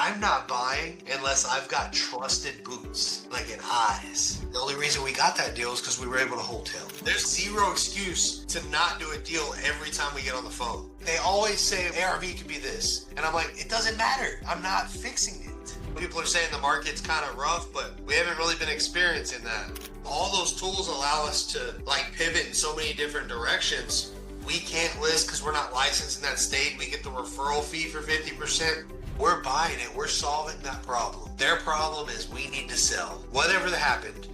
I'm not buying unless I've got trusted boots, like in eyes. The only reason we got that deal is because we were able to wholetail. There's zero excuse to not do a deal every time we get on the phone. They always say ARV could be this. And I'm like, it doesn't matter. I'm not fixing it. People are saying the market's kind of rough, but we haven't really been experiencing that. All those tools allow us to like pivot in so many different directions. We can't list because we're not licensed in that state. We get the referral fee for 50%. We're buying it. We're solving that problem. Their problem is we need to sell. Whatever that happened.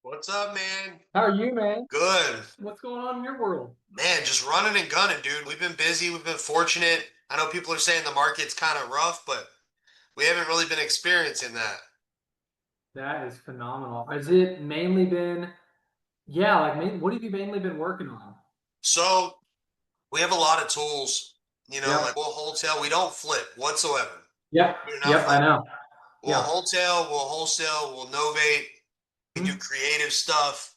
What's up, man? How are you, man? Good. What's going on in your world? Man, just running and gunning, dude. We've been busy. We've been fortunate. I know people are saying the market's kind of rough, but we haven't really been experiencing that. That is phenomenal. Has it mainly been, yeah, what have you mainly been working on? So we have a lot of tools, Yep. like we'll wholesale. We don't flip whatsoever. Yep. We're not Yep, I flipping. know. We'll Yeah. wholesale, we'll wholesale, we'll novate. We do Mhm. creative stuff,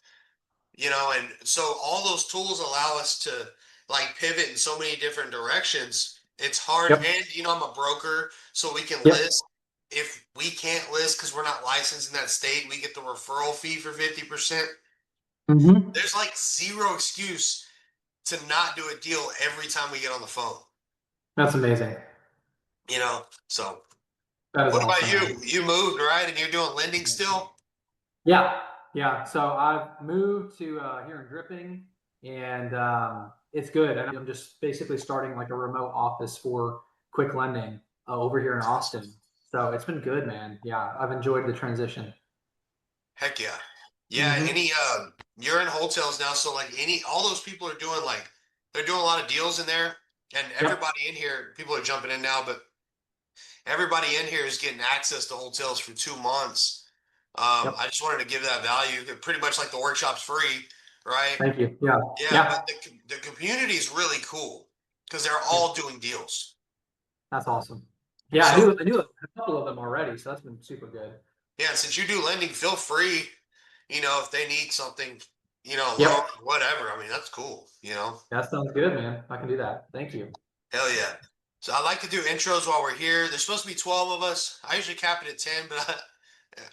and so all those tools allow us to like pivot in so many different directions. It's hard. Yep. And, I'm a broker, so we can Yep. list. If we can't list because we're not licensed in that state, we get the referral fee for 50%. Mm-hmm. There's like zero excuse to not do a deal every time we get on the phone, That's amazing. So That is what about awesome, you? man. You moved, right? And you're doing lending still? Yeah. Yeah. So I've moved to here in Dripping, and it's good. I'm just basically starting like a remote office for quick lending over here in Austin. So it's been good, man. Yeah, I've enjoyed the transition. Heck yeah. Yeah, Mm-hmm. you're in wholesales now, so like all those people are doing they're doing a lot of deals in there, and Yep. everybody in here, people are jumping in now, but everybody in here is getting access to wholesales for 2 months. Yep. I just wanted to give that value. Pretty much like the workshop's free, right? Thank you. Yeah. Yeah, Yeah. but the community is really cool because they're Yeah. all doing deals. That's awesome. Yeah, I So knew a couple of them already, so that's been super good. yeah, since you do lending, feel free, if they need something, loan, Yep. whatever. I mean, that's cool. That sounds good, man. I can do that. Thank you. Hell yeah. So I like to do intros while we're here. There's supposed to be 12 of us. I usually cap it at 10, but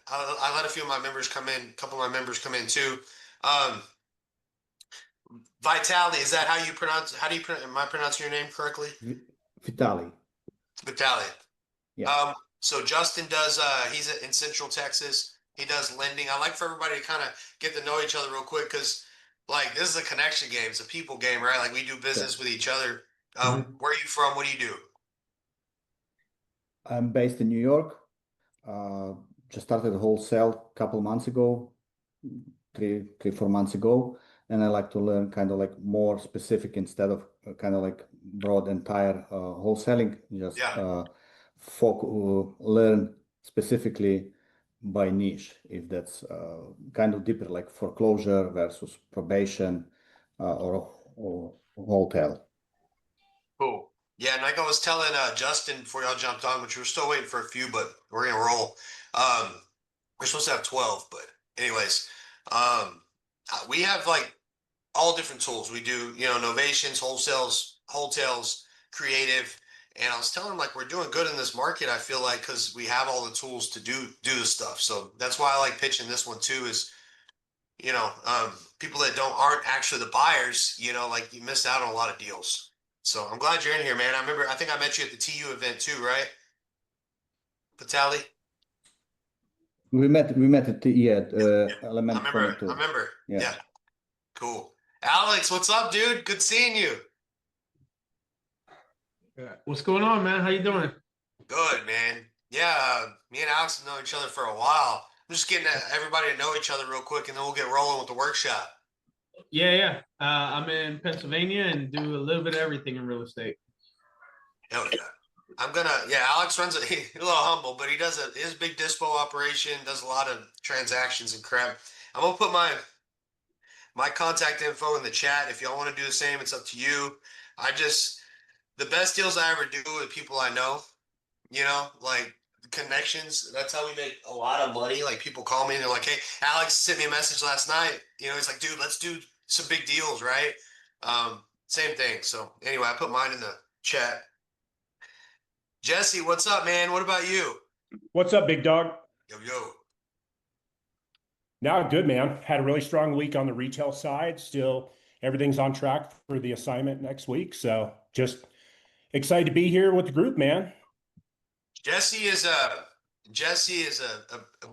I let a few of my members come in, a couple of my members come in too. Um, Vitality, is that how do you pronounce, am I pronouncing your name correctly? Vitali. Vitaly. Yeah. So Justin does, he's in Central Texas. He does lending. I like for everybody to kind of get to know each other real quick because, like, this is a connection game. It's a people game, right? Like, we do business with each other. Mhm. Where are you from? What do you do? I'm based in New York. Just started wholesale a couple months ago, 4 months ago, and I like to learn kind of like more specific instead of kind of like broad entire wholesaling. Just Yeah. learn specifically by niche, if that's kind of deeper, like foreclosure versus probation or wholesale. Cool. Yeah, and like I was telling Justin before y'all jumped on, which we're still waiting for a few, but we're gonna roll. We're supposed to have 12, but anyways, we have like all different tools. We do, novations, wholesales, creative. And I was telling him like we're doing good in this market, I feel like, because we have all the tools to do the stuff. So that's why I like pitching this one too, is people that aren't actually the buyers, like you missed out on a lot of deals. So I'm glad you're in here, man. I think I met you at the TU event too, right? Patali? We met at Yeah. I Element remember. I 22. remember. Yeah. Yeah. Cool. Alex, what's up, dude? Good seeing you. What's going on, man? How you doing? Good, man. Yeah, me and Alex have known each other for a while. I'm just getting everybody to know each other real quick, and then we'll get rolling with the workshop. Yeah. I'm in Pennsylvania and do a little bit of everything in real estate. Hell yeah. Alex runs he's a little humble, but he does his big dispo operation, does a lot of transactions and crap. I'm gonna put my contact info in the chat. If y'all want to do the same, it's up to you. The best deals I ever do with people I know, like connections. That's how we make a lot of money. Like people call me and they're like, "Hey, Alex sent me a message last night. He's like, dude, let's do some big deals, right?" Same thing. So anyway, I put mine in the chat. Jesse, what's up, man? What about you? What's up, big dog? Yo, yo. Now, good, man. Had a really strong week on the retail side. Still, everything's on track for the assignment next week. So just excited to be here with the group, man. Jesse is a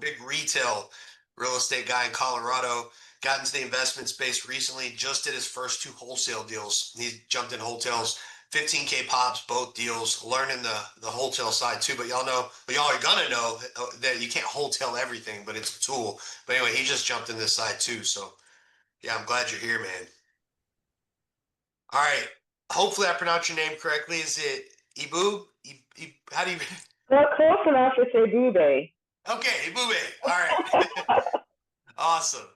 big retail real estate guy in Colorado. Got into the investment space recently. Just did his first 2 wholesale deals. He jumped in wholetails, 15K pops, both deals. Learning the wholesale side too. But y'all are gonna know that you can't wholesale everything, but it's a tool. But anyway, he just jumped in this side too. So yeah, I'm glad you're here, man. All right. Hopefully, I pronounced your name correctly. Is it Ibu? How do you? Well, close enough to say booby. Okay, Ibube. All right. Awesome.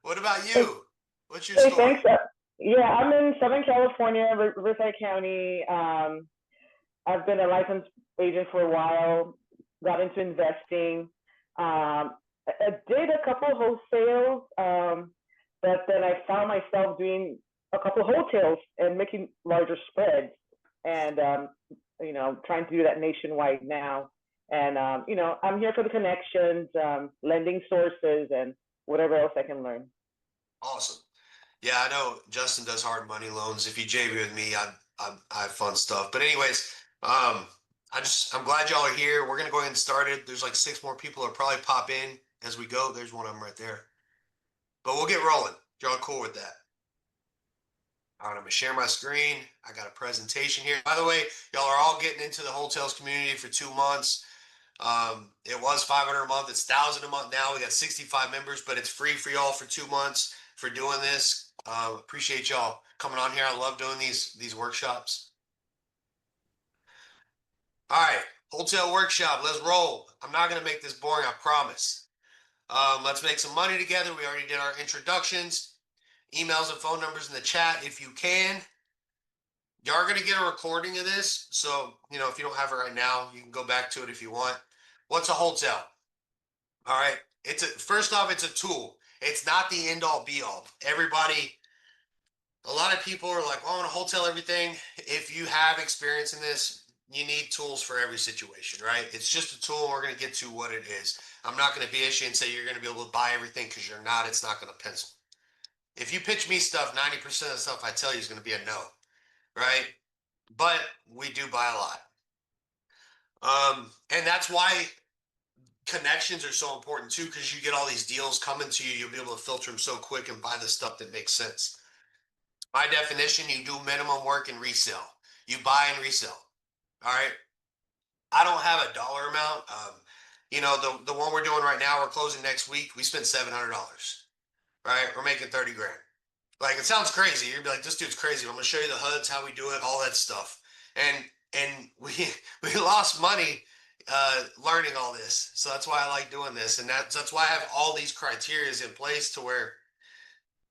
What about you? What's your Hey, story? thanks. Yeah, I'm in Southern California, Riverside County. I've been a licensed agent for a while, got into investing. I did a couple wholesales, but then I found myself doing a couple wholesales and making larger spreads. And, trying to do that nationwide now. And, I'm here for the connections, lending sources, and whatever else I can learn. Awesome. Yeah, I know Justin does hard money loans. If you JV with me, I have fun stuff. But anyways, I'm glad y'all are here. We're gonna go ahead and start it. There's like 6 more people that'll probably pop in as we go. There's one of them right there. But we'll get rolling. Y'all cool with that? All right, I'm gonna share my screen. I got a presentation here. By the way, y'all are all getting into the hotels community for 2 months. It was $500 a month. It's $1,000 a month now. We got 65 members, but it's free for y'all for 2 months for doing this. Appreciate y'all coming on here. I love doing these workshops. All right, hotel workshop. Let's roll. I'm not gonna make this boring. I promise. Let's make some money together. We already did our introductions. Emails and phone numbers in the chat if you can. You are going to get a recording of this. So, if you don't have it right now, you can go back to it if you want. What's a wholesale? All right. First off, it's a tool. It's not the end all be all. A lot of people are like, well, I want to wholesale everything. If you have experience in this, you need tools for every situation, right? It's just a tool. We're going to get to what it is. I'm not going to BS you and say you're going to be able to buy everything because you're not. It's not going to pencil. If you pitch me stuff, 90% of the stuff I tell you is going to be a no, right? But we do buy a lot. And that's why connections are so important too, because you get all these deals coming to you. You'll be able to filter them so quick and buy the stuff that makes sense. By definition, you do minimum work and resell. You buy and resell. All right. I don't have a dollar amount. The one we're doing right now, we're closing next week. We spent $700. Right. We're making 30 grand. Like, it sounds crazy. You'd be like, this dude's crazy. I'm gonna show you the HUDs, how we do it, all that stuff. And we lost money learning all this. So that's why I like doing this. And that's why I have all these criterias in place to where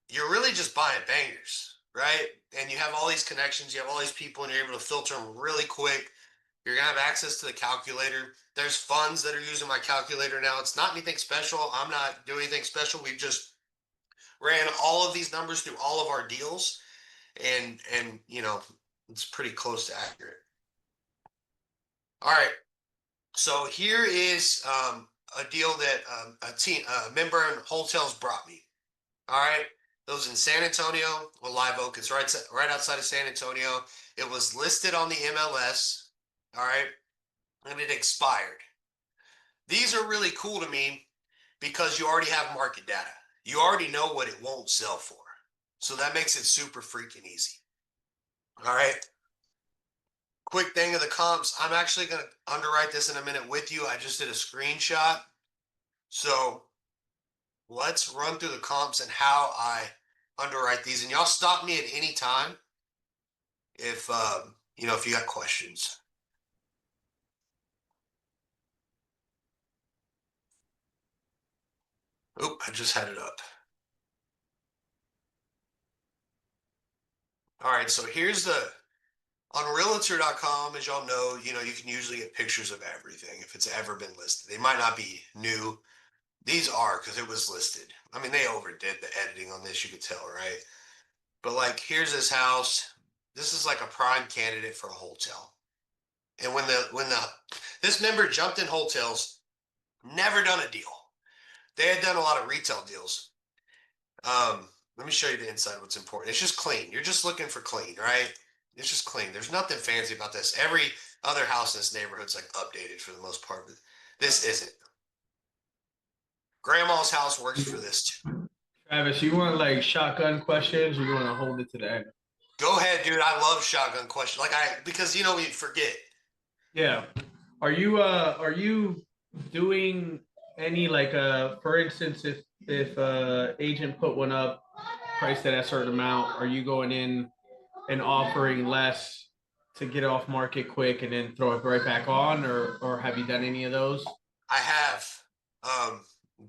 you're really just buying bangers, right? And you have all these connections, you have all these people, and you're able to filter them really quick. You're gonna have access to the calculator. There's funds that are using my calculator now. It's not anything special. I'm not doing anything special. We've just ran all of these numbers through all of our deals, and it's pretty close to accurate. All right, so here is a deal that a member in Wholetail's brought me. All right, those in San Antonio, Live Oak. It's right outside of San Antonio. It was listed on the MLS. All right, and it expired. These are really cool to me because you already have market data. You already know what it won't sell for. So that makes it super freaking easy. All right. Quick thing of the comps. I'm actually going to underwrite this in a minute with you. I just did a screenshot. So let's run through the comps and how I underwrite these. And y'all stop me at any time if you got questions. Oop, I just had it up. All right, so here's on realtor.com, as y'all know, you can usually get pictures of everything if it's ever been listed. They might not be new. These are because it was listed. I mean, they overdid the editing on this, you could tell, right? But like, here's this house. this is like a prime candidate for a wholesale. And this member jumped in wholesales, never done a deal. They had done a lot of retail deals. Let me show you the inside. What's important? It's just clean. You're just looking for clean, right? It's just clean. There's nothing fancy about this. Every other house in this neighborhood's like updated for the most part, but this isn't. Grandma's house works for this too. Travis, you want like shotgun questions, or you want to hold it to the end? Go ahead, dude. I love shotgun questions. Because you know we forget. Yeah. Are you doing any like for instance, if agent put one up priced at a certain amount, are you going in and offering less to get it off market quick and then throw it right back on, or have you done any of those? I have.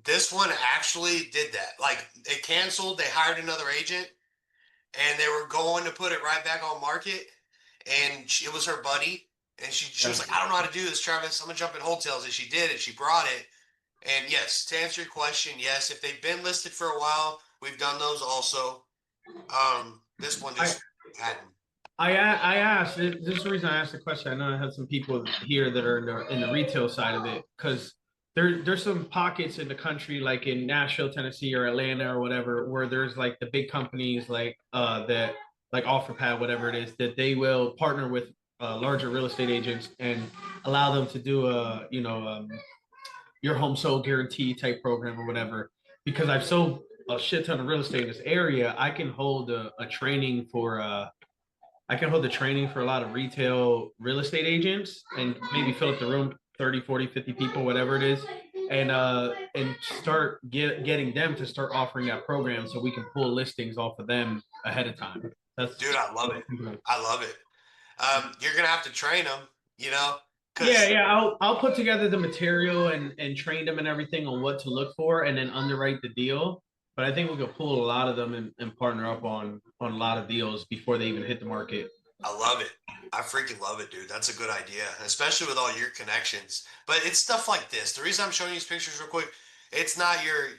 This one actually did that. Like it canceled, they hired another agent, and they were going to put it right back on market. And it was her buddy, and she was like, "I don't know how to do this, Travis. I'm gonna jump in hotels." And she did, and she brought it. And yes, to answer your question, yes, if they've been listed for a while, we've done those also. This one just hadn't. I asked. This is the reason I asked the question. I know I had some people here that are in the retail side of it, because there's some pockets in the country, like in Nashville, Tennessee, or Atlanta, or whatever, where there's like the big companies like that, like OfferPad, whatever it is, that they will partner with larger real estate agents and allow them to do your home sold guarantee type program or whatever. Because I've sold a shit ton of real estate in this area, I can hold a training for I can hold the training for a lot of retail real estate agents and maybe fill up the room 30, 40, 50 people, whatever it is, and start getting them to start offering that program so we can pull listings off of them ahead of time. Dude, I love it. I love it. You're gonna have to train them, you know. I'll put together the material and train them and everything on what to look for, and then underwrite the deal. But I think we could pull a lot of them and partner up on a lot of deals before they even hit the market. I love it. I freaking love it, dude. That's a good idea, especially with all your connections. But it's stuff like this. The reason I'm showing you these pictures real quick, it's not your,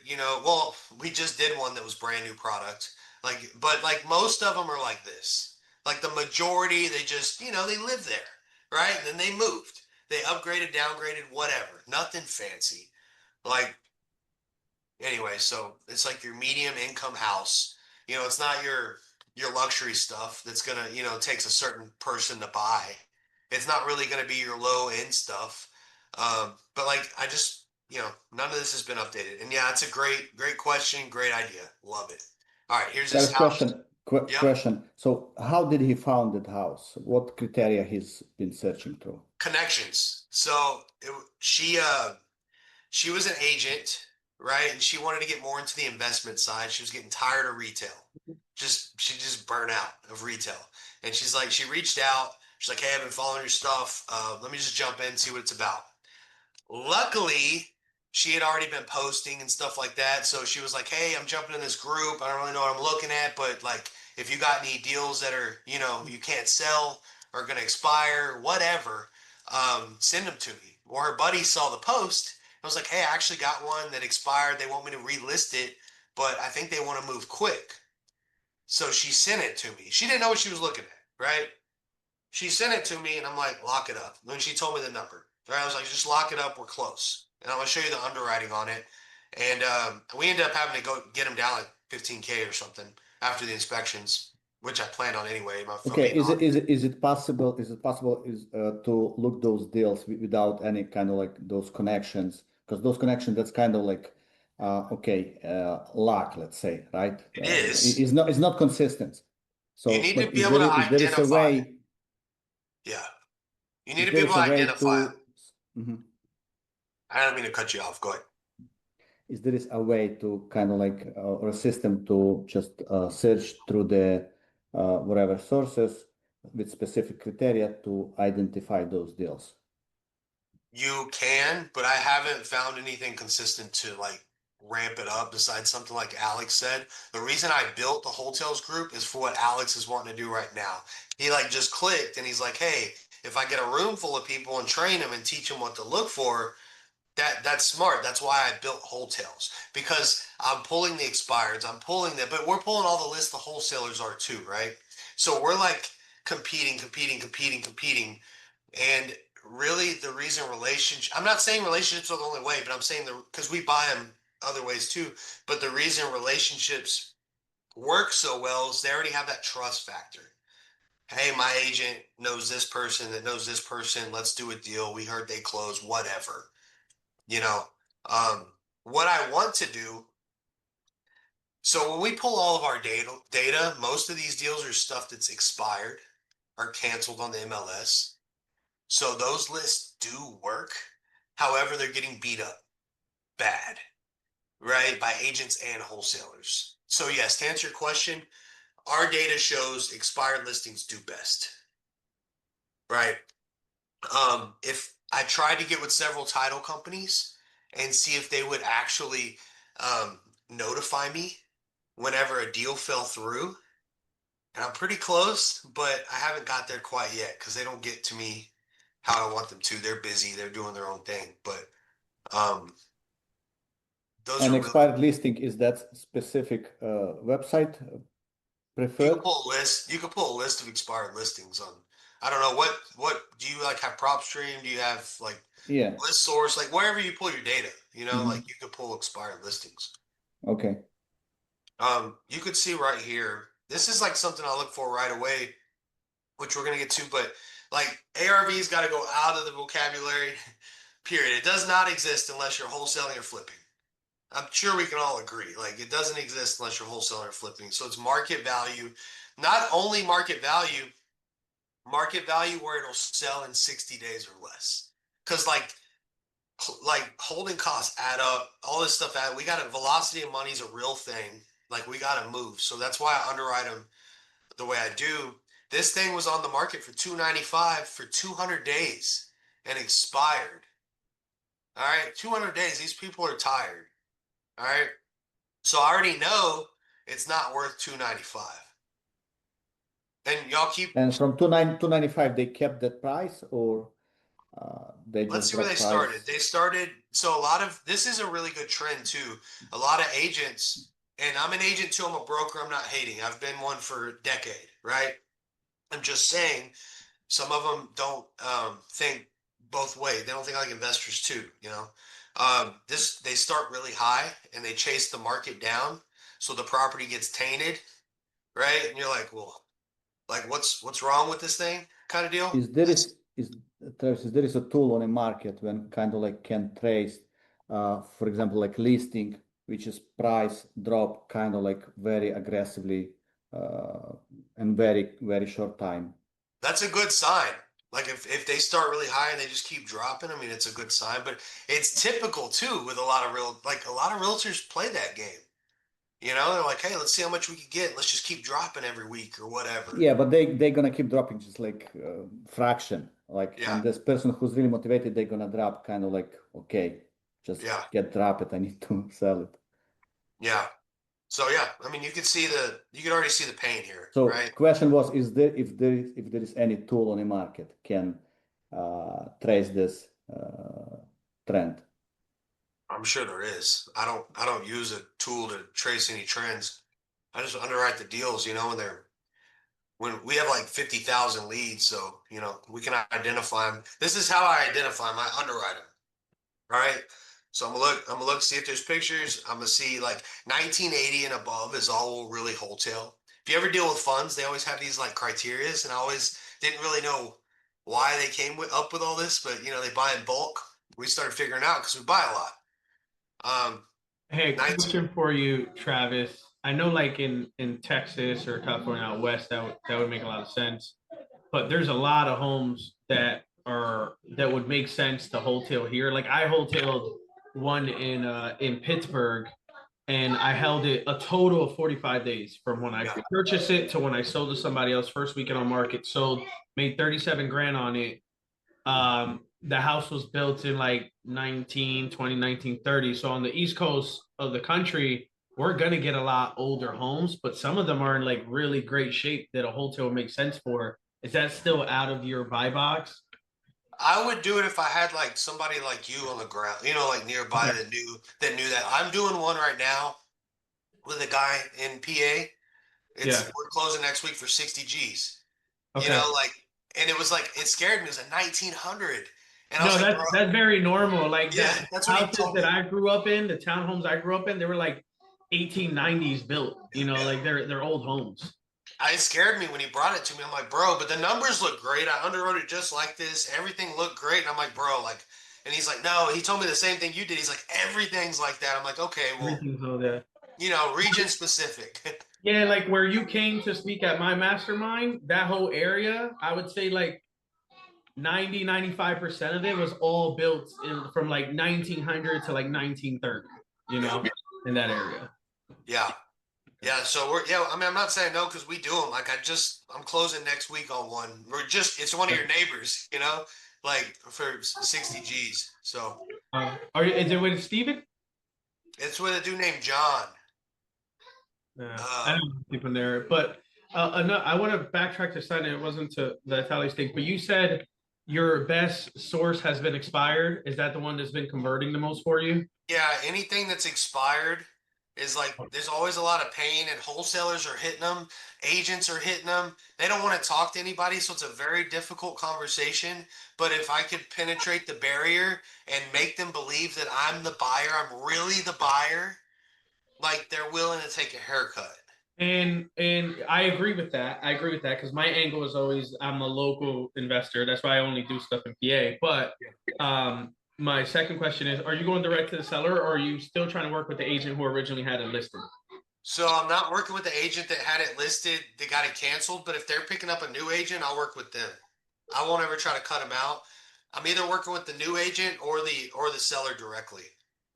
well, we just did one that was brand new product. But most of them are like this. Like the majority, they just, they live there, right? And then they moved. They upgraded, downgraded, whatever. Nothing fancy. Like, anyway, so it's like your medium income house. It's not your luxury stuff that's gonna, takes a certain person to buy. It's not really gonna be your low end stuff. But I just, none of this has been updated. And yeah, it's a great question, great idea. Love it. All right, here's this house. Question. So how did he found that house? What criteria he's been searching through? Connections. So she was an agent, right? And she wanted to get more into the investment side. She was getting tired of retail. She just burned out of retail. And she reached out. She's like, "Hey, I've been following your stuff. Let me just jump in and see what it's about." Luckily, she had already been posting and stuff like that. So she was like, "Hey, I'm jumping in this group. I don't really know what I'm looking at, but if you got any deals that are, you can't sell or going to expire, whatever, send them to me." Well, her buddy saw the post. I was like, "Hey, I actually got one that expired. They want me to relist it, but I think they want to move quick." So she sent it to me. She didn't know what she was looking at, right? She sent it to me, and I'm like, "Lock it up." Then she told me the number. Right? I was like, "Just lock it up. We're close." And I'm going to show you the underwriting on it. And we ended up having to go get them down like 15K or something after the inspections, which I planned on anyway. Okay, is it possible to look those deals without any kind of those connections? Because those connections, that's kind of luck, let's say, right? It is. It's not consistent. So you need to be able to identify. Yeah, you need to be able to identify. I don't mean to cut you off. Go ahead. Is there a way to kind of or a system to just search through the whatever sources with specific criteria to identify those deals? You can, but I haven't found anything consistent to ramp it up besides something like Alex said. The reason I built the Wholetails group is for what Alex is wanting to do right now. He just clicked and he's like, "Hey, if I get a room full of people and train them and teach them what to look for, that's smart." That's why I built Wholetails, because I'm pulling the expireds, I'm pulling them, but we're pulling all the lists the wholesalers are too, right? So we're competing. And really the reason I'm not saying relationships are the only way, but I'm saying because we buy them other ways too. But the reason relationships work so well is they already have that trust factor. Hey, my agent knows this person that knows this person. Let's do a deal. We heard they closed, whatever. You know, what I want to do. So when we pull all of our data, most of these deals are stuff that's expired or canceled on the MLS. So those lists do work. However, they're getting beat up bad, right? By agents and wholesalers. So yes, to answer your question, our data shows expired listings do best, right? If I tried to get with several title companies and see if they would actually notify me whenever a deal fell through, and I'm pretty close, but I haven't got there quite yet because they don't get to me how I want them to. They're busy, they're doing their own thing. But those An are expired listing, is that specific website preferred? You can pull a list. You can pull a list of expired listings on. I don't know what do you like have PropStream? Do you have like Yeah. list source? Like wherever you pull your data, Mhm. like you could pull expired listings. Okay. You could see right here. This is like something I look for right away, which we're gonna get to. But like ARV's got to go out of the vocabulary. Period. It does not exist unless you're wholesaling or flipping. I'm sure we can all agree. Like it doesn't exist unless you're wholesaling or flipping. So it's market value, not only market value where it'll sell in 60 days or less. Because like holding costs add up, all this stuff add. We got a velocity of money is a real thing. Like we got to move. So that's why I underwrite them the way I do. This thing was on the market for $295 for 200 days and expired. All right, 200 days. These people are tired. All right. So I already know it's not worth $295. And y'all keep. And from 295, they kept that price, or they Let's just see where dropped they price? started. They started. So a lot of this is a really good trend too. A lot of agents, and I'm an agent too. I'm a broker. I'm not hating. I've been one for a decade, right? I'm just saying some of them don't think both ways. They don't think like investors too, they start really high and they chase the market down. So the property gets tainted, right? And you're like, well, like what's wrong with this thing kind of deal. Travis, is there is a tool on the market when kind of like can trace, for example, like listing, which is price drop kind of like very aggressively and very short time. That's a good sign. Like if they start really high and they just keep dropping, I mean, it's a good sign. But it's typical too with a lot of realtors play that game. They're like, hey, let's see how much we can get. Let's just keep dropping every week or whatever. Yeah, but they're gonna keep dropping just like fraction. Like, Yeah. and this person who's really motivated, they're gonna drop kind of like, okay, just get drop it. I need to sell it. Yeah. So yeah, I mean, you could already see the pain here. So right? question was, if there is any tool on the market can trace this trend? I'm sure there is. I don't use a tool to trace any trends. I just underwrite the deals, when we have like 50,000 leads, so we can identify them. This is how I identify them. I underwrite them. All right. So I'm gonna look, see if there's pictures. I'm gonna see like 1980 and above is all we'll really wholesale. If you ever deal with funds, they always have these like criterias, and I always didn't really know why they came up with all this, but they buy in bulk. We started figuring out because we buy a lot. Hey, 19 question for you, Travis. I know like in Texas or California out west, that would make a lot of sense. But there's a lot of homes that would make sense to wholesale here. Like I wholetailed one in Pittsburgh, and I held it a total of 45 days from when I purchased it to when I sold to somebody else. First weekend on market, sold, made 37 grand on it. The house was built in like 1930. So on the East Coast of the country, we're going to get a lot older homes, but some of them are in like really great shape that a wholesale would make sense for. Is that still out of your buy box? I would do it if I had like somebody like you on the ground, like nearby that knew that. I'm doing one right now with a guy in PA. We're closing next week for 60 G's. You Okay. know, like, and it was like, it scared me. It was a 1900. And I No, was like, bro, that's very normal. Like yeah, that that's what he houses told that me. I grew up in, the townhomes I grew up in, they were like 1890s built. You know, Yeah. like they're old homes. It scared me when he brought it to me. I'm like, bro, but the numbers look great. I underwrote it just like this. Everything looked great. And I'm like, bro, like, and he's like, no, he told me the same thing you did. He's like, everything's like that. I'm like, okay, well, Everything's all that. you know, region specific. Yeah, like where you came to speak at my mastermind, that whole area, I would say like 95% of it was all built from like 1900 to like 1930, you know, in that area. Yeah. Yeah. So yeah, I mean, I'm not saying no because we do them. Like, I'm closing next week on one. It's one of your neighbors, you know, like for 60 G's. So Is it with Steven? it's with a dude named John. Yeah, I know people there, but I want to backtrack to something. It wasn't to the Italian steak, but you said your best source has been expired. Is that the one that's been converting the most for you? Yeah. Anything that's expired is like, there's always a lot of pain, and wholesalers are hitting them. Agents are hitting them. They don't want to talk to anybody. So it's a very difficult conversation. But if I could penetrate the barrier and make them believe that I'm the buyer, I'm really the buyer, like, they're willing to take a haircut. And I agree with that. I agree with that because my angle is always I'm a local investor. That's why I only do stuff in PA. But my second question is: are you going direct to the seller, or are you still trying to work with the agent who originally had it listed? So I'm not working with the agent that had it listed, that got it canceled. But if they're picking up a new agent, I'll work with them. I won't ever try to cut them out. I'm either working with the new agent or the seller directly.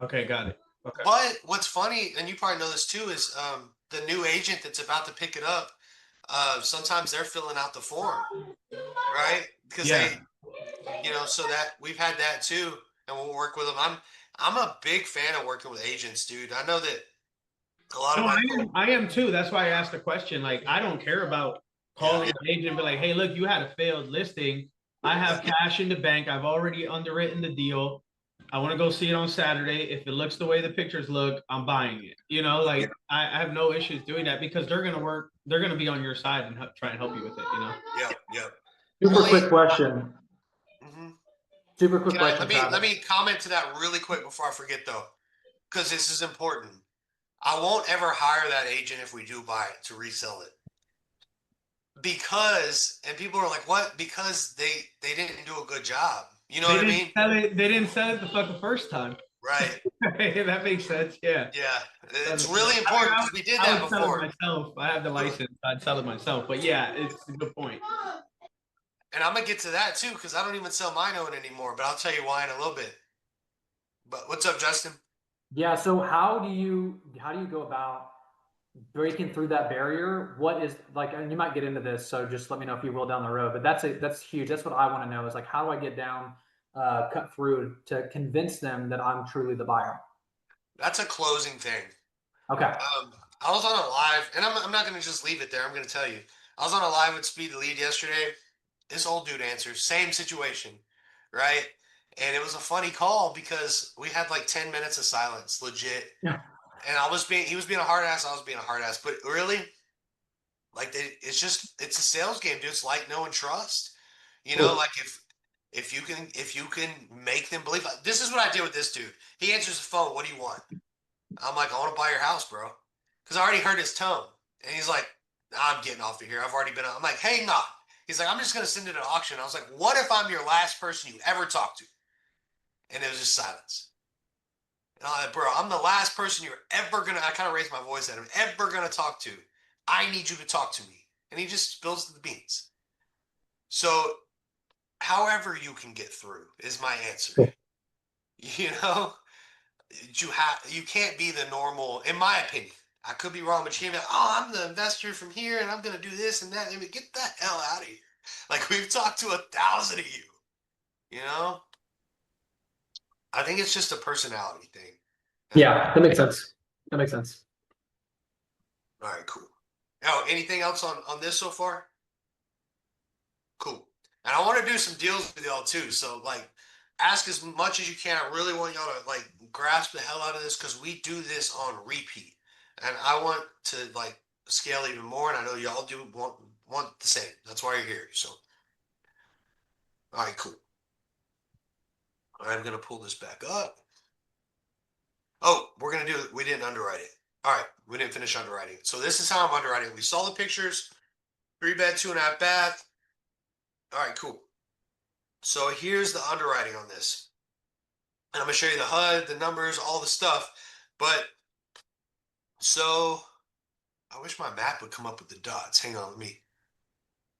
Okay, got it. Okay. But what's funny, and you probably know this too, is the new agent that's about to pick it up. Sometimes they're filling out the form, right? Because Yeah. so that we've had that too, and we'll work with them. I'm a big fan of working with agents, dude. I know that a lot of No, my I am too. That's why I asked the question. Like, I don't care about calling an agent and be like, hey, look, you had a failed listing. I have cash in the bank. I've already underwritten the deal. I want to go see it on Saturday. If it looks the way the pictures look, I'm buying it. You know, like I have no issues doing that because they're gonna work, they're gonna be on your side and try and help you with it, you know. Yeah. Super quick question. Mhm. Super quick Can I question, let Travis. me comment to that really quick before I forget though, because this is important. I won't ever hire that agent if we do buy it to resell it. Because, and people are like, what? Because they didn't do a good job. You know They what I didn't mean? sell it. They didn't sell it the fucking first time. Right. That makes sense. Yeah. Yeah. It's really important because we did I that would sell before. it myself. I have the license. I'd sell it myself. But yeah, it's a good point. And I'm gonna get to that too because I don't even sell mine own anymore. But I'll tell you why in a little bit. But what's up, Justin? Yeah. So how do you go about breaking through that barrier? What is like, and you might get into this, so just let me know if you will down the road. But that's huge. That's what I want to know is like, how do I get down, cut through to convince them that I'm truly the buyer? That's a closing thing. Okay. I was on a live, and I'm not gonna just leave it there. I'm gonna tell you. I was on a live with Speed the Lead yesterday. This old dude answers, same situation, right? And it was a funny call because we had like 10 minutes of silence, legit. Yeah. And he was being a hard ass, I was being a hard ass. But really, like it's a sales game, dude. It's like know and trust. Like if you can make them believe. This is what I did with this dude. He answers the phone. What do you want? I'm like, I want to buy your house, bro. Because I already heard his tone. And he's like, I'm getting off of here. I've already been on. I'm like, hey, nah. He's like, I'm just going to send it to auction. I was like, what if I'm your last person you ever talk to? And it was just silence. And I'm like, bro, I'm the last person you're ever going to, I kind of raised my voice at him, ever going to talk to. I need you to talk to me. And he just spills the beans. So, however you can get through is my answer. You can't be the normal, in my opinion. I could be wrong, but you can't be like, oh, I'm the investor from here and I'm going to do this and that. I mean, get the hell out of here. Like, we've talked to 1,000 of you, you know? I think it's just a personality thing. Yeah, that makes sense. That makes sense. All right, cool. Oh, anything else on this so far? Cool. And I want to do some deals with y'all too. So, like, ask as much as you can. I really want y'all to, like, grasp the hell out of this because we do this on repeat. And I want to, like, scale even more. And I know y'all do want want the same. That's why you're here. So, all right, cool. I'm gonna pull this back up. Oh, we didn't underwrite it. All right, we didn't finish underwriting. So this is how I'm underwriting. We saw the pictures, 3-bed, 2.5 bath. All right, cool. So here's the underwriting on this. And I'm gonna show you the HUD, the numbers, all the stuff. But so I wish my map would come up with the dots. Hang on,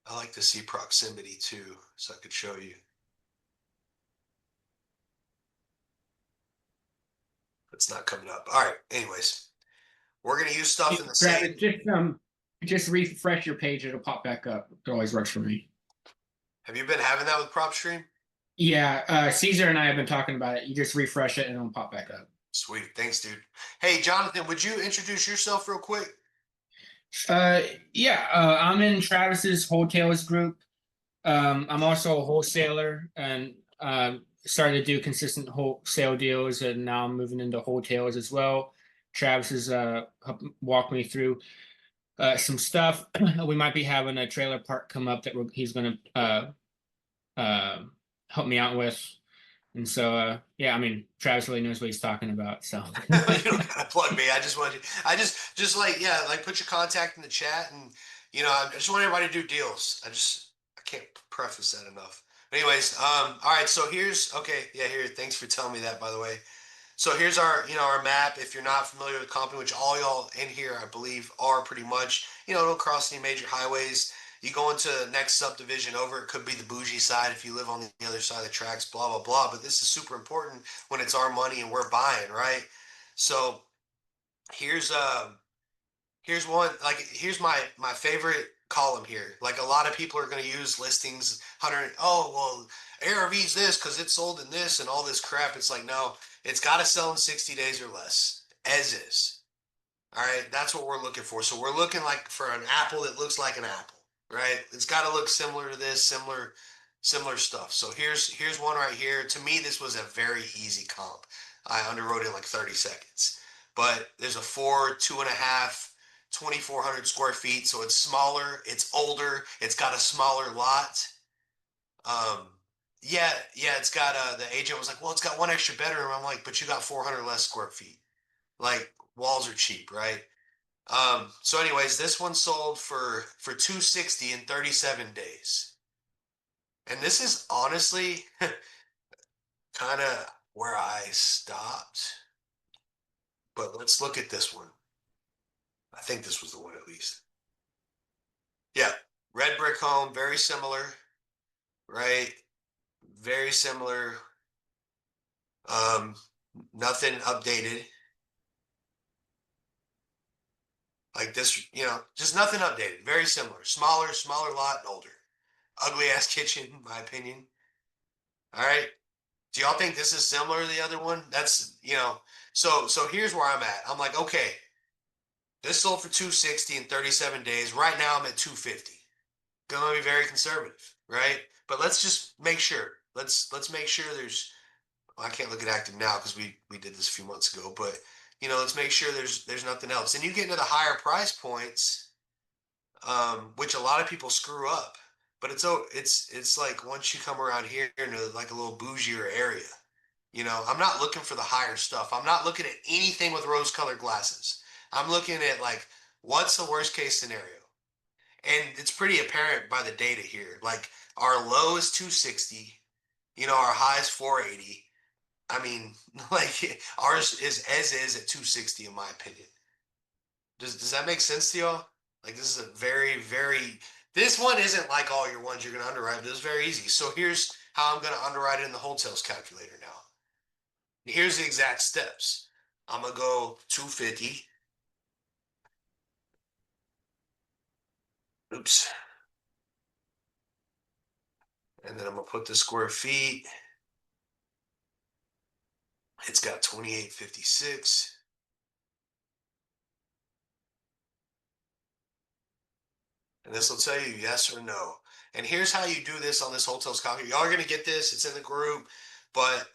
I like to see proximity too, so I could show you. It's not coming up. All right, anyways, we're gonna use stuff in the same. Travis, just refresh your page, it'll pop back up. It always works for me. Have you been having that with PropStream? Yeah, Caesar and I have been talking about it. You just refresh it and it'll pop back up. Sweet, thanks, dude. Hey, Jonathan, would you introduce yourself real quick? I'm in Travis's Wholetails group. I'm also a wholesaler and started to do consistent wholesale deals, and now I'm moving into wholetails as well. Travis has walked me through some stuff. We might be having a trailer park come up that he's going to help me out with. And so, I mean, Travis really knows what he's talking about. So You don't gotta plug me. I just want you. Just like put your contact in the chat, and I just want everybody to do deals. I can't preface that enough. But anyways, all right. So here. Thanks for telling me that, by the way. So here's our map. If you're not familiar with the company, which all y'all in here, I believe, are pretty much, don't cross any major highways. You go into the next subdivision over, it could be the bougie side if you live on the other side of the tracks, blah, blah, blah. But this is super important when it's our money and we're buying, right? So here's here's my favorite column here. Like, a lot of people are going to use listings 100. Oh, well, ARV's this because it's sold in this and all this crap. It's like, no, it's got to sell in 60 days or less, as is. All right, that's what we're looking for. So we're looking like for an apple that looks like an apple, right? It's got to look similar to this, similar stuff. So here's one right here. To me, this was a very easy comp. I underwrote it in like 30 seconds. But there's a 2.5, 2,400 square feet. So it's smaller, it's older, it's got a smaller lot. It's got the agent was like, well, it's got one extra bedroom. I'm like, but you got 400 less square feet. Like, walls are cheap, right? So anyways, this one sold for 260 in 37 days. And this is honestly kind of where I stopped. But let's look at this one. I think this was the one at least. Yeah, red brick home, very similar, right? Very similar. Nothing updated. Like this, just nothing updated. Very similar. Smaller lot, older. Ugly ass kitchen, in my opinion. All right. Do y'all think this is similar to the other one? That's, so here's where I'm at. I'm like, okay, this sold for 260 in 37 days. Right now I'm at 250. Gonna be very conservative, right? But let's just make sure. Let's make sure there's, well, I can't look at active now because we did this a few months ago, but let's make sure there's nothing else. And you get into the higher price points, which a lot of people screw up. But it's like once you come around here into like a little bougier area, I'm not looking for the higher stuff. I'm not looking at anything with rose-colored glasses. I'm looking at like, what's the worst case scenario? And it's pretty apparent by the data here. Like, our low is 260, our high is 480. I mean, like, ours is as is at 260 in my opinion. Does that make sense to y'all? Like, this is a very, very, this one isn't like all your ones you're going to underwrite, but it's very easy. So here's how I'm going to underwrite it in the Wholetails calculator now. Here's the exact steps. I'm going to go 250. Oops. And then I'm going to put the square feet. It's got 2856. And this will tell you yes or no. And here's how you do this on this Wholetails calculator. Y'all are going to get this. It's in the group, but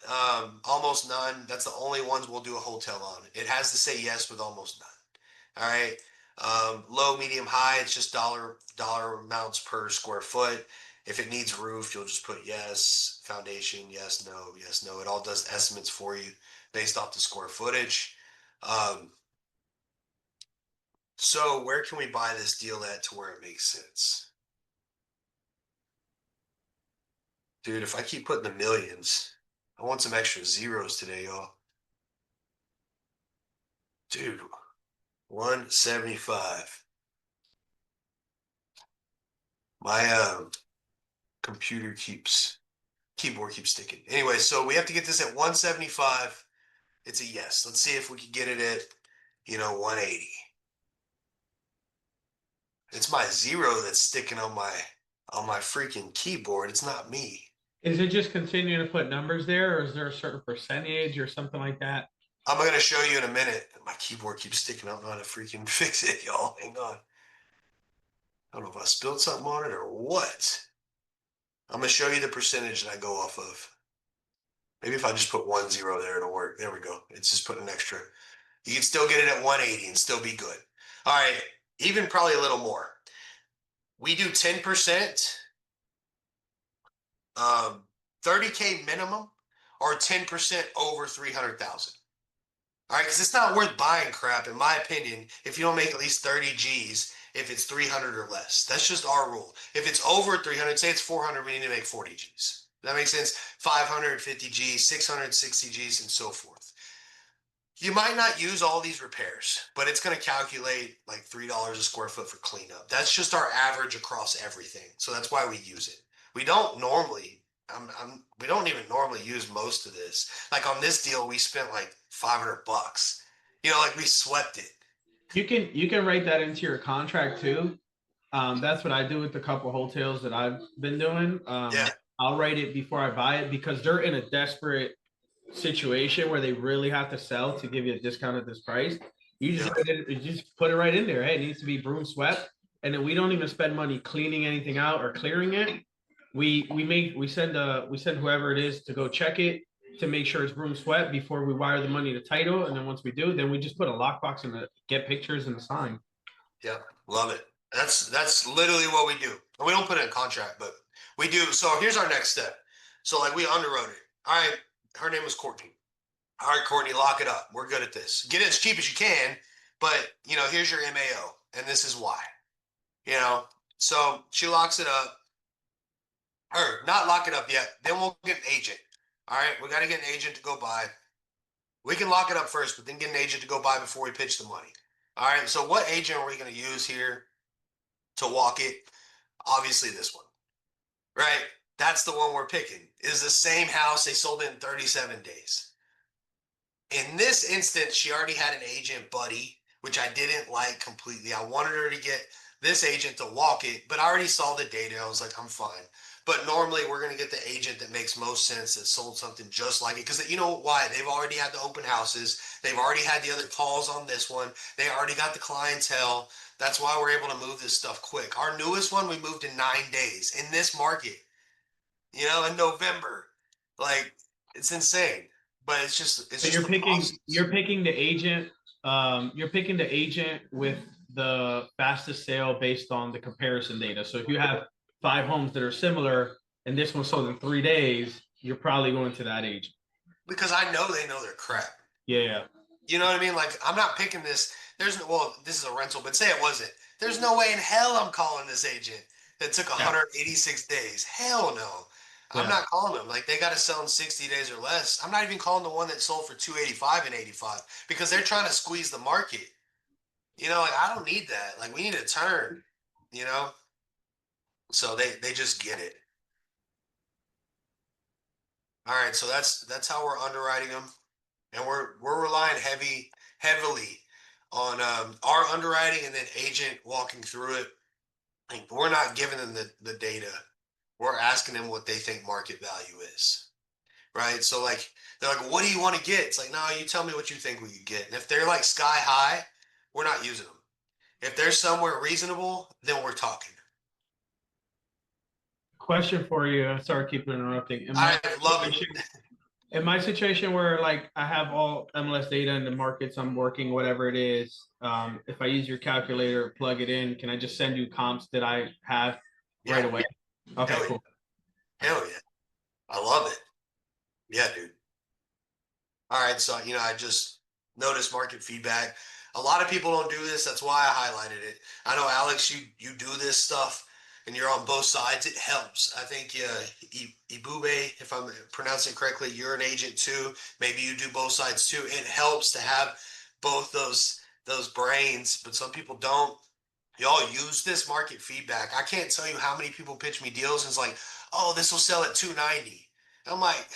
almost none. That's the only ones we'll do a Wholetail on. It has to say yes with almost none. All right. Low, medium, high, it's just dollar amounts per square foot. If it needs roof, you'll just put yes. Foundation, yes, no, yes, no. It all does estimates for you based off the square footage. So where can we buy this deal at to where it makes sense? Dude, if I keep putting the millions, I want some extra zeros today, y'all. Dude, 175. My keyboard keeps sticking. Anyway, so we have to get this at 175. It's a yes. Let's see if we can get it at, 180. It's my zero that's sticking on my freaking keyboard. It's not me. Is it just continuing to put numbers there, or is there a certain percentage or something like that? I'm gonna show you in a minute. My keyboard keeps sticking out. I'm gonna freaking fix it, y'all. Hang on. I don't know if I spilled something on it or what. I'm gonna show you the percentage that I go off of. Maybe if I just put 10 there, it'll work. There we go. It's just putting an extra. You can still get it at 180 and still be good. All right, even probably a little more. We do 10%, 30K minimum, or 10% over 300,000. All right, because it's not worth buying crap, in my opinion, if you don't make at least 30 G's if it's 300 or less. That's just our rule. If it's over 300, say it's 400, we need to make 40 G's. Does that make sense? 550 G's, 660 G's, and so forth. You might not use all these repairs, but it's going to calculate like $3 a square foot for cleanup. That's just our average across everything. So that's why we use it. We don't normally, we don't even normally use most of this. Like on this deal, we spent like $500. Like we swept it. You can write that into your contract too. That's what I do with the couple hotels that I've been doing. Yeah. I'll write it before I buy it because they're in a desperate situation where they really have to sell to give you a discount at this price. You just put it right in there. Hey, it needs to be broom swept, and then we don't even spend money cleaning anything out or clearing it. We send whoever it is to go check it to make sure it's broom swept before we wire the money to title, and then once we do, then we just put a lockbox in the get pictures and the sign. Yeah, love it. That's literally what we do. And we don't put it in contract, but we do. So here's our next step. So like we underwrote it. All right, her name was Courtney. All right, Courtney, lock it up. We're good at this. Get it as cheap as you can, but here's your MAO, and this is why. So she locks it up. Or not lock it up yet. Then we'll get an agent. All right, we got to get an agent to go buy. We can lock it up first, but then get an agent to go buy before we pitch the money. All right, so what agent are we going to use here to walk it? Obviously this one, right? That's the one we're picking. It is the same house. They sold it in 37 days. In this instance, she already had an agent buddy, which I didn't like completely. I wanted her to get this agent to walk it, but I already saw the data. I was like, I'm fine. But normally we're going to get the agent that makes most sense, that sold something just like it. Because you know why? They've already had the open houses. They've already had the other calls on this one. They already got the clientele. That's why we're able to move this stuff quick. Our newest one, we moved in 9 days in this market, in November. Like, it's insane. But it's just you're picking the agent. You're picking the agent with the fastest sale based on the comparison data. So if you have 5 homes that are similar and this one sold in 3 days, you're probably going to that agent. Because I know they know their crap. Yeah. You know what I mean? Like, I'm not picking this. This is a rental, but say it wasn't. There's no way in hell I'm calling this agent that took 186 days. Hell no. I'm not calling them. Like, they got to sell in 60 days or less. I'm not even calling the one that sold for 285 and 85 because they're trying to squeeze the market. I don't need that. Like, we need a turn, So they just get it. All right, so that's how we're underwriting them, and we're relying heavily on our underwriting and then agent walking through it. Like, we're not giving them the data. We're asking them what they think market value is, right? So like they're like, what do you want to get? It's like, no, you tell me what you think we could get. And if they're like sky high, we're not using them. If they're somewhere reasonable, then we're talking. Question for you. Sorry, keep interrupting. I love it. In my situation where like I have all MLS data in the markets I'm working, whatever it is, if I use your calculator, plug it in, can I just send you comps that I have right Yeah. away? Okay, Hell yeah. cool. Hell yeah. I love it. Yeah, dude. All right. So, I just noticed market feedback. A lot of people don't do this. That's why I highlighted it. I know, Alex, you do this stuff and you're on both sides. It helps. I think, Ibube, if I'm pronouncing it correctly, you're an agent too. Maybe you do both sides too. It helps to have both those brains, but some people don't. Y'all use this market feedback. I can't tell you how many people pitch me deals and it's like, oh, this will sell at 290. I'm like,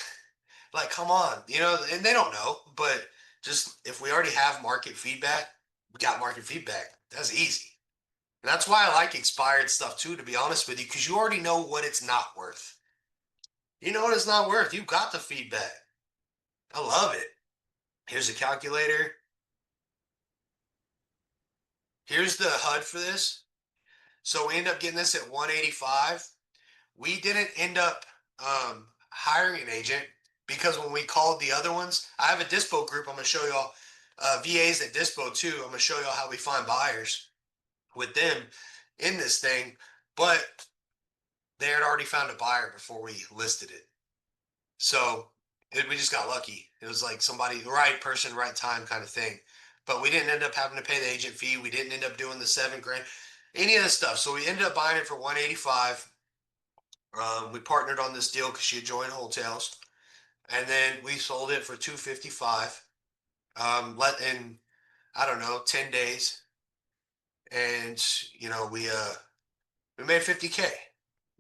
come on, and they don't know, but just if we already have market feedback, we got market feedback. That's easy. And that's why I like expired stuff too, to be honest with you, because you already know what it's not worth. You know what it's not worth. You've got the feedback. I love it. Here's a calculator. Here's the HUD for this. So we end up getting this at 185. We didn't end up hiring an agent because when we called the other ones, I have a dispo group. I'm going to show y'all VAs at dispo too. I'm going to show y'all how we find buyers with them in this thing. But they had already found a buyer before we listed it. So we just got lucky. It was like somebody, right person, right time kind of thing. But we didn't end up having to pay the agent fee. We didn't end up doing the $7,000, any of this stuff. So we ended up buying it for 185. We partnered on this deal because she had joined Wholetails, and then we sold it for 255. In I don't know 10 days, and we made 50K.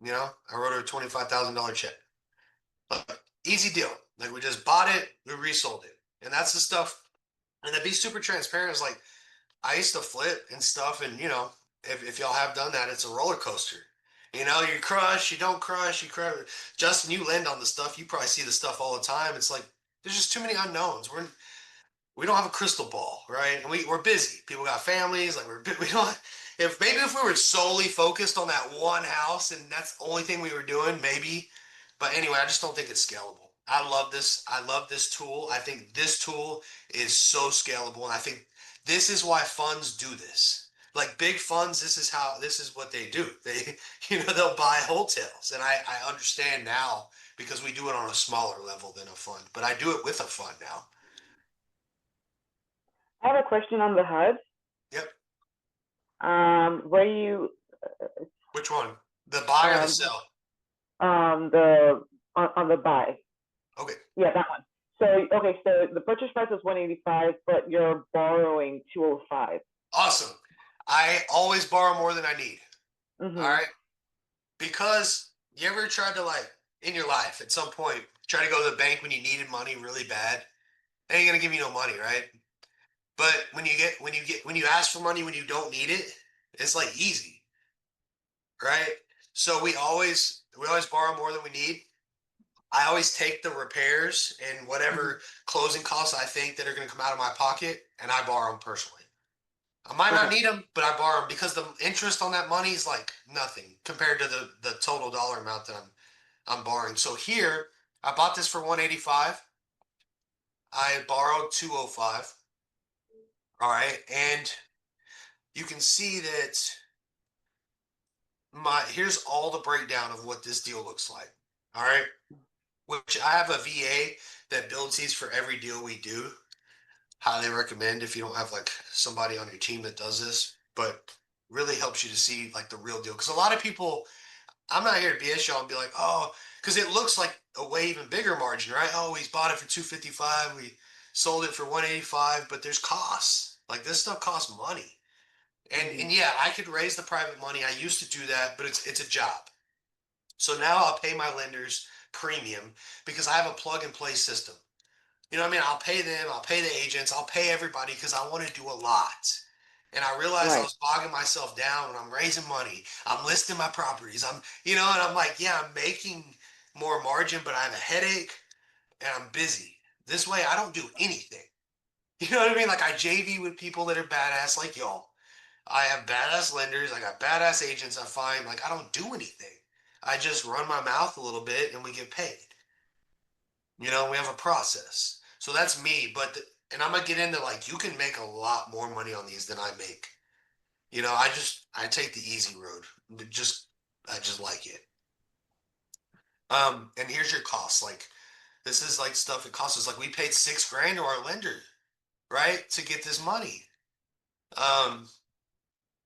I wrote her a $25,000 check. Easy deal. Like we just bought it, we resold it, and that's the stuff. And to be super transparent is like I used to flip and stuff, and if y'all have done that, it's a roller coaster. You crush, you don't crush, you crush. Justin, you lend on the stuff. You probably see the stuff all the time. It's like there's just too many unknowns. We don't have a crystal ball, right? And we're busy. People got families. Like we don't. If we were solely focused on that one house and that's the only thing we were doing, maybe. But anyway, I just don't think it's scalable. I love this. I love this tool. I think this tool is so scalable, and I think this is why funds do this. Like big funds, this is what they do. They, they'll buy hotels, and I understand now because we do it on a smaller level than a fund, but I do it with a fund now. I have a question on the HUD. Yep. Where you Which one? The buy or the sell? On the buy. Okay. Yeah, that one. So the purchase price is 185, but you're borrowing 205. Awesome. I always borrow more than I need. Mm-hmm. All right. Because you ever tried to in your life at some point try to go to the bank when you needed money really bad? They ain't gonna give you no money, right? But when you ask for money when you don't need it, it's like easy, right? So we always borrow more than we need. I always take the repairs and whatever closing costs I think that are going to come out of my pocket, and I borrow them personally. I might not need them, but I borrow them because the interest on that money is like nothing compared to the total dollar amount that I'm borrowing. So here, I bought this for 185. I borrowed 205. All right, and you can see that here's all the breakdown of what this deal looks like. All right, which I have a VA that builds these for every deal we do. Highly recommend if you don't have somebody on your team that does this, but really helps you to see the real deal. Because a lot of people, I'm not here to BS y'all and be like, oh, because it looks like a way even bigger margin, right? Oh, we bought it for 255, we sold it for 185, but there's costs. This stuff costs money. And yeah, I could raise the private money. I used to do that, but it's a job. So now I'll pay my lenders premium because I have a plug and play system. You know what I mean? I'll pay them, I'll pay the agents, I'll pay everybody because I want to do a lot. And I realized I was bogging myself down when I'm raising money. I'm listing my properties. And I'm like, yeah, I'm making more margin, but I have a headache and I'm busy. This way, I don't do anything. You know what I mean? I JV with people that are badass like y'all. I have badass lenders. I got badass agents I find. I don't do anything. I just run my mouth a little bit and we get paid. You know, we have a process. So that's me. And I'm gonna get into like you can make a lot more money on these than I make. You know, I take the easy road. I just like it. And here's your costs. Like this is like stuff it costs us. Like we paid $6,000 to our lender, right, to get this money. Um,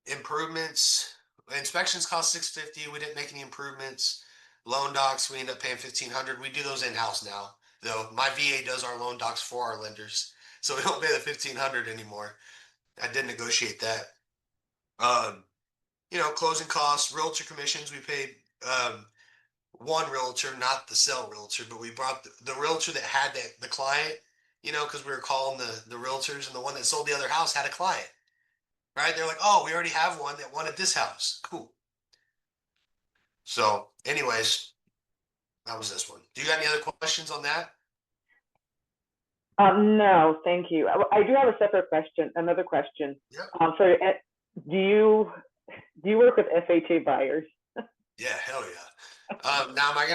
improvements, inspections cost $650. We didn't make any improvements. Loan docs, we end up paying $1,500. We do those in house now, though. My VA does our loan docs for our lenders, so we don't pay the $1,500 anymore. I did negotiate that. Um, you know, closing costs, realtor commissions. We paid one realtor, not the sell realtor, but we brought the realtor that had the client. You know, because we were calling the realtors, and the one that sold the other house had a client. Right? They're like, oh, we already have one that wanted this house. Cool. So, anyways, that was this one. Do you got any other questions on that? No, thank you. I do have a separate question, another question. Yep. So do you work with FHA buyers? Yeah, hell yeah. Now, am I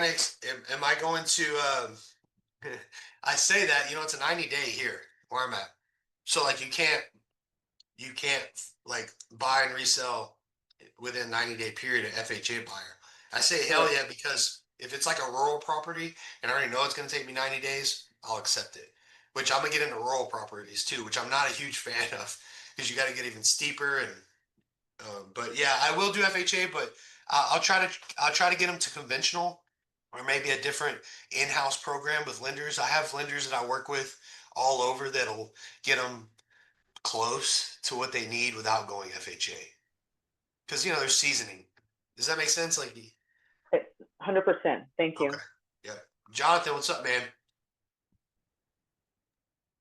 going to, I say that, you know, it's a 90-day here where I'm at. So like you can't like buy and resell within 90-day period an FHA buyer. I say hell yeah because if it's like a rural property and I already know it's going to take me 90 days, I'll accept it. Which I'm gonna get into rural properties too, which I'm not a huge fan of because you got to get even steeper and. But yeah, I will do FHA, but I'll try to get them to conventional or maybe a different in-house program with lenders. I have lenders that I work with all over that'll get them close to what they need without going FHA. Because you know there's seasoning. Does that make sense? Like, 100%. Thank you. okay, yeah. Jonathan, what's up, man?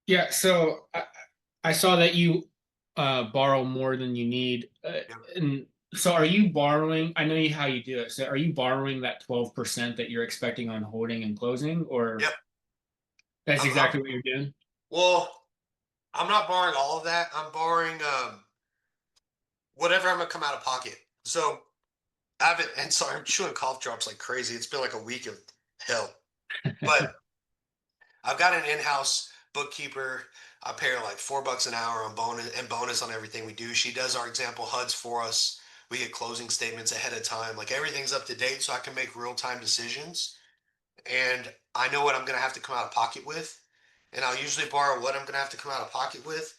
Yeah, so I saw that you borrow more than you need. Yep. And so are you borrowing? I know how you do it. So are you borrowing that 12% that you're expecting on holding and closing, or Yep. that's I'm, exactly what you're doing? well, I'm not borrowing all of that. I'm borrowing whatever I'm gonna come out of pocket. So I haven't, and sorry, I'm chewing cough drops like crazy. It's been like a week of hell. But I've got an in-house bookkeeper. I pay her like $4 an hour on bonus on everything we do. She does our example HUDs for us. We get closing statements ahead of time. Like everything's up to date so I can make real-time decisions. And I know what I'm gonna have to come out of pocket with. And I'll usually borrow what I'm gonna have to come out of pocket with,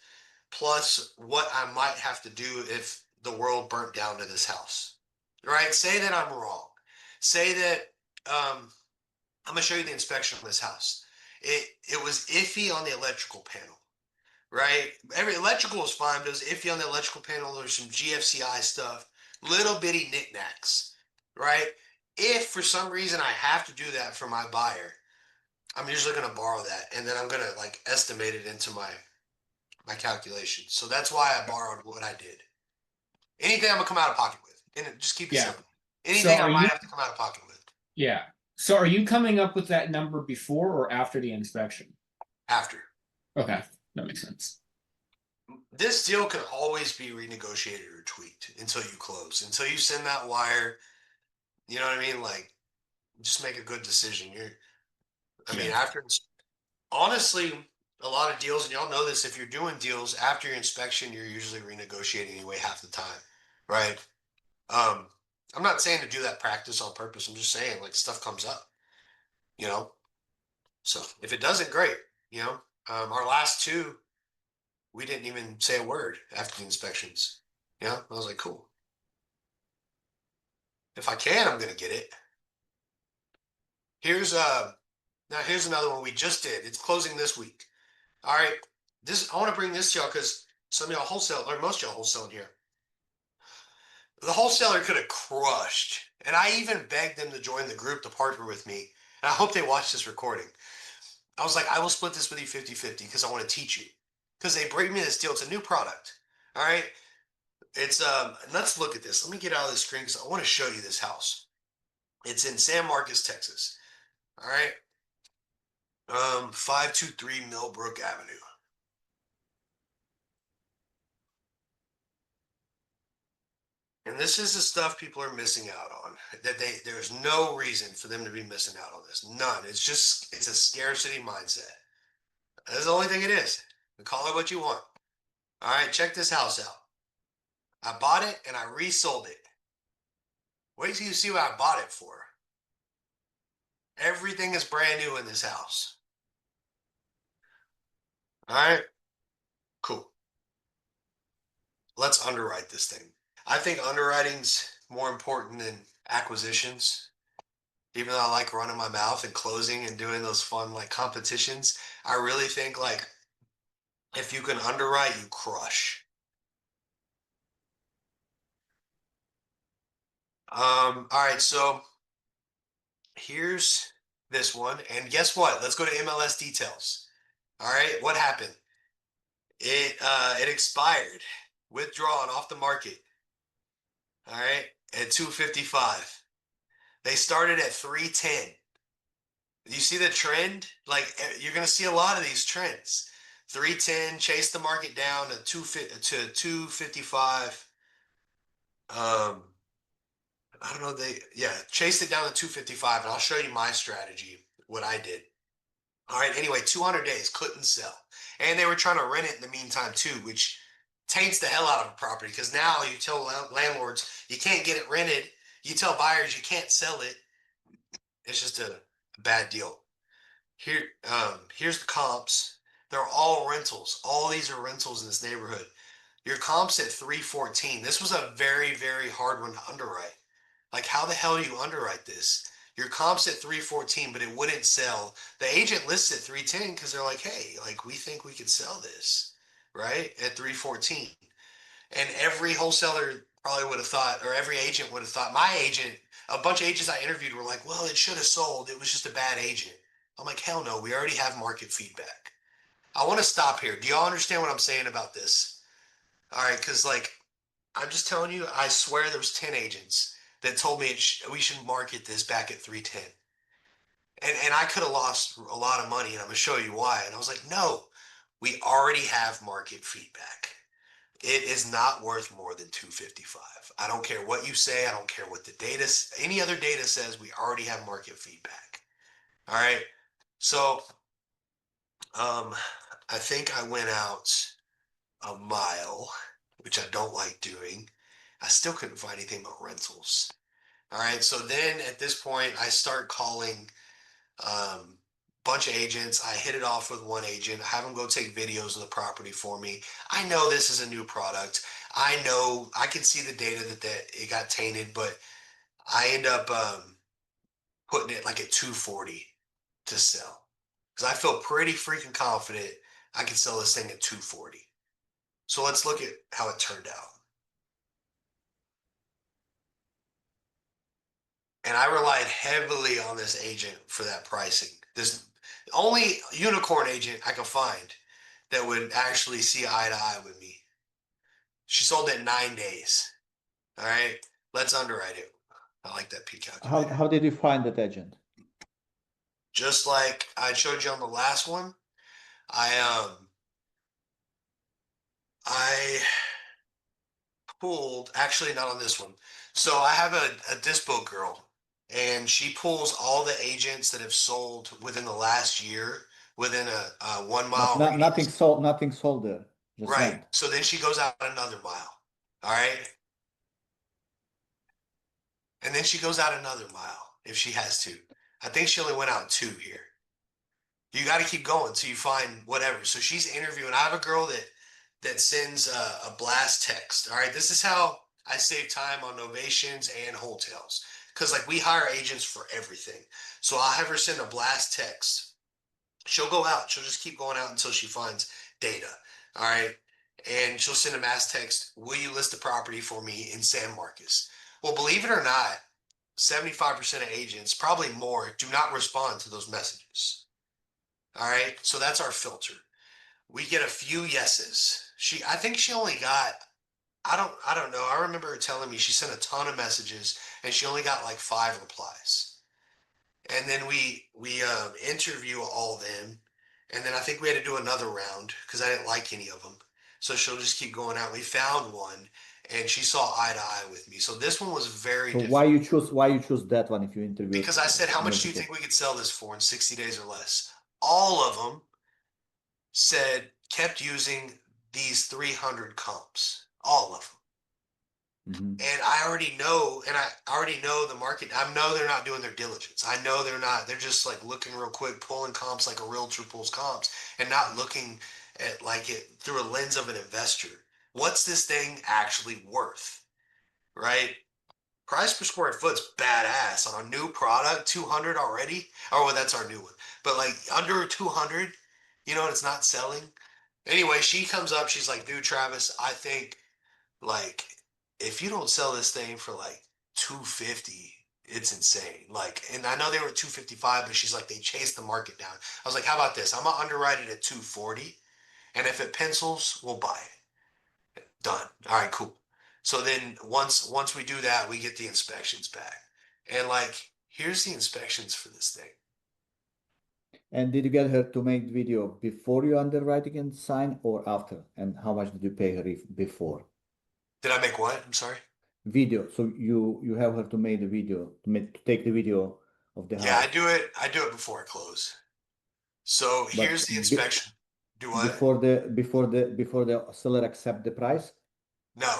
plus what I might have to do if the world burnt down to this house. Right? Say that I'm wrong. Say that I'm gonna show you the inspection on this house. It was iffy on the electrical panel, right? Every electrical was fine, but it was iffy on the electrical panel. There's some GFCI stuff, little bitty knickknacks, right? If for some reason I have to do that for my buyer, I'm usually gonna borrow that, and then I'm gonna like estimate it into my calculations. So that's why I borrowed what I did. Anything I'm gonna come out of pocket with, and just keep it Yeah. simple. So Anything I are might you? have to come out of pocket with Yeah. So are you coming up with that number before or after the inspection? after. Okay, that makes sense. This deal can always be renegotiated or tweaked until you close. Until you send that wire, you know what I mean? Like, just make a good decision. After honestly, a lot of deals, and y'all know this, if you're doing deals after your inspection, you're usually renegotiating anyway half the time, right? Um, I'm not saying to do that practice on purpose. I'm just saying like stuff comes up, you know. So if it doesn't, great. You know, our last two, we didn't even say a word after the inspections. Yeah, I was like, cool. If I can, I'm gonna get it. Here's now here's another one we just did. It's closing this week. All right. This I want to bring this to y'all because some of y'all wholesale or most of y'all wholesaling here. The wholesaler could have crushed. And I even begged them to join the group to partner with me. And I hope they watch this recording. I was like, I will split this with you 50-50 because I want to teach you. Because they bring me this deal. It's a new product. All right. It's let's look at this. Let me get out of the screen because I want to show you this house. It's in San Marcos, Texas. All right. 523 Millbrook Avenue. And this is the stuff people are missing out on. There's no reason for them to be missing out on this. None. It's a scarcity mindset. That's the only thing it is. Call it what you want. All right, check this house out. I bought it and I resold it. Wait till you see what I bought it for. Everything is brand new in this house. All right, cool. Let's underwrite this thing. I think underwriting's more important than acquisitions. Even though I like running my mouth and closing and doing those fun like competitions, I really think like if you can underwrite, you crush. All right, so here's this one, and guess what? Let's go to MLS details. All right, what happened? It expired, withdrawn off the market. All right, at 255. They started at 310. You see the trend? Like you're gonna see a lot of these trends. 310 chased the market down to 255. I don't know. Chased it down to 255, and I'll show you my strategy, what I did. All right. Anyway, 200 days couldn't sell, and they were trying to rent it in the meantime too, which taints the hell out of a property because now you tell landlords you can't get it rented. You tell buyers you can't sell it. It's just a bad deal. Here's the comps. They're all rentals. All these are rentals in this neighborhood. Your comps at 314. This was a very, very hard one to underwrite. Like, how the hell do you underwrite this? Your comps at 314, but it wouldn't sell. The agent lists at 310 because they're like, hey, like we think we could sell this, right? At 314. And every wholesaler probably would have thought, or every agent would have thought, my agent, a bunch of agents I interviewed were like, well, it should have sold. It was just a bad agent. I'm like, hell no, we already have market feedback. I want to stop here. Do y'all understand what I'm saying about this? All right, because like, I'm just telling you, I swear there was 10 agents that told me we should market this back at 310. And I could have lost a lot of money, and I'm going to show you why. And I was like, no, we already have market feedback. It is not worth more than 255. I don't care what you say. I don't care what the data, any other data says. We already have market feedback. All right. So, I think I went out a mile, which I don't like doing. I still couldn't find anything but rentals. All right. So then at this point, I start calling bunch of agents. I hit it off with one agent. I have them go take videos of the property for me. I know this is a new product. I know I can see the data that it got tainted, but I end up putting it like at 240 to sell because I feel pretty freaking confident I can sell this thing at 240. So let's look at how it turned out. And I relied heavily on this agent for that pricing. This only unicorn agent I could find that would actually see eye to eye with me. She sold it in 9 days. All right, let's underwrite it. I like that P calculator. How did you find that agent? Just like I showed you on the last one, I pulled, actually not on this one. So I have a dispo girl, and she pulls all the agents that have sold within the last year within a 1 mile radius. Nothing sold there. Just Right. rent. So then she goes out another mile. All right. And then she goes out another mile if she has to. I think she only went out 2 here. You got to keep going till you find whatever. So she's interviewing. I have a girl that sends a blast text. All right. This is how I save time on Novations and Wholetails. Because like we hire agents for everything. So I'll have her send a blast text. She'll go out. She'll just keep going out until she finds data. All right. And she'll send a mass text. Will you list the property for me in San Marcos? Well, believe it or not, 75% of agents, probably more, do not respond to those messages. All right. So that's our filter. We get a few yeses. I think she only got, I don't know. I remember her telling me she sent a ton of messages and she only got like 5 replies. And then we interview all of them. And then I think we had to do another round because I didn't like any of them. So she'll just keep going out. We found one and she saw eye to eye with me. So this one was very So difficult. why you choose that one if you interviewed Because I said, how much do you multiple? think we could sell this for in 60 days or less? All of them said, kept using these 300 comps. All of them. Mhm. And I already know, and I already know the market. I know they're not doing their diligence. I know they're not. They're just like looking real quick, pulling comps like a realtor pulls comps, and not looking at like it through a lens of an investor. What's this thing actually worth? Right? Price per square foot's badass on a new product, 200 already. Oh, well, that's our new one. But like under 200, and it's not selling. Anyway, she comes up, she's like, dude, Travis, I think like if you don't sell this thing for like 250, it's insane. Like, and I know they were at 255, but she's like, they chased the market down. I was like, how about this? I'm gonna underwrite it at 240, and if it pencils, we'll buy it. Done. All right, cool. So then once we do that, we get the inspections back. And like, here's the inspections for this thing. And did you get her to make video before you underwriting and sign or after? And how much did you pay her before? Did I make what? I'm sorry. Video. So you have her to make the video to take the video of the Yeah, house. I do it before I close. So But here's the inspection. Do what? before the seller accept the price? No.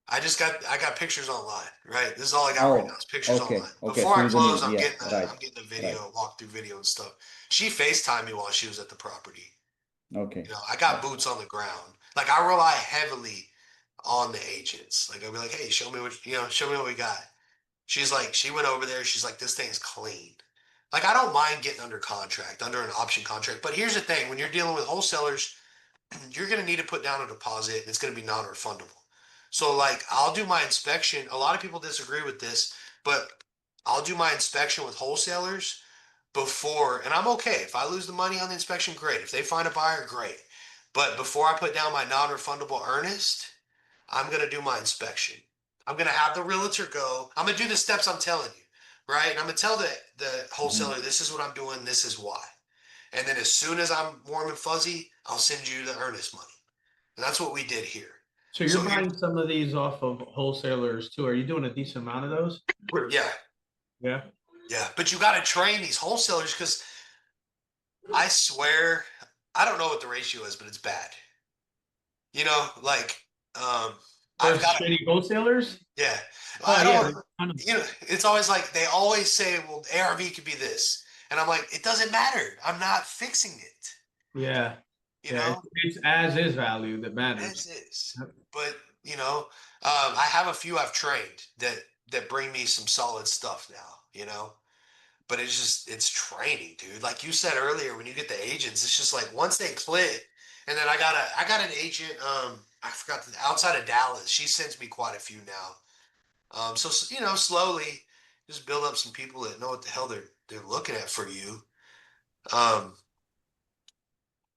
I got pictures online, right? This is all I got right now Oh, is pictures online. okay. Before So I you don't close, need, yeah, right, I'm getting a right. video, walkthrough video and stuff. She FaceTimed me while she was at the property. Okay. I got boots on the ground. Like I rely heavily on the agents. Like I'll be like, hey, show me show me what we got. She went over there, she's like, this thing's clean. Like I don't mind getting under contract, under an option contract. But here's the thing, when you're dealing with wholesalers, you're going to need to put down a deposit and it's going to be non-refundable. So like I'll do my inspection. A lot of people disagree with this, but I'll do my inspection with wholesalers before, and I'm okay. If I lose the money on the inspection, great. If they find a buyer, great. But before I put down my non-refundable earnest, I'm going to do my inspection. I'm going to have the realtor go. I'm going to do the steps I'm telling you, right? And I'm going to tell the wholesaler, this is what I'm doing, this is why. And then as soon as I'm warm and fuzzy, I'll send you the earnest money. And that's what we did here. So you're buying some of these off of wholesalers too. Are you doing a decent amount of those? Yeah. Yeah. Yeah. But you got to train these wholesalers because I swear, I don't know what the ratio is, but it's bad. Like, I've got shady wholesalers. Yeah. Oh, I yeah. don't, it's always like they always say, well, ARV could be this. And I'm like, it doesn't matter. I'm not fixing it. Yeah. You know, it's as is value that matters. as is. But I have a few I've trained that bring me some solid stuff now, but it's training, dude. Like you said earlier, when you get the agents, it's just like once they click, and then I got an agent, I forgot outside of Dallas, she sends me quite a few now. So slowly just build up some people that know what the hell they're looking at for you.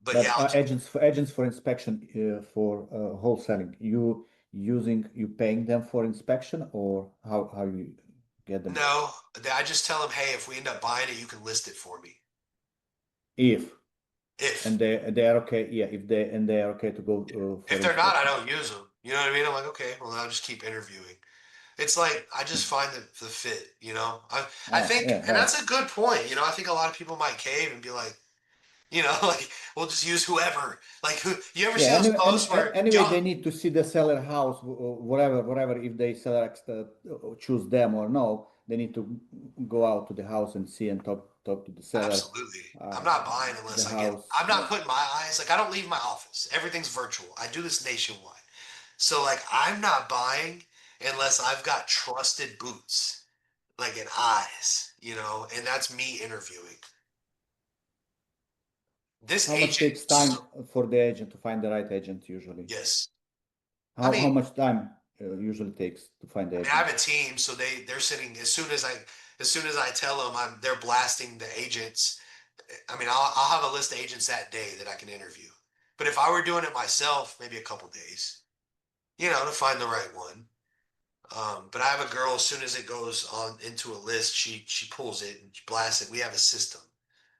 But But yeah, agents for inspection for wholesaling, you paying them for inspection or how you get them? no, I just tell them, hey, if we end up buying it, you can list it for me. If If and they are okay, yeah. If they are okay to go for if they're not, I inspection. don't use them. You know what I mean? I'm like, okay, well, I'll just keep interviewing. It's like I just find the fit. I think, Yeah, and right. that's a good point. I think a lot of people might cave and be like, like we'll just use whoever. Like who? You ever see Yeah. those Anyway, posts where anyway, John? they need to see the seller house, whatever. If they select choose them or no, they need to go out to the house and see and talk to the seller. Absolutely. I'm not buying The unless house. I'm not Yeah. putting my eyes, like I don't leave my office. Everything's virtual. I do this nationwide. So like I'm not buying unless I've got trusted boots, like in eyes, and that's me interviewing. This How much agent, takes time for the agent to find the right agent usually? yes. I How mean, much time usually takes to find the I agent? have a team, so they're sitting as soon as I tell them they're blasting the agents. I mean, I'll have a list of agents that day that I can interview. But if I were doing it myself, maybe a couple days, to find the right one. But I have a girl, as soon as it goes on into a list, she pulls it and blasts it. We have a system.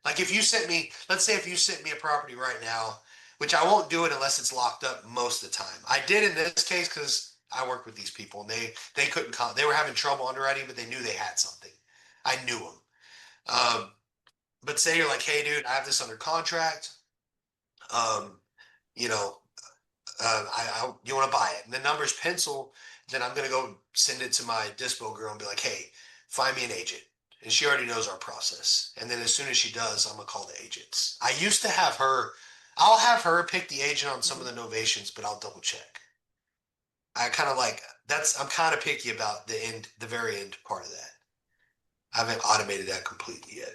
Like if you sent me, let's say if you sent me a property right now, which I won't do it unless it's locked up most of the time. I did in this case because I work with these people and they couldn't come. They were having trouble underwriting, but they knew they had something. I knew them. But say you're like, hey, dude, I have this under contract. Um, you know, you want to buy it, and the number's pencil. Then I'm gonna go send it to my dispo girl and be like, hey, find me an agent. And she already knows our process. And then as soon as she does, I'm gonna call the agents. I used to have her. I'll have her pick the agent on some of the novations, but I'll double check. I kind of like I'm kind of picky about the very end part of that. I haven't automated that completely yet.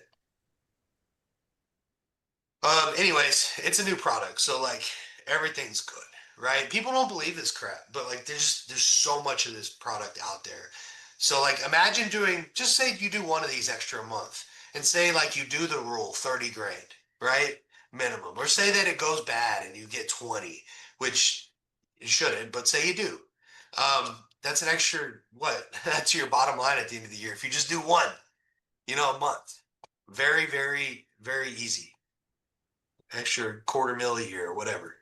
Anyways, it's a new product, so like everything's good, right? People don't believe this crap, but like there's so much of this product out there. So like imagine just say you do one of these extra a month and say like you do the rule 30 grand, right? Minimum. Or say that it goes bad and you get 20, which you shouldn't, but say you do. That's an extra what? That's your bottom line at the end of the year. If you just do one, a month. Very, very, very easy. Extra $250,000 a year or whatever.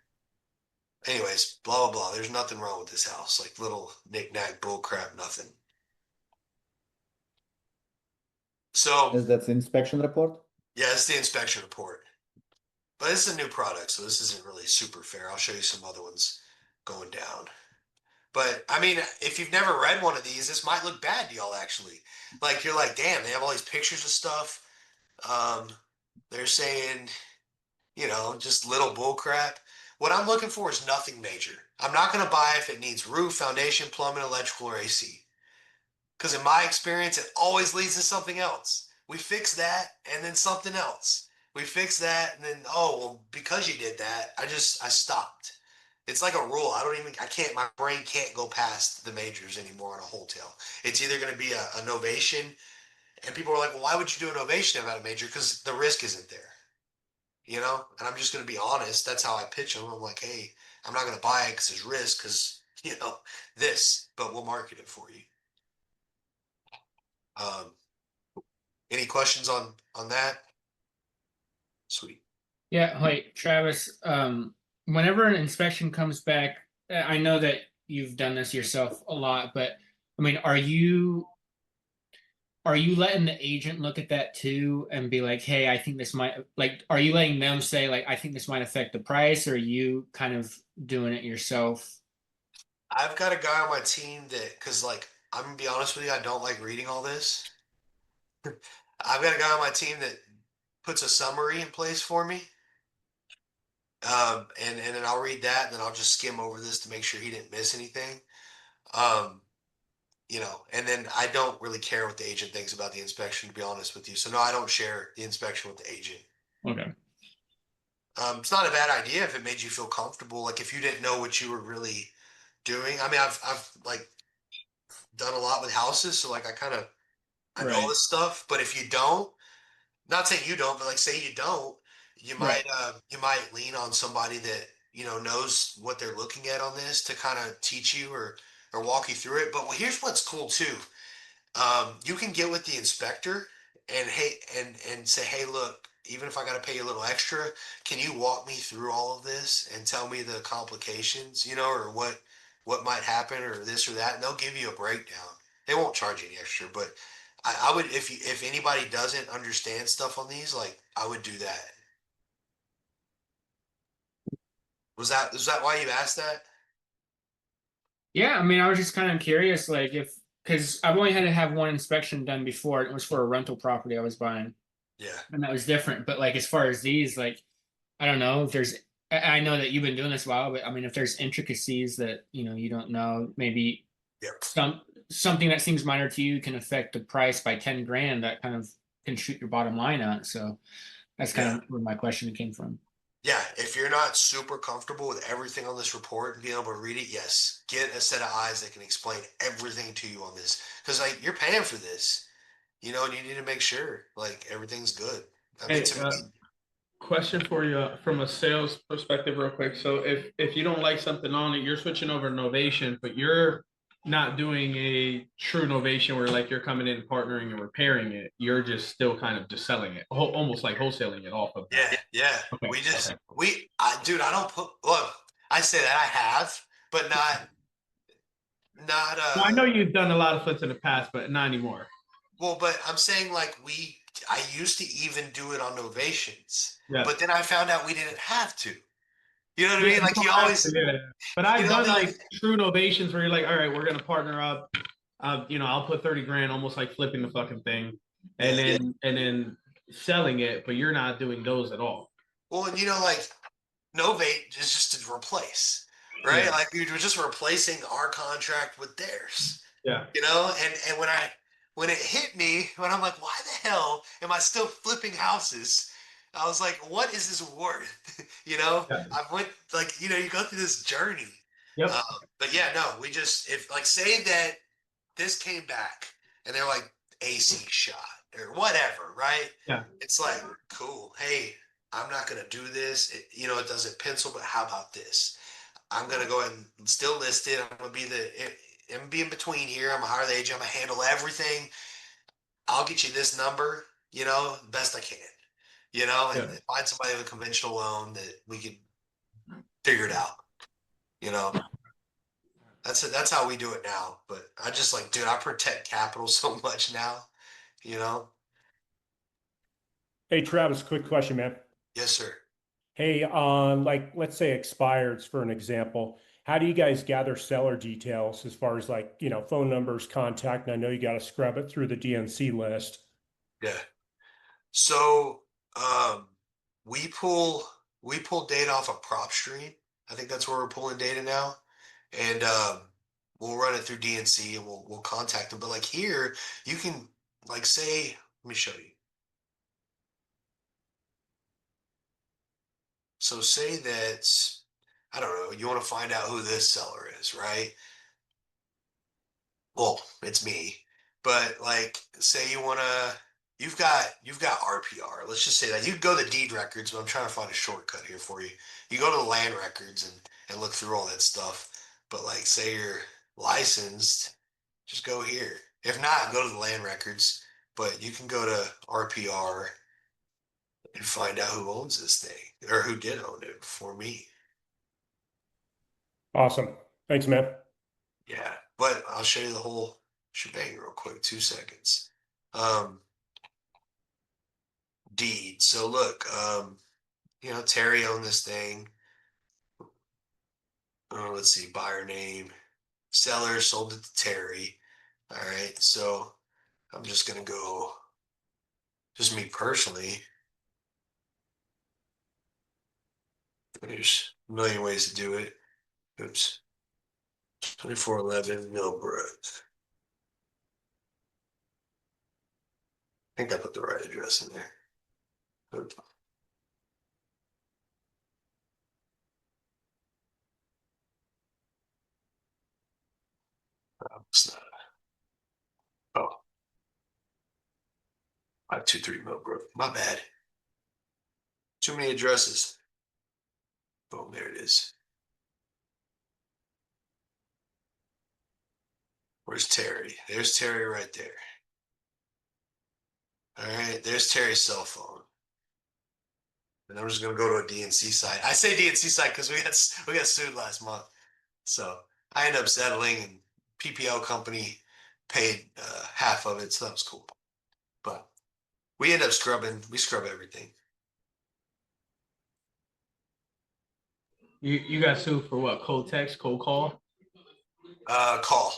Anyways, blah, blah, blah. There's nothing wrong with this house. Like little knick-knack bull crap, nothing. So Is that the inspection report? yeah, it's the inspection report. But it's a new product, so this isn't really super fair. I'll show you some other ones going down. But I mean, if you've never read one of these, this might look bad to y'all actually. Like you're like, damn, they have all these pictures of stuff. They're saying, just little bull crap. What I'm looking for is nothing major. I'm not going to buy if it needs roof, foundation, plumbing, electrical, or AC. Because in my experience, it always leads to something else. We fix that and then something else. We fix that and then, oh, well, because you did that, I stopped. It's like a rule. My brain can't go past the majors anymore on a wholetail. It's either going to be a novation, and people are like, well, why would you do a novation about a major? Because the risk isn't there. And I'm just going to be honest. That's how I pitch them. I'm like, hey, I'm not going to buy it because there's risk because, but we'll market it for you. Any questions on that? Sweet. Yeah, wait, Travis, whenever an inspection comes back, I know that you've done this yourself a lot, but I mean, are you letting the agent look at that too and be like, hey, I think this might, like, are you letting them say, like, I think this might affect the price, or are you kind of doing it yourself? I've got a guy on my team because like, I'm going to be honest with you, I don't like reading all this. I've got a guy on my team that puts a summary in place for me. And then I'll read that, and then I'll just skim over this to make sure he didn't miss anything. And then I don't really care what the agent thinks about the inspection, to be honest with you. So no, I don't share the inspection with the agent. Okay. It's not a bad idea if it made you feel comfortable. Like if you didn't know what you were really doing. I mean, I've like done a lot with houses, so like I know this stuff. But if you don't, not saying you don't, but like say you don't, you might lean on somebody that knows what they're looking at on this to kind of teach you or walk you through it. But here's what's cool too. You can get with the inspector and say, hey, look, even if I got to pay you a little extra, can you walk me through all of this and tell me the complications, or what might happen or this or that, and they'll give you a breakdown. They won't charge you any extra, but I would, if anybody doesn't understand stuff on these, like I would do that. Was that why you asked that? Yeah, I mean, I was just kind of curious, like because I've only had to have one inspection done before. It was for a rental property I was buying. Yeah. And that was different. But like as far as these, like I don't know if there's I know that you've been doing this a while, but I mean if there's intricacies that you don't know, maybe something that seems minor to you can affect the price by 10 grand, that kind of can shoot your bottom line out. So that's kind of where my question came from. Yeah, if you're not super comfortable with everything on this report and being able to read it, yes, get a set of eyes that can explain everything to you on this. Because like you're paying for this, and you need to make sure like everything's good. I mean, question for you from a sales perspective real quick. So if you don't like something on it, you're switching over to Novation, but you're not doing a true novation where like you're coming in and partnering and repairing it. You're just still kind of just selling it, almost like wholesaling it off of that. Yeah. Okay, We just okay. dude, I don't put look, I say that I have, but not Well, I know you've done a lot of flips in the past, but not anymore. well, but I'm saying like I used to even do it on novations, Yeah. but then I found out we didn't have to. You know what I Yeah, mean? you Like don't you have always, to, yeah. But you I've know, done like like true novations where you're like, all right, we're gonna partner up. You know, I'll put 30 grand, almost like flipping the fucking thing, and yeah. then selling it, but you're not doing those at all. Well, and you know, like novate is just to replace, right? Yeah. Like we were just replacing our contract with theirs. Yeah. You know, and when it hit me, when I'm like, why the hell am I still flipping houses? I was like, what is this worth? You know, Yeah. I went like, you know, you go through this journey. Yep. But yeah, no, we just if like say that this came back and they're like AC shot or whatever, right? Yeah. It's like cool. Hey, I'm not gonna do this. You know, it doesn't pencil, but how about this? I'm gonna go ahead and still list it. I'm gonna be in between here. I'm gonna hire the agent. I'm gonna handle everything. I'll get you this number, you know, best I can, you know, and Yeah. find somebody with a conventional loan that we can figure it out, you know. That's it. That's how we do it now. But I just like, dude, I protect capital so much now, you know. Hey, Travis, quick question, man. Yes, sir. Hey, on like let's say expireds for an example, how do you guys gather seller details as far as like, phone numbers, contact? And I know you got to scrub it through the DNC list. Yeah. So um, we pull we pull data off of prop stream. I think that's where we're pulling data now, and we'll run it through DNC and we'll contact them. But like here, you can like say, let me show you. So say that I don't know, you want to find out who this seller is, right? Well, it's me. But like say you've got RPR. Let's just say that. You go to deed records, but I'm trying to find a shortcut here for you. You go to the land records and look through all that stuff. But like say you're licensed, just go here. If not, go to the land records. But you can go to RPR and find out who owns this thing or who did own it before me. Awesome. Thanks, man. Yeah, but I'll show you the whole shebang real quick. 2 seconds. Um, deed. So look, you know, Terry owned this thing. Let's see, buyer name. Seller sold it to Terry. All right, so I'm just gonna go, just me personally. There's a million ways to do it. Oops. 2411 Millbrook. I think I put the right address in there. Oops. It's not. Oh, 523 Millbrook. My bad. Too many addresses. Boom, there it is. Where's Terry? There's Terry right there. All right, there's Terry's cell phone. And I'm just gonna go to a DNC site. I say DNC site because we got sued last month. So I ended up settling and PPL company paid half of it, so that was cool. But we end up we scrub everything. You got sued for what? Cold text, cold call? Call.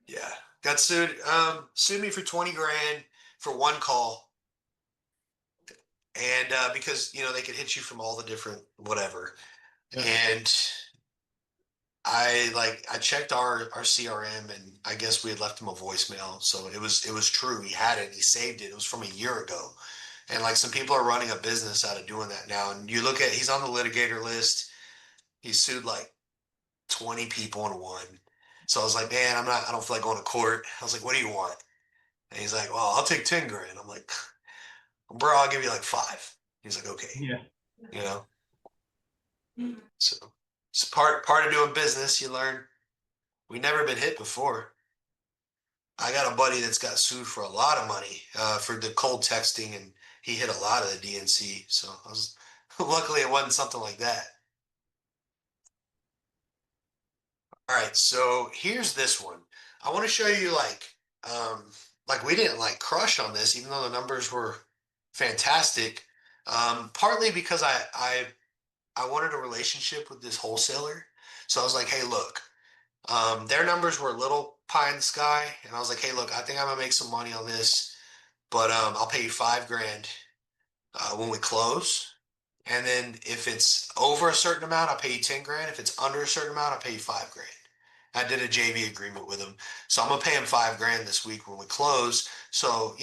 Yeah. Got sued. Sued me for 20 grand for one call. And because you know they could hit you from all the different whatever. Yeah. And I checked our CRM and I guess we had left him a voicemail. So it was true. He had it, he saved it. It was from a year ago. And like some people are running a business out of doing that now. And you look at he's on the litigator list. He sued like 20 people in one. So I was like, man, I don't feel like going to court. I was like, what do you want? And he's like, well, I'll take 10 grand. I'm like, bro, I'll give you like 5. He's like, okay. Yeah. You know? So it's part of doing business, you learn. We never been hit before. I got a buddy that's got sued for a lot of money for the cold texting, and he hit a lot of the DNC. So I was luckily it wasn't something like that. All right, so here's this one. I want to show you like we didn't like crush on this, even though the numbers were fantastic. Partly because I wanted a relationship with this wholesaler. So I was like, hey, look, their numbers were a little pie in the sky, and I was like, hey, look, I think I'm gonna make some money on this, but I'll pay you $5,000 when we close. And then if it's over a certain amount, I'll pay you $10,000. If it's under a certain amount, I'll pay you $5,000. I did a JV agreement with him. So I'm gonna pay him $5,000 this week when we close. So,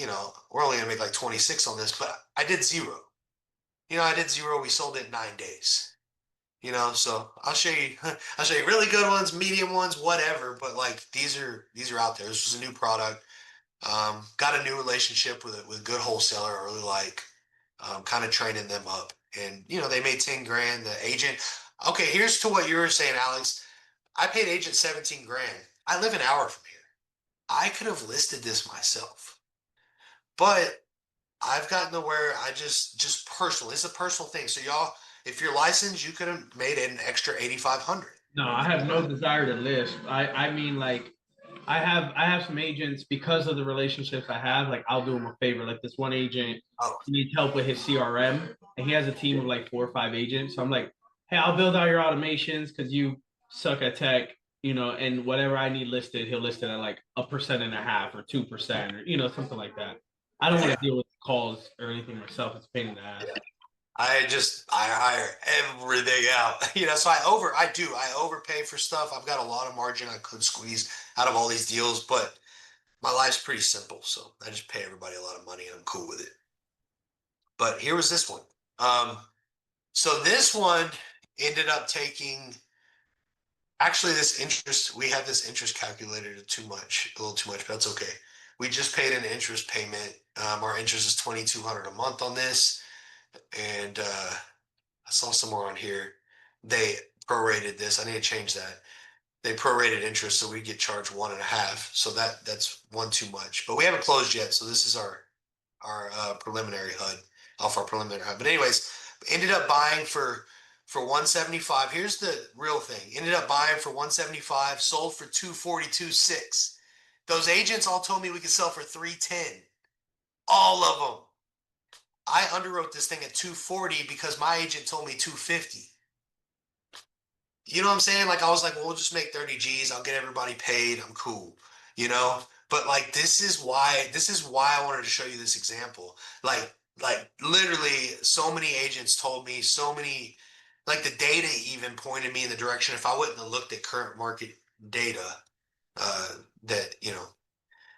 we're only gonna make like 26 on this, but I did zero. I did zero. We sold it in 9 days. So I'll show you I'll show you really good ones, medium ones, whatever. But like these are out there. This was a new product. Got a new relationship with a good wholesaler. I really like kind of training them up. And they made $10,000. The agent, okay, here's to what you were saying, Alex. I paid agent $17,000. I live an hour from here. I could have listed this myself, but I've gotten to where I just personal. It's a personal thing. So y'all, if you're licensed, you could have made an extra 8,500. No, I have no desire to list. I mean, like, I have some agents because of the relationships I have. Like, I'll do them a favor. Like this one agent, he needs help with his CRM, and he has a team of like 4 or 5 agents. So I'm like, hey, I'll build out your automations because you suck at tech, and whatever I need listed, he'll list it at like 1.5% or 2% or something like that. I don't want to deal with calls or anything myself. It's a pain in the ass. I hire everything out, so I overpay for stuff. I've got a lot of margin I could squeeze out of all these deals, but my life's pretty simple. So I just pay everybody a lot of money and I'm cool with it. But here was this one. So this one ended up taking, actually we had this interest calculated a little too much, but that's okay. We just paid an interest payment. Our interest is $2,200 a month on this. And I saw somewhere on here they prorated this. I need to change that. They prorated interest, so we get charged 1.5. So that's one too much. But we haven't closed yet, so this is our preliminary HUD off our preliminary HUD. But anyways, ended up buying for 175. Here's the real thing. Ended up buying for 175, sold for 242.6. Those agents all told me we could sell for 310. All of them. I underwrote this thing at 240 because my agent told me 250. You know what I'm saying? Like I was like, well, we'll just make 30 G's. I'll get everybody paid. I'm cool. But like this is why I wanted to show you this example. Like literally so many agents told me like the data even pointed me in the direction if I wouldn't have looked at current market data that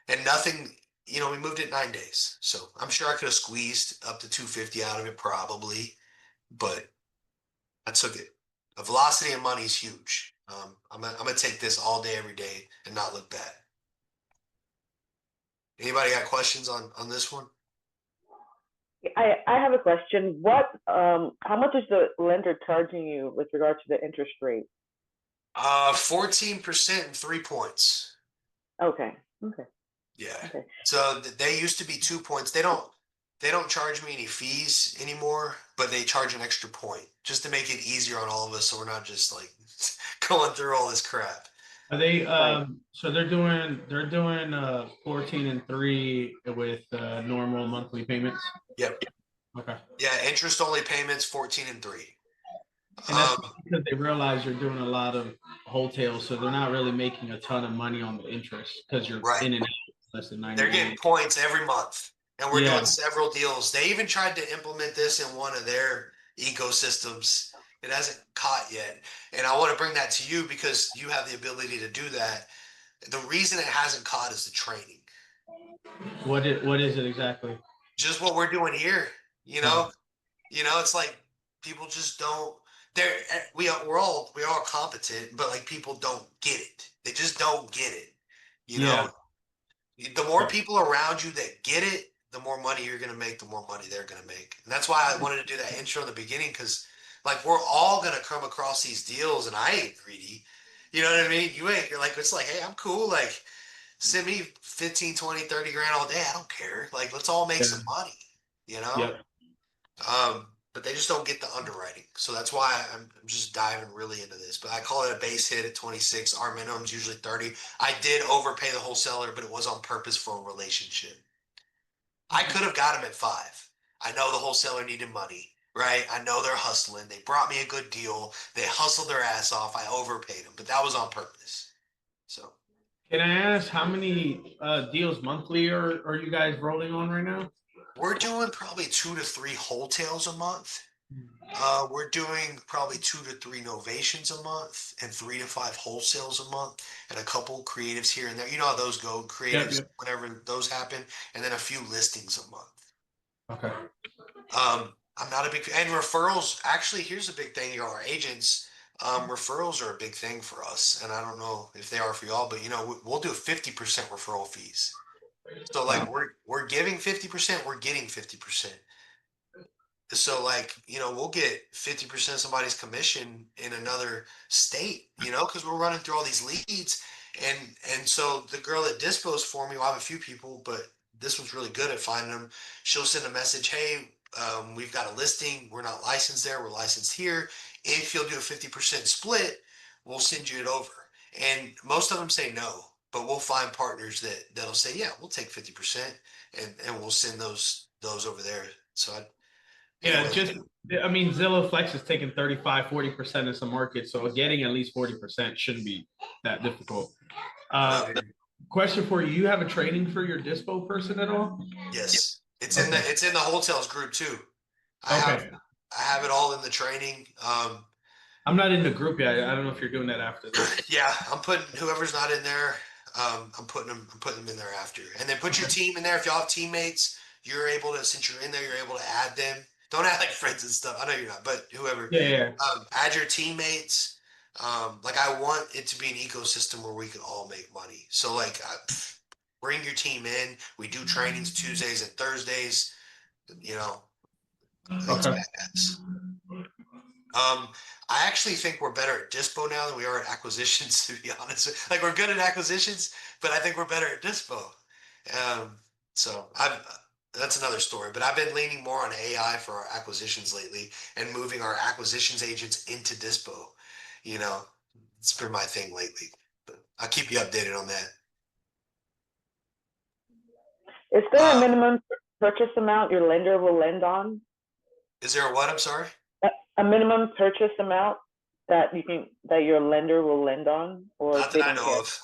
and nothing. We moved it 9 days. So I'm sure I could have squeezed up to 250 out of it probably, but I took it. The velocity and money is huge. I'm gonna take this all day, every day and not look bad. Anybody got questions on this one? I have a question. How much is the lender charging you with regard to the interest rate? 14% and 3 points. Okay. Yeah. Okay. So they used to be 2 points. They don't charge me any fees anymore, but they charge an extra point just to make it easier on all of us, so we're not just like going through all this crap. Are they so they're doing 14 and 3 with normal monthly payments? Yep. Okay. Yeah, interest only payments 14 and 3. And that's because they realize you're doing a lot of wholetail, so they're not really making a ton of money on the interest because you're in and out less than 90 They're days. getting points every month, and we're doing several deals. They even tried to implement this in one of their ecosystems. It hasn't caught yet, and I want to bring that to you because you have the ability to do that. The reason it hasn't caught is the training. What is it exactly? Just what we're doing here. It's like people just don't. We're all competent, but like people don't get it. They just don't get it. The more people around you that get it, the more money you're gonna make, the more money they're gonna make. And that's why I wanted to do that intro in the beginning, because like we're all gonna come across these deals, and I ain't greedy. You know what I mean? You're like, it's like, hey, I'm cool. Like, send me 15, 20, 30 grand all day. I don't care. Like, let's all make Yeah. some money, you know? Yep. But they just don't get the underwriting. So that's why I'm just diving really into this. But I call it a base hit at 26. Our minimum's usually 30. I did overpay the wholesaler, but it was on purpose for a relationship. I could have got him at 5. I know the wholesaler needed money, right? I know they're hustling. They brought me a good deal. They hustled their ass off. I overpaid them, but that was on purpose. So Can I ask how many deals monthly are you guys rolling on right now? we're doing probably 2 to 3 wholetails a month. We're doing probably 2 to 3 novations a month and 3 to 5 wholesales a month and a couple creatives here and there. You know how those go, Yep, creatives, yep. whenever those happen, and then a few listings a month. Okay. I'm not a big and referrals. Actually, here's a big thing. Our agents, referrals are a big thing for us, and I don't know if they are for y'all, but we'll do 50% referral fees. So like we're giving 50%, we're getting 50%. So like, we'll get 50% of somebody's commission in another state, because we're running through all these leads. And so the girl that dispos for me, well, I have a few people, but this one's really good at finding them. She'll send a message, hey, we've got a listing. We're not licensed there. We're licensed here. If you'll do a 50% split, we'll send you it over. And most of them say no, but we'll find partners that'll say, yeah, we'll take 50% and we'll send those over there. So Yeah, anyway, I mean, Zillow Flex is taking 35-40% of some markets, so getting at least 40% shouldn't be that difficult. no, Question for you: you have a training for your dispo person at all? yes, Okay. it's in the hotels group too. I have Okay. I have it all in the training. I'm not in the group yet. I don't know if you're doing that after this. Yeah, I'm putting whoever's not in there. I'm putting them in there after, and then put your team in there. If y'all have teammates, you're able to since you're in there, you're able to add them. Don't add like friends and stuff. I know you're not, but whoever, Yeah, yeah. add your teammates. Like I want it to be an ecosystem where we can all make money. So like, bring your team in. We do trainings Tuesdays and Thursdays. You know, it's Okay. badass. Um, I actually think we're better at dispo now than we are at acquisitions, to be honest. Like we're good at acquisitions, but I think we're better at dispo. So that's another story. But I've been leaning more on AI for our acquisitions lately and moving our acquisitions agents into dispo. You know, it's been my thing lately. But I'll keep you updated on that. Is there a minimum purchase amount your lender will lend on? Is there a what? I'm sorry. A minimum purchase amount that your lender will lend on, or Not they that I don't know care? of.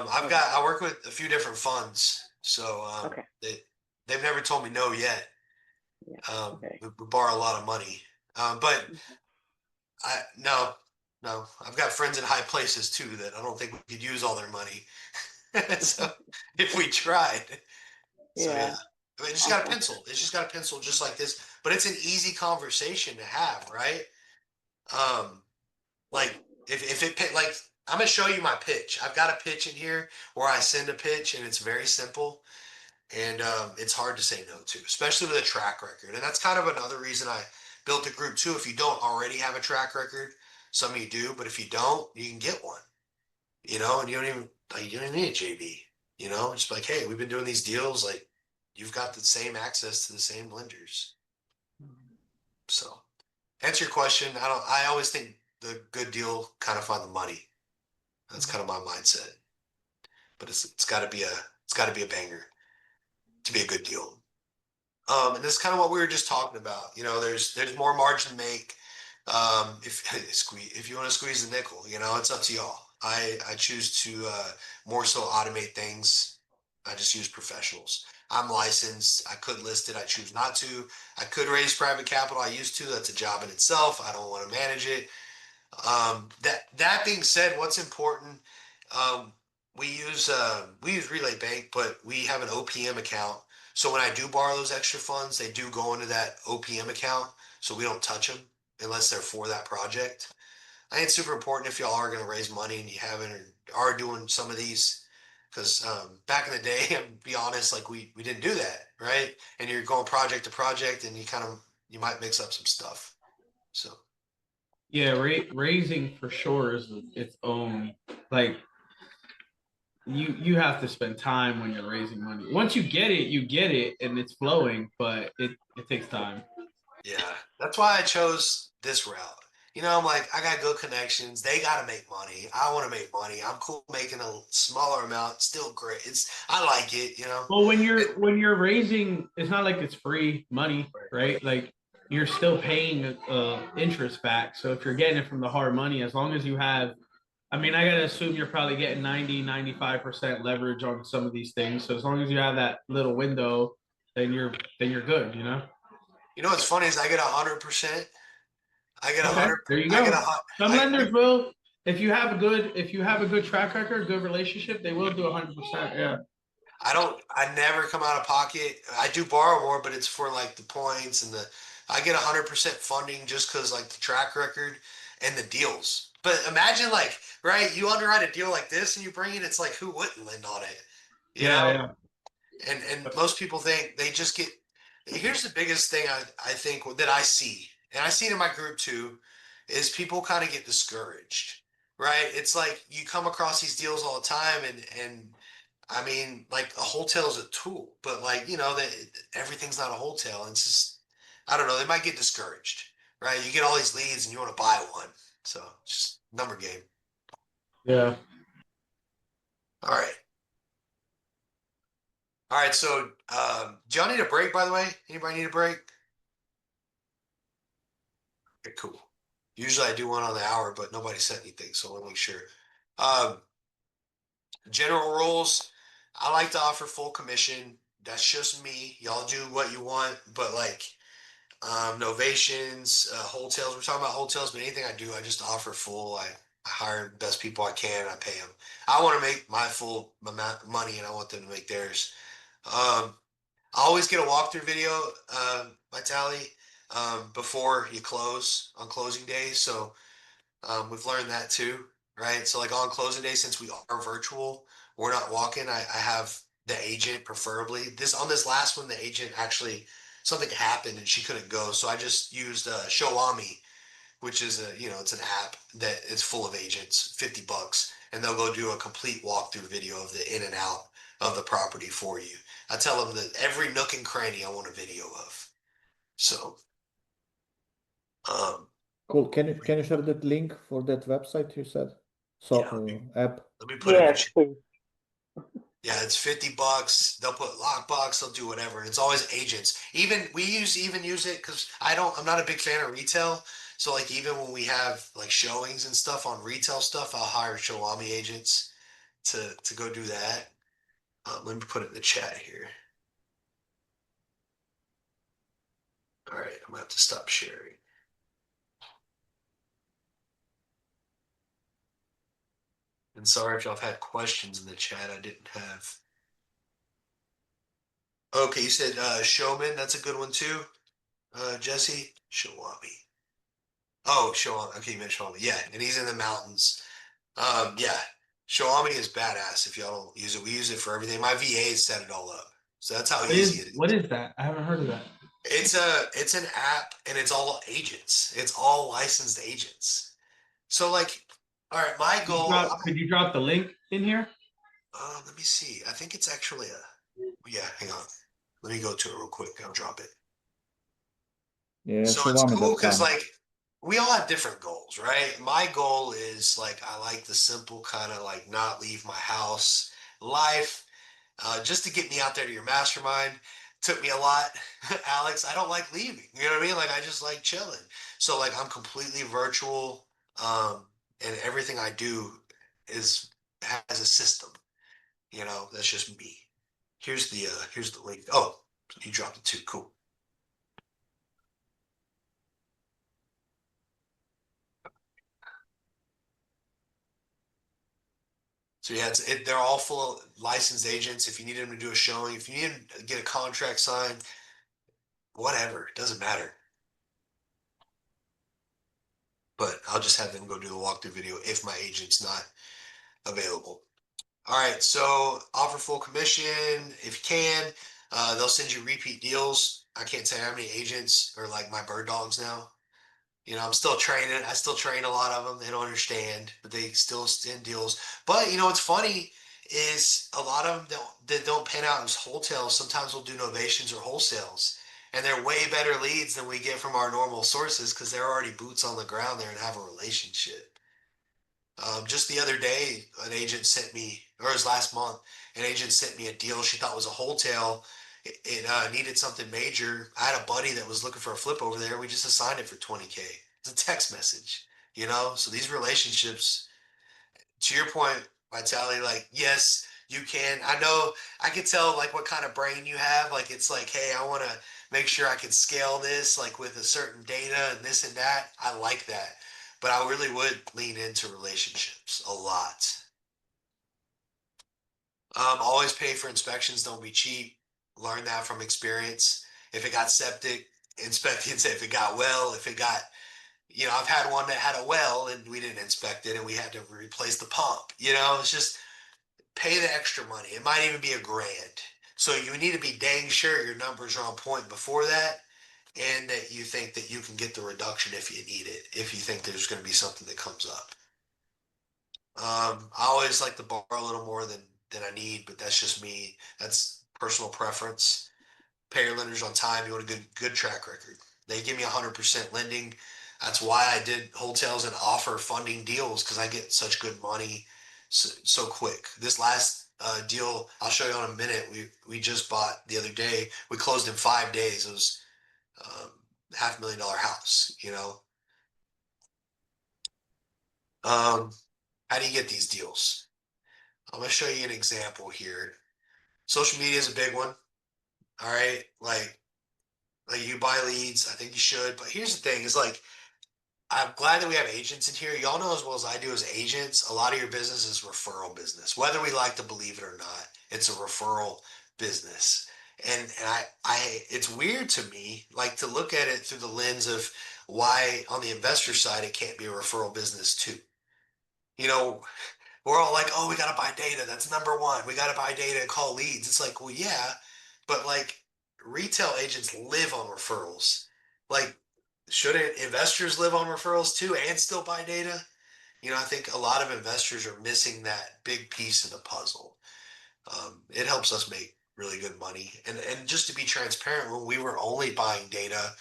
I work with a few different funds, so Okay. they've never told me no yet. Yeah. Okay. We borrow a lot of money, but no, I've got friends in high places too that I don't think we could use all their money. So if we tried, so yeah, Yeah. I mean, it's just got a pencil. It's just got a pencil, just like this. But it's an easy conversation to have, right? Like if it like I'm gonna show you my pitch. I've got a pitch in here where I send a pitch and it's very simple and it's hard to say no to, especially with a track record. And that's kind of another reason I built a group too. If you don't already have a track record, some of you do, but if you don't, you can get one. And you don't even need a JV. Just like, hey, we've been doing these deals. Like, you've got the same access to the same lenders. So, answer your question. I always think the good deal kind of find the money. That's kind of my mindset. But it's got to be a banger to be a good deal. And this is kind of what we were just talking about. There's more margin to make. If you want to squeeze the nickel, it's up to y'all. I choose to more so automate things. I just use professionals. I'm licensed. I could list it. I choose not to. I could raise private capital. I used to. That's a job in itself. I don't want to manage it. That being said, what's important? Um, we use Relay Bank, but we have an OPM account. So when I do borrow those extra funds, they do go into that OPM account, so we don't touch them unless they're for that project. I think it's super important if y'all are going to raise money and you haven't or are doing some of these, because back in the day, and be honest, like we didn't do that, right? And you're going project to project, and you might mix up some stuff. So. Yeah, raising for sure is its own, like, you have to spend time when you're raising money. Once you get it and it's flowing, but it takes time. Yeah, that's why I chose this route. You know, I'm like, I got good connections. They got to make money. I want to make money. I'm cool making a smaller amount. Still great. I like it. You know. Well, when And- you're raising, it's not like it's free money, right? Like you're still paying interest back. So if you're getting it from the hard money, as long as you have, I mean, I gotta assume you're probably getting 95% leverage on some of these things. So as long as you have that little window, then you're good, you know? You know what's funny is I get 100%. I get a Okay, hundred. there you I get go. a hundred. Some lenders will, if you have a good track record, good relationship, they will do 100%. Yeah. I don't. I never come out of pocket. I do borrow more, but it's for like the points and the. I get 100% funding just because like the track record and the deals. But imagine like right, you underwrite a deal like this and you bring it. It's like who wouldn't lend on it, you Yeah, know? yeah. And most people think they just get. Here's the biggest thing I think that I see, and I see it in my group too, is people kind of get discouraged, right? It's like you come across these deals all the time, and I mean, like a wholetail is a tool, but like you know that everything's not a wholetail. It's just I don't know. They might get discouraged, right? You get all these leads and you want to buy one, so just number game. Yeah. All right. All right, so do y'all need a break, by the way? Anybody need a break? Okay, cool. Usually I do one on the hour, but nobody said anything, so I'll make sure. Um, general rules, I like to offer full commission. That's just me. Y'all do what you want, but like novations, wholetails, we're talking about wholetails, but anything I do, I just offer full. I hire the best people I can, I pay them. I want to make my full amount of money and I want them to make theirs. Um, I always get a walkthrough video, by Tally, before you close on closing day. So we've learned that too, right? So like on closing day, since we are virtual, we're not walking. I have the agent preferably. This on this last one, the agent actually something happened and she couldn't go, so I just used Showami, which is it's an app that is full of agents, $50, and they'll go do a complete walkthrough video of the in and out of the property for you. I tell them that every nook and cranny I want a video of. So, um, Cool. Can you share that link for that website you said? So app. let me put it in the Yes, chat. please. Yeah, it's $50. They'll put lockbox. They'll do whatever. And it's always agents. Even use it because I'm not a big fan of retail. So like even when we have like showings and stuff on retail stuff, I'll hire Showami agents to go do that. Let me put it in the chat here. All right, I'm gonna have to stop sharing. And sorry if y'all have had questions in the chat I didn't have. Okay, you said Showman. That's a good one too. Jesse Shawami. Oh, Shawami. Okay, you meant Shawami. Yeah, and he's in the mountains. Yeah, Shawami is badass. If y'all don't use it, we use it for everything. My VA set it all up, so that's how easy it is. What is that? I haven't heard of that. It's an app, and it's all agents. It's all licensed agents. So like, all right, my goal. Could you drop the link in here? Let me see. I think it's actually yeah. Hang on. Let me go to it real quick. I'll drop it. Yeah, So it's cool because Showami.com. like we all have different goals, right? My goal is like I like the simple kind of like not leave my house life, just to get me out there to your mastermind. Took me a lot, Alex. I don't like leaving. You know what I mean? Like I just like chilling. So like I'm completely virtual, and everything I do has a system. You know, that's just me. Here's the link. Oh, you dropped it too. Cool. So yeah, they're all full of licensed agents. If you need them to do a showing, if you need them to get a contract signed, whatever, it doesn't matter. But I'll just have them go do the walkthrough video if my agent's not available. All right, so offer full commission if you can. They'll send you repeat deals. I can't tell you how many agents are like my bird dogs now. You know, I'm still training. I still train a lot of them. They don't understand, but they still send deals. But you know what's funny is a lot of them that don't pan out as wholetails. Sometimes we'll do novations or wholesales, and they're way better leads than we get from our normal sources because they're already boots on the ground there and have a relationship. Just the other day, an agent sent me, or it was last month, an agent sent me a deal she thought was a wholetail. It needed something major. I had a buddy that was looking for a flip over there. We just assigned it for 20K. It's a text message, you know? So these relationships, to your point, Vitality, like, yes, you can. I know I can tell like what kind of brain you have. Like it's like, hey, I want to make sure I can scale this like with a certain data and this and that. I like that. But I really would lean into relationships a lot. Always pay for inspections. Don't be cheap. Learn that from experience. If it got septic, inspect it. If it got well, if it got, you know, I've had one that had a well and we didn't inspect it and we had to replace the pump. You know, it's just pay the extra money. It might even be $1,000. So you need to be dang sure your numbers are on point before that and that you think that you can get the reduction if you need it, if you think there's going to be something that comes up. I always like to borrow a little more than I need, but that's just me. That's personal preference. Pay your lenders on time. You want a good track record. They give me 100% lending. That's why I did wholetails and offer funding deals because I get such good money so quick. This last deal I'll show you in a minute. We just bought the other day. We closed in 5 days. It was $500,000 house. You know, how do you get these deals? I'm gonna show you an example here. Social media is a big one. All right, like you buy leads. I think you should. But here's the thing: is like I'm glad that we have agents in here. Y'all know as well as I do as agents, a lot of your business is referral business. Whether we like to believe it or not, it's a referral business. And it's weird to me, like to look at it through the lens of why on the investor side it can't be a referral business too. You know, we're all like, oh, we got to buy data. That's number one. We got to buy data and call leads. It's like, well, yeah, but like retail agents live on referrals. Like, shouldn't investors live on referrals too and still buy data? You know, I think a lot of investors are missing that big piece of the puzzle. It helps us make really good money. And just to be transparent, when we were only buying data,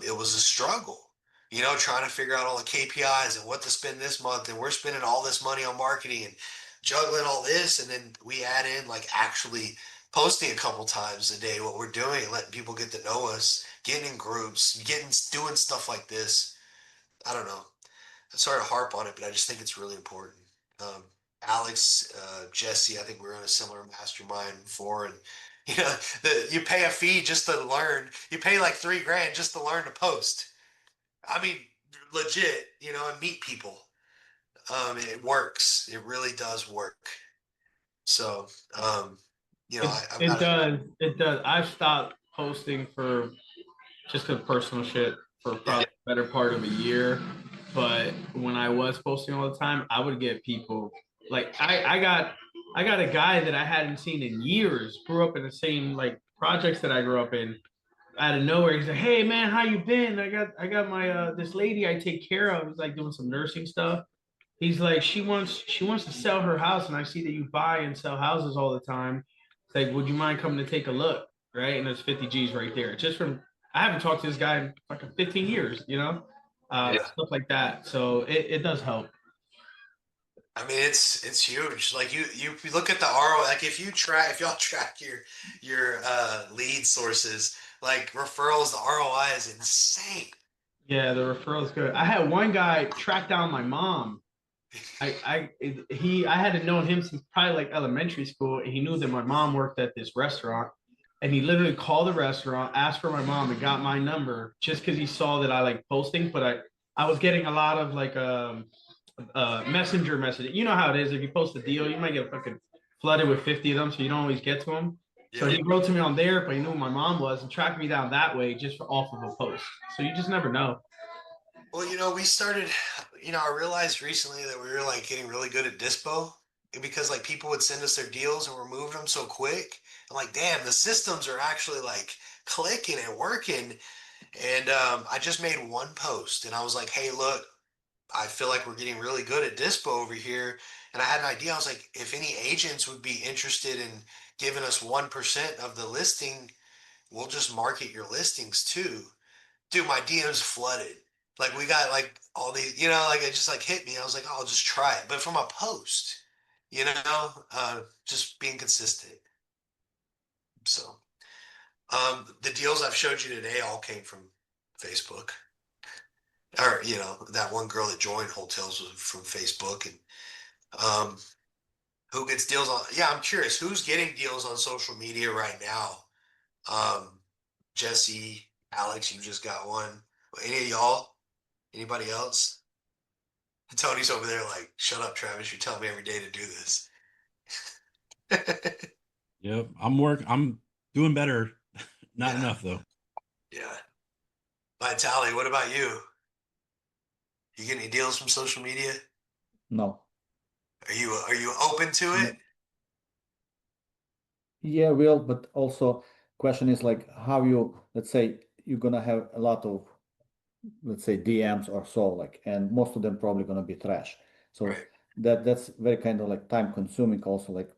it was a struggle, you know, trying to figure out all the KPIs and what to spend this month. And we're spending all this money on marketing and juggling all this. And then we add in like actually posting a couple times a day what we're doing, letting people get to know us, getting in groups, doing stuff like this. I don't know. I'm sorry to harp on it, but I just think it's really important. Um, Alex, Jesse, I think we were in a similar mastermind before, and you know, you pay a fee just to learn. You pay like $3,000 just to learn to post. I mean, legit, you know, and meet people. It works. It really does work. So, you know, I've It got a does. It does. I've stopped posting for just cause personal shit for probably the better part of a year. But when I was posting all the time, I would get people like I got a guy that I hadn't seen in years, grew up in the same like projects that I grew up in. Out of nowhere, he's like, "Hey man, how you been? I got my this lady I take care of. He's like doing some nursing stuff. He's like, she wants to sell her house, and I see that you buy and sell houses all the time. It's like, would you mind coming to take a look? Right? And there's 50 G's right there. Just from I haven't talked to this guy in fucking 15 years, you know? yeah. Stuff like that. So it does help. I mean, it's huge. Like you look at the ROI. Like if y'all track your lead sources, like referrals, the ROI is insane. Yeah, the referral is good. I had one guy track down my mom. I hadn't known him since probably like elementary school, and he knew that my mom worked at this restaurant, and he literally called the restaurant, asked for my mom, and got my number just because he saw that I like posting. But I was getting a lot of like messenger message. You know how it is. If you post a deal, you might get fucking flooded with 50 of them, so you don't always get to them. So Yeah. he wrote to me on there, but he knew who my mom was and tracked me down that way just for off of a post. So you just never know. Well, you know, we started, you know, I realized recently that we were like getting really good at dispo because like people would send us their deals and we're moving them so quick. I'm like, damn, the systems are actually like clicking and working. And I just made one post and I was like, hey, look, I feel like we're getting really good at dispo over here. And I had an idea. I was like, if any agents would be interested in giving us 1% of the listing, we'll just market your listings too. Dude, my DMs flooded. Like we got like all these, like it just like hit me. I was like, oh, I'll just try it. But from a post, just being consistent. So the deals I've showed you today all came from Facebook. Or, that one girl that joined Wholetails was from Facebook. And um who gets deals on, yeah, I'm curious, who's getting deals on social media right now? Jesse, Alex, you just got one. Any of y'all? Anybody else? Tony's over there like, shut up, Travis. You tell me every day to do this. Yep. I'm doing better. Not Yeah. enough though. Yeah. Vitaly, what about you? You get any deals from social media? No. Are you open to No. it? Yeah, will, but also question is like how you, let's say you're gonna have a lot of, let's say, DMs or so, like, and most of them probably gonna be trash. So Right. that's very kind of like time consuming also, like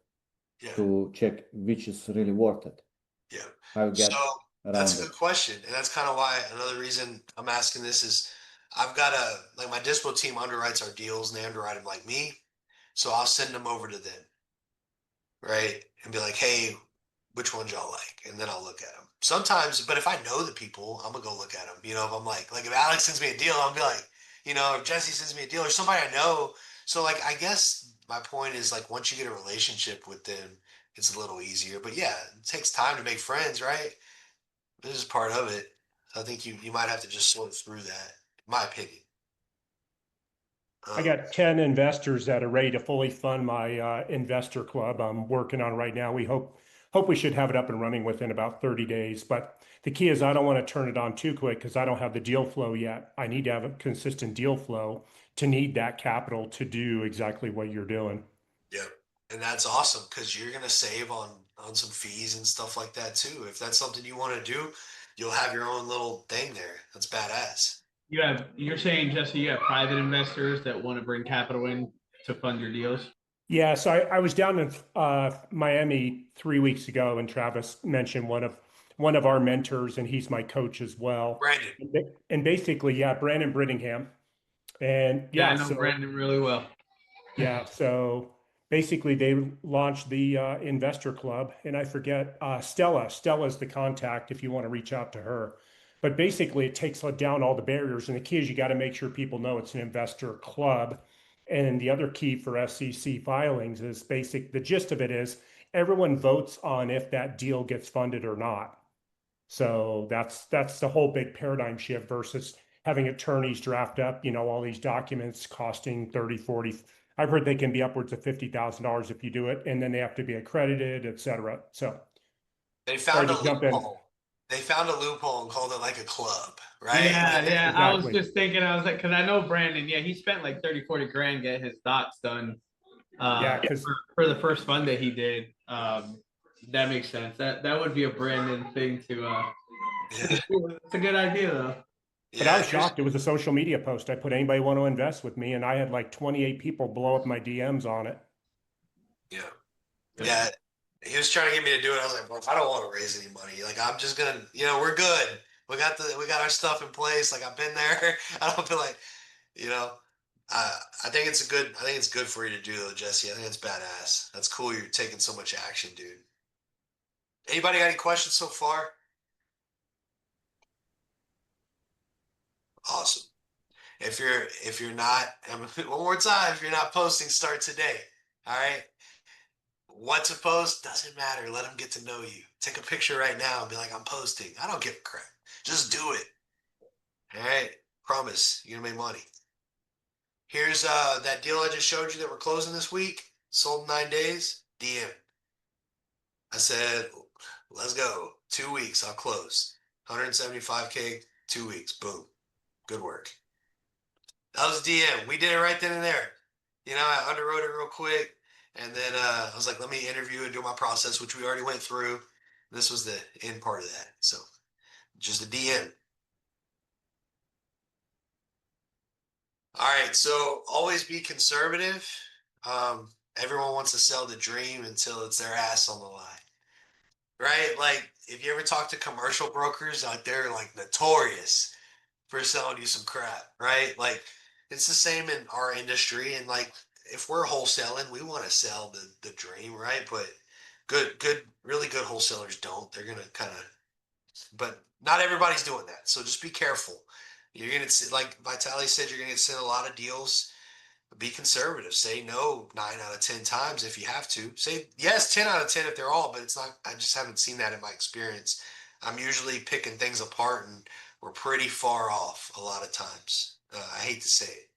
Yeah. to check which is really worth it. Yeah. How you get So around that's a it. good question. And that's kind of why another reason I'm asking this is I've got like my dispo team underwrites our deals and they underwrite them like me. So I'll send them over to them, right? And be like, hey, which ones y'all like? And then I'll look at them. Sometimes, but if I know the people, I'm gonna go look at them. If I'm like if Alex sends me a deal, I'll be like, if Jesse sends me a deal or somebody I know. So like, I guess my point is like, once you get a relationship with them, it's a little easier. But yeah, it takes time to make friends, right? This is part of it. I think you might have to just sort through that, in my opinion. I Um, got 10 investors that are ready to fully fund my investor club I'm working on right now. We hope we should have it up and running within about 30 days. But the key is I don't want to turn it on too quick because I don't have the deal flow yet. I need to have a consistent deal flow to need that capital to do exactly what you're doing. yeah, and that's awesome because you're gonna save on some fees and stuff like that too. If that's something you want to do, you'll have your own little thing there. That's badass. You're saying, Jesse, you have private investors that want to bring capital in to fund your deals? Yeah, so I was down in Miami 3 weeks ago, and Travis mentioned one of our mentors, and he's my coach as well. Brandon, And basically, yeah, Brandon Brittingham, and Yeah, yeah, I know so Brandon really well. yeah, so basically they launched the investor club, and I forget Stella. Stella's the contact if you want to reach out to her. But basically, it takes down all the barriers, and the key is you got to make sure people know it's an investor club. And the other key for SEC filings is the gist of it is everyone votes on if that deal gets funded or not. So that's the whole big paradigm shift versus having attorneys draft up, all these documents costing 30, 40. I've heard they can be upwards of $50,000 if you do it, and then they have to be accredited, et cetera. So they sorry found a to jump in. loophole. They found a loophole and called it like a club, right? Yeah. I was Exactly. just thinking, I was like, because I know Brandon, yeah, he spent like 30, 40 grand get his docs done Yeah, because for the first fund that he did. That makes sense. That would be a Brandon thing to Yeah, it's a good idea though. but I yeah. was shocked. It was a social media post. I put anybody want to invest with me, and I had like 28 people blow up my DMs on it. Yeah. Yeah. He was trying to get me to do it. I was like, well, I don't want to raise any money. Like, I'm just gonna, we're good. We got our stuff in place. Like, I've been there. I don't feel like, you know, I think I think it's good for you to do though, Jesse. I think it's badass. That's cool. You're taking so much action, dude. Anybody got any questions so far? Awesome. If you're not, one more time, if you're not posting, start today. All right. What to post doesn't matter. Let them get to know you. Take a picture right now and be like, I'm posting. I don't give a crap. Just do it. All right. Promise you're gonna make money. Here's that deal I just showed you that we're closing this week. Sold in 9 days. DM. I said, let's go. 2 weeks, I'll close. 175K, 2 weeks. Boom. Good work. That was DM. We did it right then and there. I underwrote it real quick. And then I was like, let me interview and do my process, which we already went through. This was the end part of that. So just a DM. All right, so always be conservative. Everyone wants to sell the dream until it's their ass on the line, right? Like if you ever talk to commercial brokers out there, like notorious for selling you some crap, right? Like it's the same in our industry, and like if we're wholesaling, we want to sell the dream, right? But really good wholesalers don't. They're gonna kind of, but not everybody's doing that. So just be careful. You're gonna see, like Vitaly said, you're gonna send a lot of deals. Be conservative. Say no 9 out of 10 times if you have to. Say yes 10 out of 10 if they're all, but it's not. I just haven't seen that in my experience. I'm usually picking things apart, and we're pretty far off a lot of times. I hate to say it.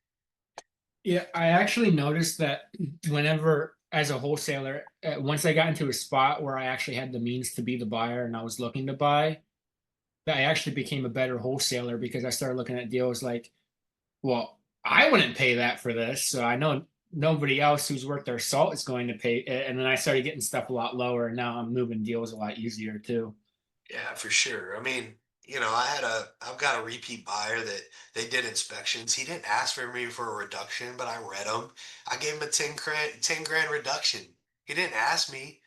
Yeah, I actually noticed that whenever, as a wholesaler, once I got into a spot where I actually had the means to be the buyer and I was looking to buy, that I actually became a better wholesaler because I started looking at deals like, well, I wouldn't pay that for this, so I know nobody else who's worth their salt is going to pay. And then I started getting stuff a lot lower, and now I'm moving deals a lot easier too. Yeah, for sure. I mean, I've got a repeat buyer that they did inspections. He didn't ask for me for a reduction, but I read him. I gave him a 10 grand reduction. He didn't ask me.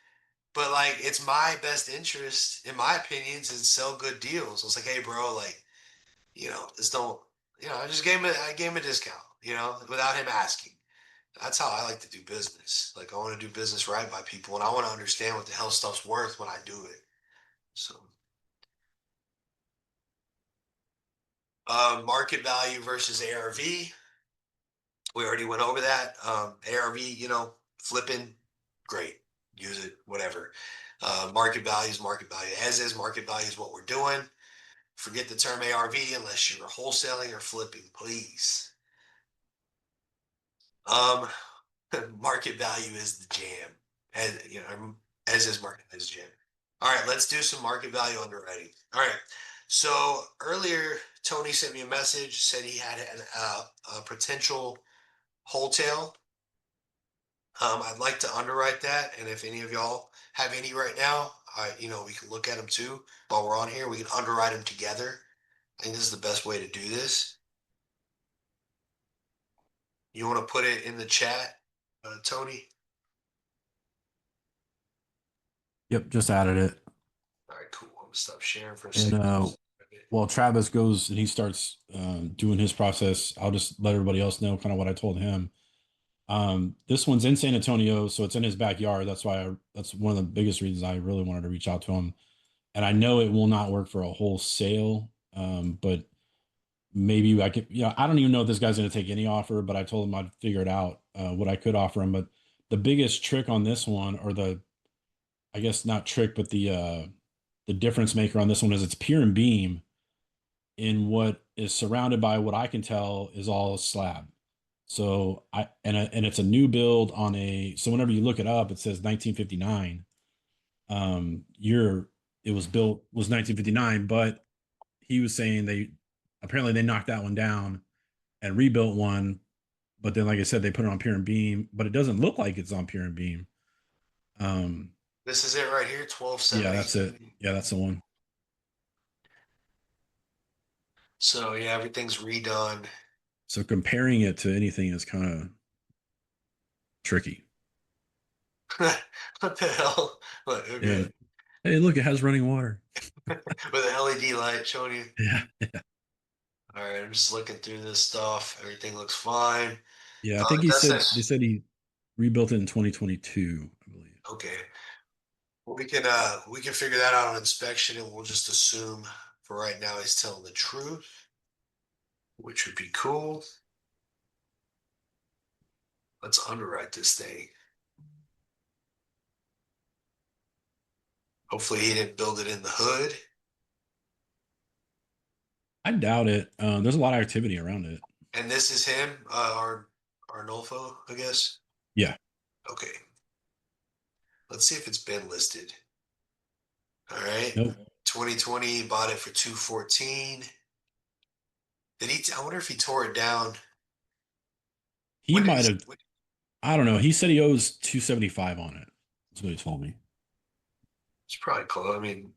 But like, it's my best interest, in my opinion, to sell good deals. I was like, hey, bro, like, just don't, I gave him a discount, without him asking. That's how I like to do business. Like, I want to do business right by people, and I want to understand what the hell stuff's worth when I do it. So, market value versus ARV. We already went over that. ARV, flipping, great. Use it, whatever. Market value is market value. As is, market value is what we're doing. Forget the term ARV unless you're wholesaling or flipping, please. Um, market value is the jam, as is market is jam. All right, let's do some market value underwriting. All right, so earlier Tony sent me a message, said he had a potential wholetail. I'd like to underwrite that, and if any of y'all have any right now, we can look at them too. While we're on here, we can underwrite them together. I think this is the best way to do this. You want to put it in the chat, Tony? Yep, just added it. All right, cool. I'm gonna stop sharing for a And second. while Travis goes and he starts doing his process, I'll just let everybody else know kind of what I told him. This one's in San Antonio, so it's in his backyard. That's one of the biggest reasons I really wanted to reach out to him. And I know it will not work for a wholesale, but maybe I could, I don't even know if this guy's going to take any offer, but I told him I'd figure it out, what I could offer him. But the biggest trick on this one, or I guess not trick, but the difference maker on this one is it's pier and beam in what is surrounded by what I can tell is all slab. So and it's a new build on so whenever you look it up, it says 1959. It was 1959, but he was saying they knocked that one down and rebuilt one. But then, like I said, they put it on pier and beam, but it doesn't look like it's on pier and beam. This is it right here, 12/7. Yeah, that's it. Yeah, that's the one. So yeah, everything's redone. So comparing it to anything is kind of tricky. What the hell? What, okay. Yeah. Hey, look, it has running water. With an LED light showing you. Yeah. All right, I'm just looking through this stuff. Everything looks fine. Yeah, I think they said he rebuilt it in 2022, I believe. Okay. Well, we can figure that out on inspection, and we'll just assume for right now he's telling the truth, which would be cool. Let's underwrite this thing. Hopefully he didn't build it in the hood. I doubt it. There's a lot of activity around it. And this is him, Arnolfo, I guess. Yeah. Okay. Let's see if it's been listed. All right. Nope. 2020, bought it for 214. I wonder if he tore it down. He might have. I don't know. He said he owes 275 on it. That's what he told me. It's probably close. I mean,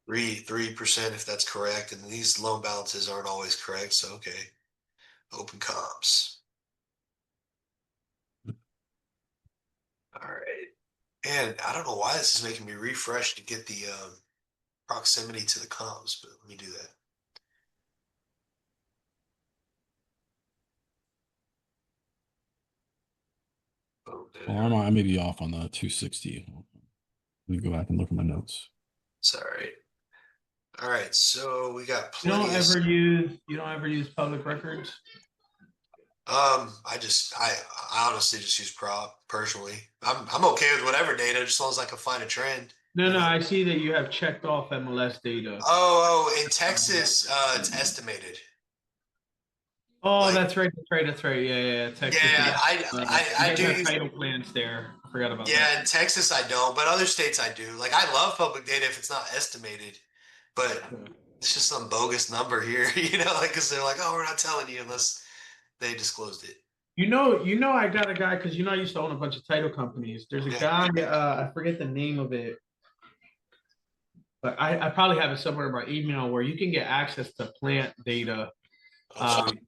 3% if that's correct. And these loan balances aren't always correct. So, okay. Open comps. All right. And I don't know why this is making me refresh to get the proximity to the comps, but let me do that. Oh, Well, I may be off on the 260. Let me go back and look at my notes. it's all right. All right, so we got You plenty don't ever use public records? I honestly just use prop personally. I'm okay with whatever data, just as long as I can find a trend. No, you no, know? I see that you have checked off MLS data. Oh, in Texas, it's estimated. Oh, Like, that's right. Yeah, Texas. yeah, You I guys do have use. title plants there. I forgot about Yeah, that. in Texas I don't, but other states I do. Like I love public data if it's not estimated, but it's just some bogus number here, like because they're like, oh, we're not telling you unless they disclosed it. I got a guy because I used to own a bunch of title companies. There's a Yeah. guy, I forget the name of it, but I probably have it somewhere in my email where you can get access to plant data Oh, sweet.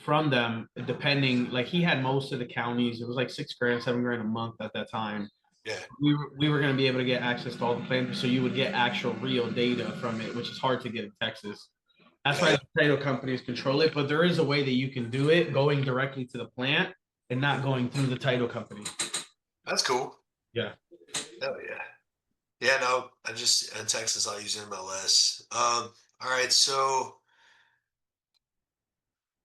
from them, depending. Like he had most of the counties. It was like $6,000, $7,000 a month at that time. Yeah. We were going to be able to get access to all the plants, so you would get actual real data from it, which is hard to get in Texas. That's why the title companies control it, but there is a way that you can do it going directly to the plant and not going through the title company. That's cool. Yeah. Hell yeah. Yeah, no, I just in Texas I'll use MLS. All right, so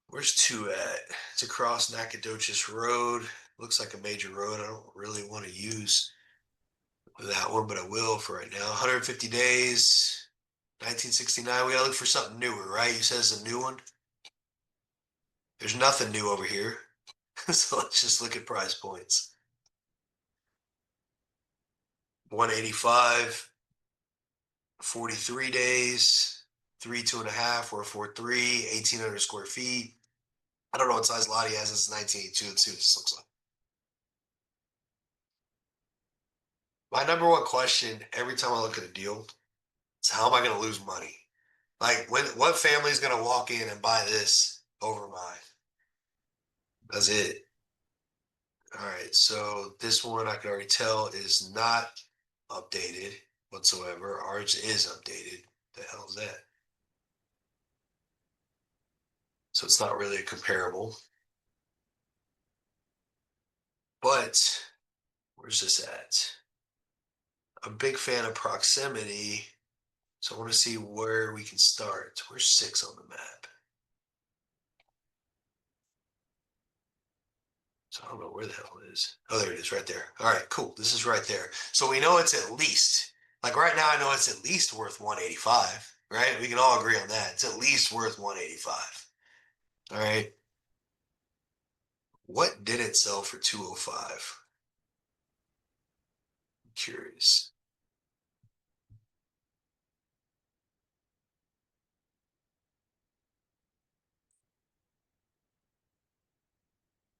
where's two at? It's across Nacogdoches Road. Looks like a major road. I don't really want to use that one, but I will for right now. 150 days, 1969. We gotta look for something newer, right? You said it's a new one. There's nothing new over here. So let's just look at price points. 185, 43 days, 3, 2.5, or 4.3, 1,800 square feet. I don't know what size lot he has. It's 1982. Let's see what this looks like. My number one question every time I look at a deal is how am I going to lose money? Like, what family is going to walk in and buy this over mine? That's it. All right, so this one I can already tell is not updated whatsoever. Ours is updated. The hell is that? So it's not really a comparable. But where's this at? I'm a big fan of proximity. So I want to see where we can start. Where's 6 on the map? So I don't know where the hell it is. Oh, there it is right there. All right, cool. This is right there. So we know it's at least, like right now, I know it's at least worth 185, right? We can all agree on that. It's at least worth 185. All right. What did it sell for 205? I'm curious.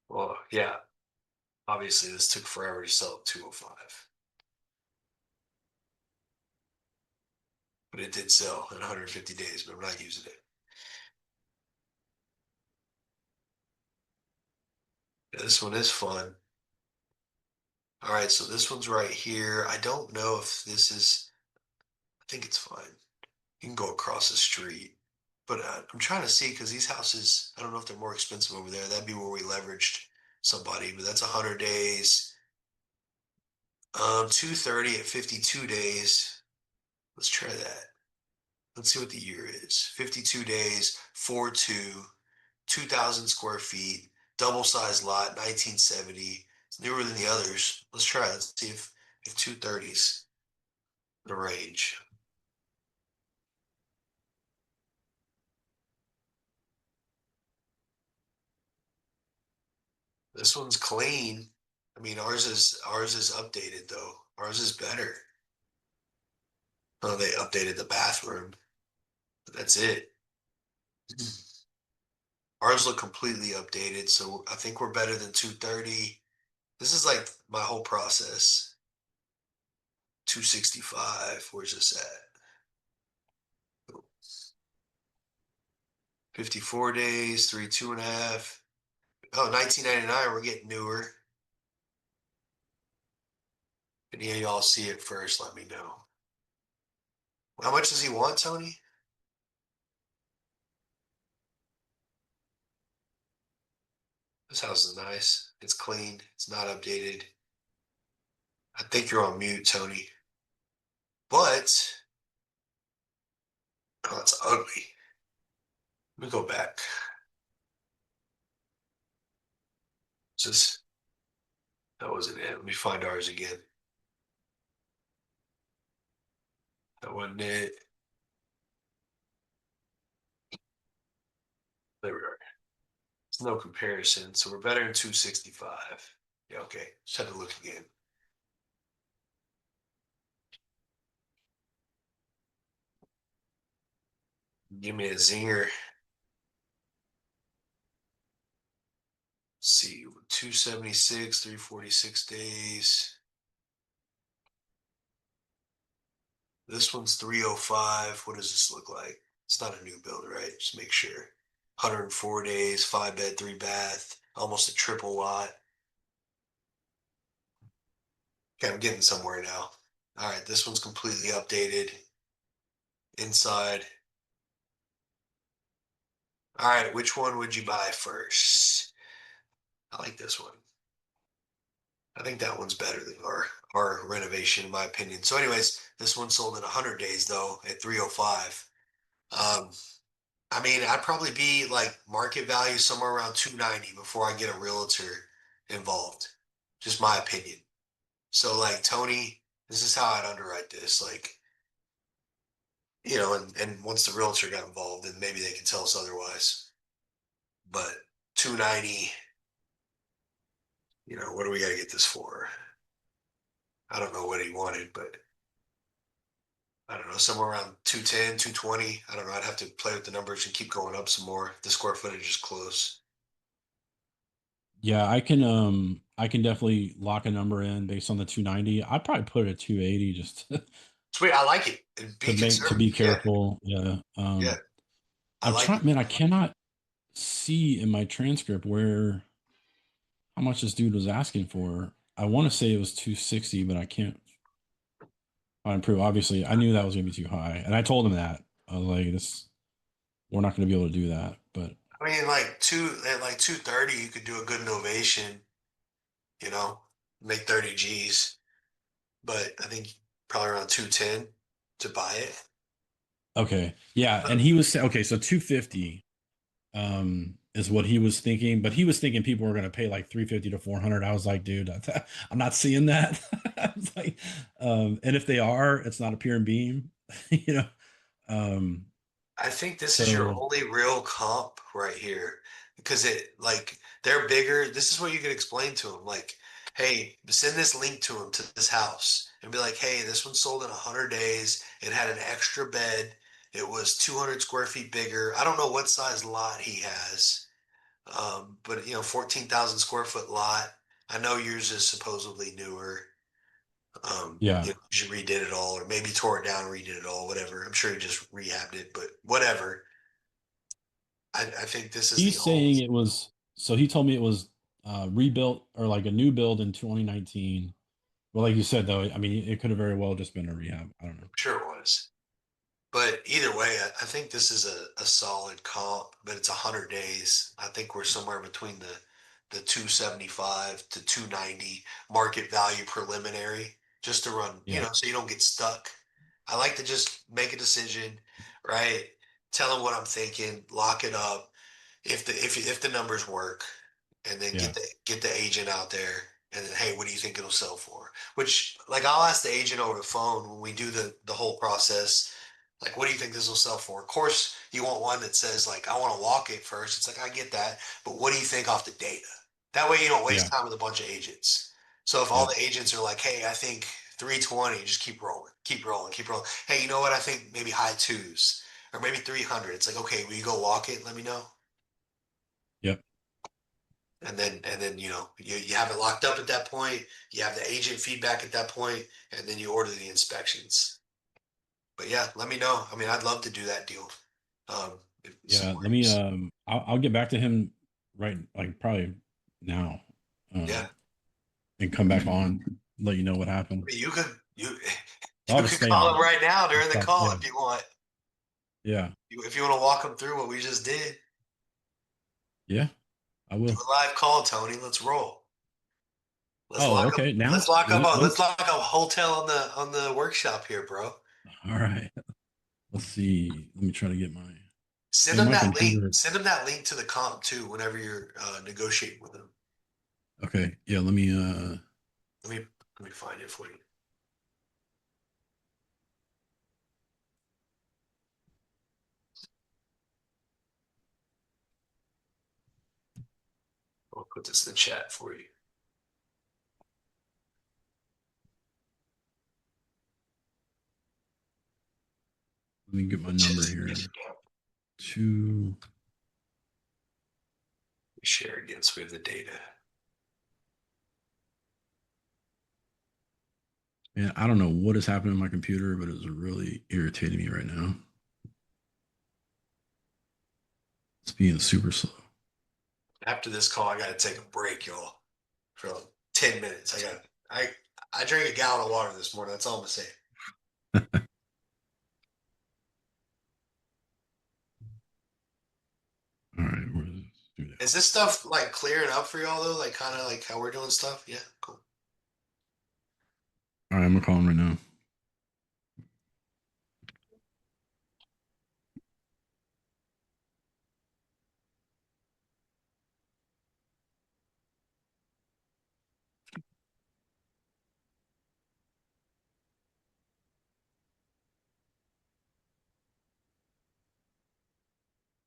Well, yeah. Obviously, this took forever to sell at 205. But it did sell in 150 days, but we're not using it. Yeah, this one is fun. All right, so this one's right here. I don't know if this is, I think it's fine. You can go across the street. But I'm trying to see because these houses, I don't know if they're more expensive over there. That'd be where we leveraged somebody, but that's 100 days. 230 at 52 days. Let's try that. Let's see what the year is. 52 days, 4.2, 2,000 square feet, double sized lot, 1970. It's newer than the others. Let's try it. Let's see if 230's the range. This one's clean. I mean, ours is updated though. Ours is better. Oh, they updated the bathroom. But that's it. Ours look completely updated, so I think we're better than 230. This is like my whole process. 265. Where's this at? 54 days, 2.5. Oh, 1999, we're getting newer. If any of y'all see it first, let me know. How much does he want, Tony? This house is nice. It's clean. It's not updated. I think you're on mute, Tony. But, oh, it's ugly. Let me go back. That wasn't it. Let me find ours again. That wasn't it. There we are. It's no comparison. So we're better than 265. Yeah, okay. Just had to look again. Give me a zinger. Let's see, 276, 346 days. This one's 305. What does this look like? It's not a new build, right? Just make sure. 104 days, 5-bed, 3-bath, almost a triple lot. Okay, I'm getting somewhere now. All right, this one's completely updated. Inside. All right, which one would you buy first? I like this one. I think that one's better than our renovation, in my opinion. So, anyways, this one sold in 100 days though at 305. I mean, I'd probably be like market value somewhere around 290 before I get a realtor involved. Just my opinion. So, like Tony, this is how I'd underwrite this. Like, you know, and once the realtor got involved, then maybe they can tell us otherwise. But 290, you know, what do we got to get this for? I don't know what he wanted, but I don't know, somewhere around 210, 220. I don't know. I'd have to play with the numbers and keep going up some more. The square footage is close. Yeah, I can definitely lock a number in based on the 290. I'd probably put it at 280 just Sweet. I like it. And be to be conservative. careful. Yeah. Yeah. I I'm like trying, it. man, I cannot see in my transcript where how much this dude was asking for. I want to say it was 260, but I can't find proof. Obviously, I knew that was gonna be too high. And I told him that. I was like, this we're not gonna be able to do that. But I mean, like at like 230, you could do a good innovation, you know, make 30 G's. But I think probably around 210 to buy it. okay. Yeah. And he was okay, so 250 is what he was thinking, but he was thinking people were going to pay like 350 to 400. I was like, dude, I'm not seeing that. I was like, and if they are, it's not a pure and beam, you know. I think this is your So only real comp right here because they're bigger. This is what you can explain to them. Like, hey, send this link to them to this house and be like, hey, this one sold in 100 days. It had an extra bed. It was 200 square feet bigger. I don't know what size lot he has, but 14,000 square foot lot. I know yours is supposedly newer. yeah, You redid it all, or maybe tore it down, redid it all, whatever. I'm sure he just rehabbed it, but whatever. I think this is the he's only. saying it was, so he told me it was rebuilt or like a new build in 2019. Well, like you said, though, I mean, it could have very well just been a rehab. I don't know. Sure it was. But either way, I think this is a solid comp, but it's 100 days. I think we're somewhere between the 275 to 290 market value preliminary just to run, Yeah. so you don't get stuck. I like to just make a decision, right? Tell them what I'm thinking, lock it up. If the numbers work, and then Yeah. get the agent out there, and then hey, what do you think it'll sell for? Which like I'll ask the agent over the phone when we do the whole process. Like, what do you think this will sell for? Of course, you want one that says like, I want to walk it first. It's like I get that, but what do you think off the data? That way, you don't waste Yeah. time with a bunch of agents. So if all Yeah. the agents are like, hey, I think 320, just keep rolling, keep rolling, keep rolling. Hey, you know what? I think maybe high twos or maybe 300. It's like, okay, will you go walk it? Let me know. Yep. And then you have it locked up at that point. You have the agent feedback at that point, and then you order the inspections. But yeah, let me know. I mean, I'd love to do that deal. Yeah, let me I'll get back to him right like probably now. Yeah. And come back on, let you know what happened. You could I'll just stay call on him right now during the call yeah. if you want. Yeah. If you want to walk him through what we just did. Yeah, I will. Do a live call, Tony. Let's roll. Okay. Now let's lock up a hotel on the workshop here, bro. All right. Let's see. Let me try to get my Send them that computer. link. Send them that link to the comp too whenever you're negotiating with them. Okay. Yeah, let me let me find it for you. I'll put this in the chat for you. let me get my number here. Share again so we have the data. Yeah, I don't know what is happening on my computer, but it's really irritating me right now. It's being super slow. After this call, I got to take a break, y'all, for like 10 minutes. I drank a gallon of water this morning. That's all I'm gonna say. All right, where is this? Is this stuff like clearing up for y'all though? Like kind of like how we're doing stuff? Yeah, cool. All right, I'm gonna call him right now.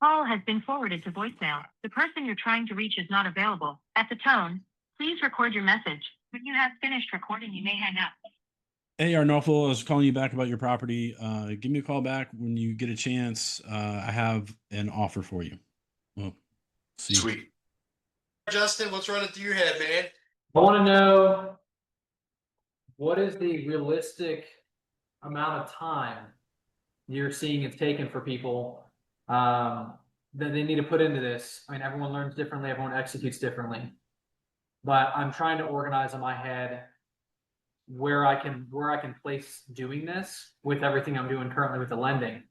Call has been forwarded to voicemail. The person you're trying to reach is not available. At the tone, please record your message. When you have finished recording, you may hang up. Hey, Arnolfo, I was calling you back about your property. Give me a call back when you get a chance. I have an offer for you. Well, see. Sweet. Justin, what's running through your head, man? I want to know what is the realistic amount of time you're seeing it's taken for people that they need to put into this. I mean, everyone learns differently, everyone executes differently, but I'm trying to organize in my head where I can place doing this with everything I'm doing currently with the lending.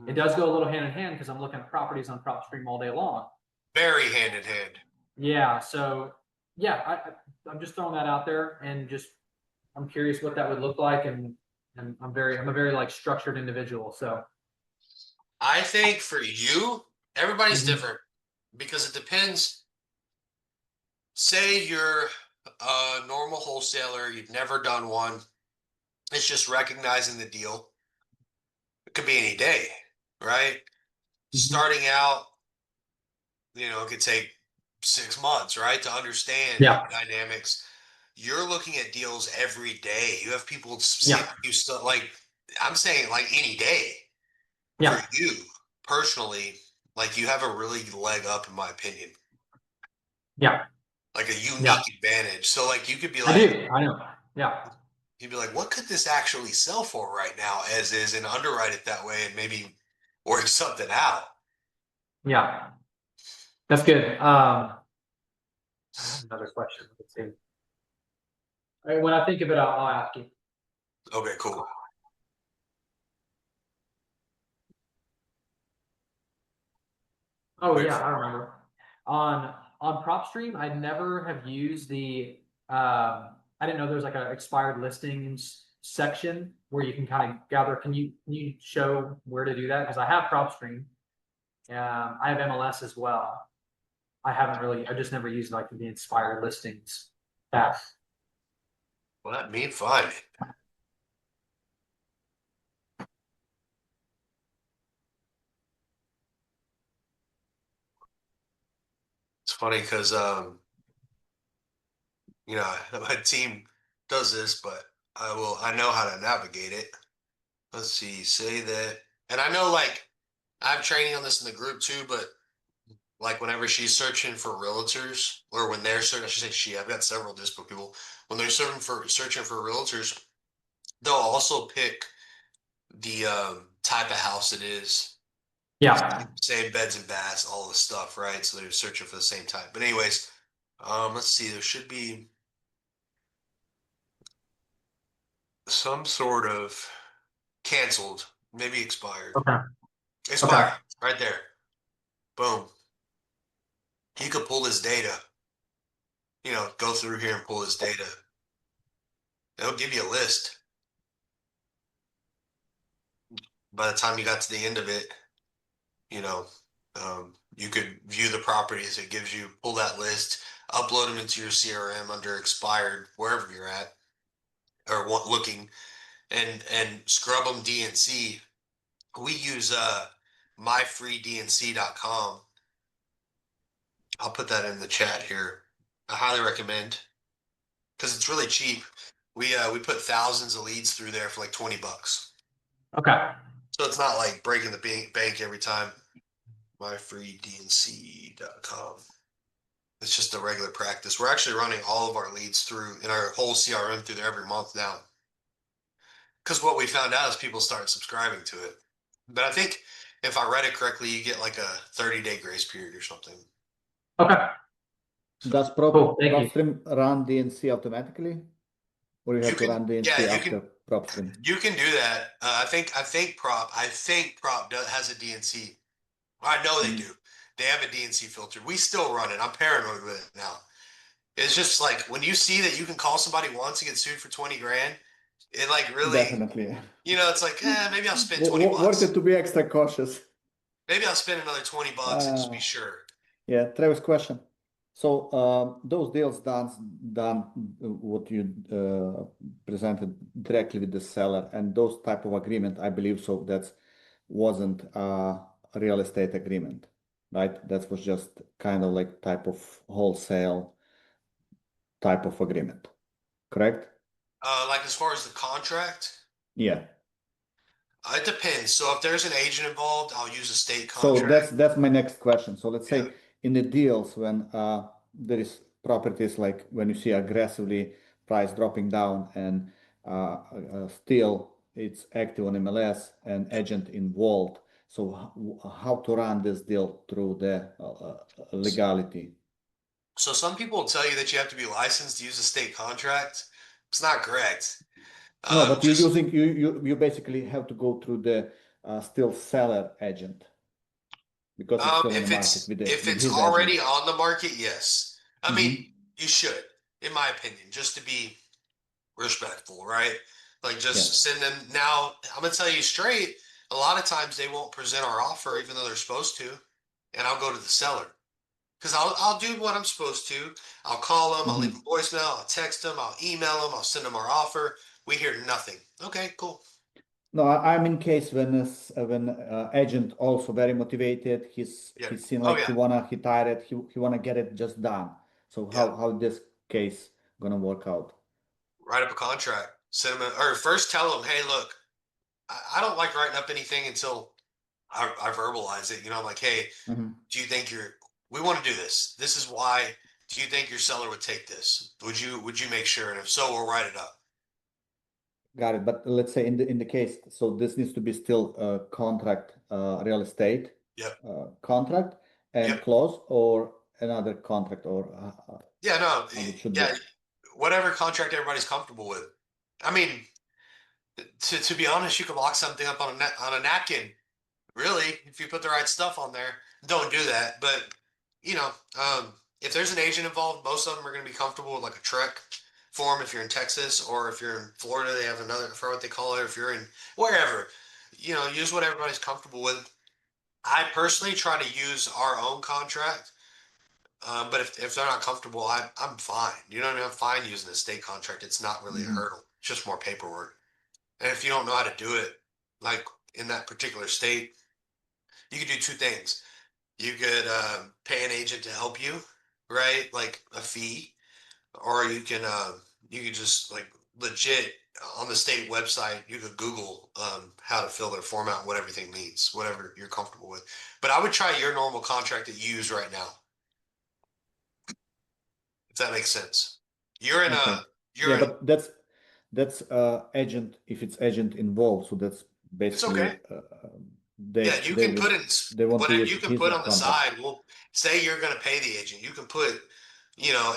It does go a little hand in hand because I'm looking at properties on PropStream all day long. Very hand in hand. Yeah, so yeah, I'm just throwing that out there, and just I'm curious what that would look like, and I'm a very like structured individual. So I think for you, everybody's different because it depends. Say you're a normal wholesaler, you've never done one. It's just recognizing the deal. It could be any day, right? Starting out, it could take 6 months, right, to understand the dynamics. You're looking at deals every day. You have people you stuff like I'm saying like any day. For you personally, like you have a really leg up in my opinion. Yeah. Like a unique advantage. So like you could be like, I know. Yeah. You'd be like, what could this actually sell for right now as is, and underwrite it that way and maybe work something out. Yeah. That's good. I have another question. Let's see. All right, when I think of it, I'll ask you. Okay, cool. Oh yeah, I remember. On PropStream, I never have used the I didn't know there's like an expired listings section where you can kind of gather. Can you show where to do that? Because I have PropStream. I have MLS as well. I just never used like the expired listings tab. Well, that mean fine. It's funny because my team does this, but I know how to navigate it. Let's see, say that, and I know like I'm training on this in the group too, but like whenever she's searching for realtors, or when they're searching, I should say I've got several dispo people. When they're searching for realtors, they'll also pick the type of house it is, Yeah. Same beds and baths, all the stuff, right? So they're searching for the same type. But anyways, let's see. There should be some sort of canceled, maybe expired. Okay. Expired, right there. Boom. He could pull his data. Go through here and pull his data. It'll give you a list. By the time you got to the end of it, you could view the properties. It gives you, pull that list, upload them into your CRM under expired, wherever you're at, or looking, and scrub them DNC. We use myfreednc.com. I'll put that in the chat here. I highly recommend, because it's really cheap. We put thousands of leads through there for like $20. Okay. So it's not like breaking the bank every time. myfreednc.com. It's just a regular practice. We're actually running all of our leads through in our whole CRM through there every month now. Because what we found out is people start subscribing to it. But I think if I read it correctly, you get like a 30-day grace period or something. Okay. Does PropStream run DNC automatically, or you have to run DNC after PropStream? You can do that. I think Prop has a DNC. I know they do. They have a DNC filter. We still run it. I'm paranoid with it now. It's just like when you see that you can call somebody once and get sued for 20 grand, it like really Definitely. It's like, maybe I'll spend 20 bucks. Worth it to be extra cautious. Maybe I'll spend another 20 bucks and just be sure. Yeah, Travis, question. So those deals done what you presented directly with the seller, and those type of agreement, I believe so. That wasn't a real estate agreement, right? That was just kind of like type of wholesale type of agreement, correct? Like as far as the contract, Yeah. it depends. So if there's an agent involved, I'll use a state contract. So that's my next question. So let's say in the deals when there is properties like when you see aggressively price dropping down and still it's active on MLS and agent involved. So how to run this deal through the legality? So some people will tell you that you have to be licensed to use a state contract. It's not correct. No, but you're using you basically have to go through the still seller agent because it's still on the market with if it's his already agent. on the market, yes. I mean, you should, in my opinion, just to be respectful, right? Like just send them. Now, I'm gonna tell you straight, a lot of times they won't present our offer even though they're supposed to, and I'll go to the seller. Because I'll do what I'm supposed to. I'll call them, I'll leave a voicemail, I'll text them, I'll email them, I'll send them our offer. We hear nothing. Okay, cool. No, I'm in case when agent also very motivated. He's seen like he tired. He wanna get it just done. So how this case gonna work out? Write up a contract. Send them or first tell them, hey, look, I don't like writing up anything until I verbalize it. I'm like, hey, do you think we want to do this? This is why. Do you think your seller would take this? Would you make sure? And if so, we'll write it up. Got it. But let's say in the case, so this needs to be still a contract, real estate contract and clause or another contract or whatever contract everybody's comfortable with. I mean, to be honest, you can lock something up on a napkin. Really, if you put the right stuff on there. Don't do that. But if there's an agent involved, most of them are going to be comfortable with like a truck form if you're in Texas, or if you're in Florida, they have another, for what they call it. If you're in wherever, use what everybody's comfortable with. I personally try to use our own contract. But if they're not comfortable, I'm fine. You know what I mean? I'm fine using a state contract. It's not really a hurdle. It's just more paperwork. And if you don't know how to do it, like in that particular state, you could do two things. You could pay an agent to help you, right? Like a fee, or you can just like legit on the state website. You could Google how to fill their form out, what everything means, whatever you're comfortable with. But I would try your normal contract that you use right now. If that makes sense. But that's agent if it's agent involved, so that's basically Yeah, you can put it, they want but to if use you can his put on the contract. side, well, say you're going to pay the agent, you can put,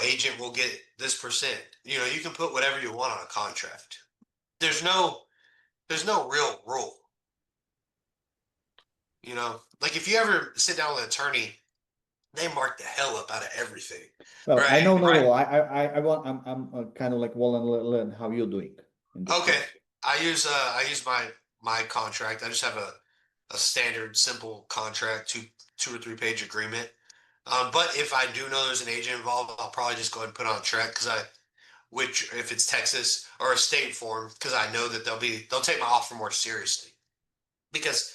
agent will get this percent. You can put whatever you want on a contract. There's no real rule. Like if you ever sit down with an attorney, they mark the hell up out of everything. Well, Right, I know no right. rule. I want. I'm kind of like want to learn how you're doing in this Okay, case. I use my contract. I just have a standard simple contract, two or three page agreement. But if I do know there's an agent involved, I'll probably just go ahead and put on a check which if it's Texas or a state form, because I know that they'll take my offer more seriously because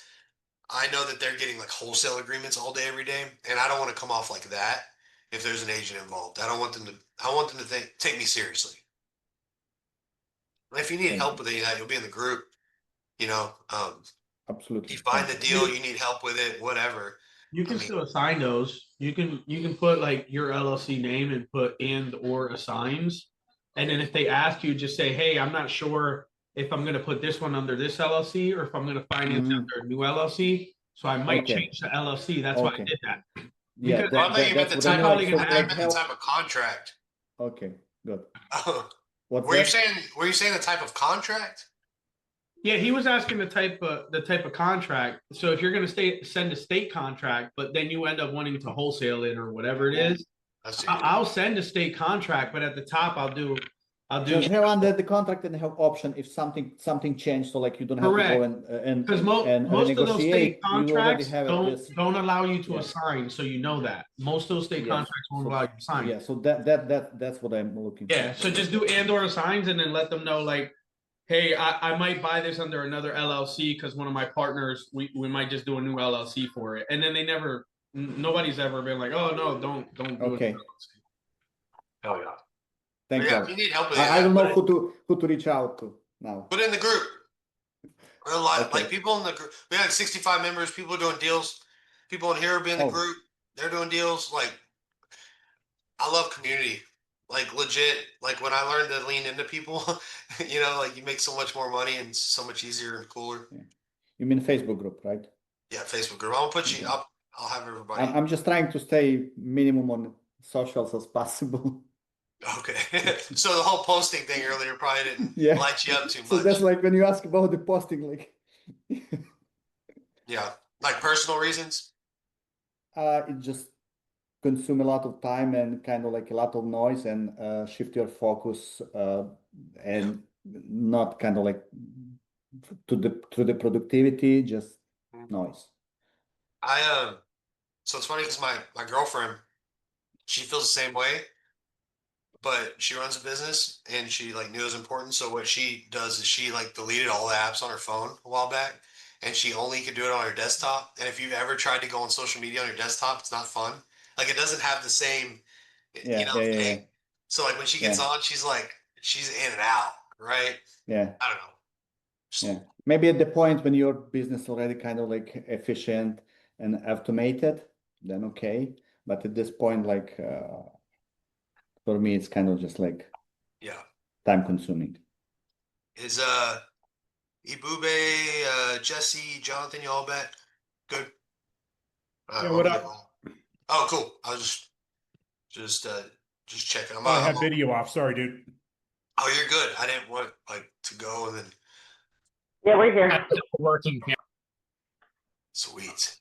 I know that they're getting like wholesale agreements all day, every day, and I don't want to come off like that if there's an agent involved. I want them to take me seriously. If you need Thank help you. with any of that, you'll be in the group. You know, um, Absolutely. you find Thank the you. deal, you need help with it, whatever. You I can mean, still assign those. You can put like your LLC name and put and or assigns. And then if they ask you, just say, hey, I'm not sure if I'm going to put this one under this LLC or if I'm going to finance Mhm. under a new LLC. So I might Okay. change the LLC. That's why I Okay. did that. Yeah, Because I thought you meant that's the what I type. mean. probably Like, so, gonna I like meant the help. type of contract. Okay, good. Were What's you that? saying? Were you saying the type of contract? yeah, he was asking the type of contract. So if you're going to send a state contract, but then you end up wanting to wholesale it or whatever it is, I see. I'll send a state contract, but at the top I'll do Just have under the contract and have option if something changed, so like you don't have to go correct. and Because most of those state renegotiate. You already contracts have it. This. don't allow you to Yeah. assign, so you know that most of those state Yes. contracts won't So, allow you to sign. yeah. So that's what I'm looking for. Yeah, so just do and or assigns and then let them know like, hey, I might buy this under another LLC because one of my partners we might just do a new LLC for it, and then nobody's ever been like, oh no, don't do Okay. it. Hell yeah. Thank Yeah, you. if you need help with I that, will know who to reach out to now. put it in the group. A lot, Okay. like people in the group. We had 65 members. People are doing deals. People in here will be in the Oh. group. They're doing deals. Like, I love community. Like legit. Like when I learned to lean into people, like you make so much more money and it's so much easier and cooler. You mean Facebook group, right? Yeah, Facebook group. I'll put you. Okay. I'll have everybody. I'm just trying to stay minimum on socials as possible. Okay. So the whole posting thing earlier probably didn't Yeah. light you up too So much. that's like when you ask about the posting, like Yeah, like personal reasons. it just consume a lot of time and kind of like a lot of noise and shift your focus and not kind of like to the productivity, just noise. So it's funny because my girlfriend, she feels the same way, but she runs a business and she like knew it was important. So what she does is she like deleted all the apps on her phone a while back, and she only could do it on her desktop. And if you've ever tried to go on social media on your desktop, it's not fun. Like it doesn't have the same, Yeah. thing. So like when she gets Yeah. on, she's in and out, right? Yeah. I don't know. Just- Yeah. Maybe at the point when your business already kind of like efficient and automated, then okay. But at this point, like for me, it's kind of just like Yeah. time consuming. Is Ibube, Jesse, Jonathan, you all back? Good. Yeah, what up? Oh, cool. I was just checking. I had video off. Sorry, dude. Oh, you're good. I didn't want like to go and then Yeah, we're here. Working. sweet.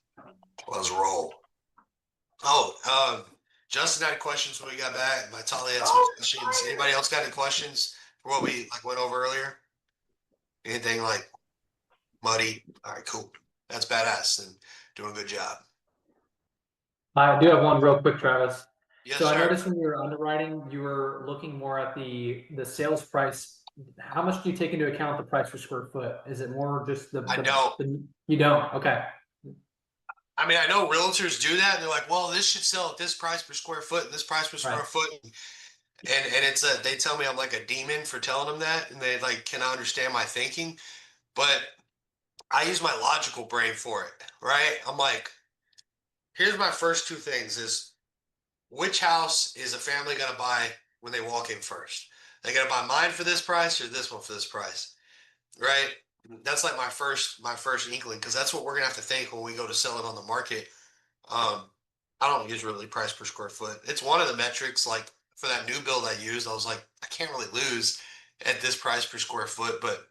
Let's roll. Oh, Justin had questions when we got back. Vitaly had some questions. Anybody else got any questions for what we like went over earlier? Anything like muddy? All right, cool. That's badass and doing a good job. I do have one real quick, Travis. Yes, So I sir. noticed when you were underwriting, you were looking more at the sales price. How much do you take into account the price per square foot? Is it more just I don't. You don't? Okay. I mean, I know realtors do that. And they're like, well, this should sell at this price per square foot and this price per square Right. foot. And it's they tell me I'm like a demon for telling them that. And they like cannot understand my thinking. But I use my logical brain for it, right? I'm like, here's my first two things is which house is a family going to buy when they walk in first? They going to buy mine for this price or this one for this price, right? That's like my first inkling, because that's what we're gonna have to think when we go to sell it on the market. I don't use really price per square foot. It's one of the metrics. Like for that new build I used, I was like, I can't really lose at this price per square foot, but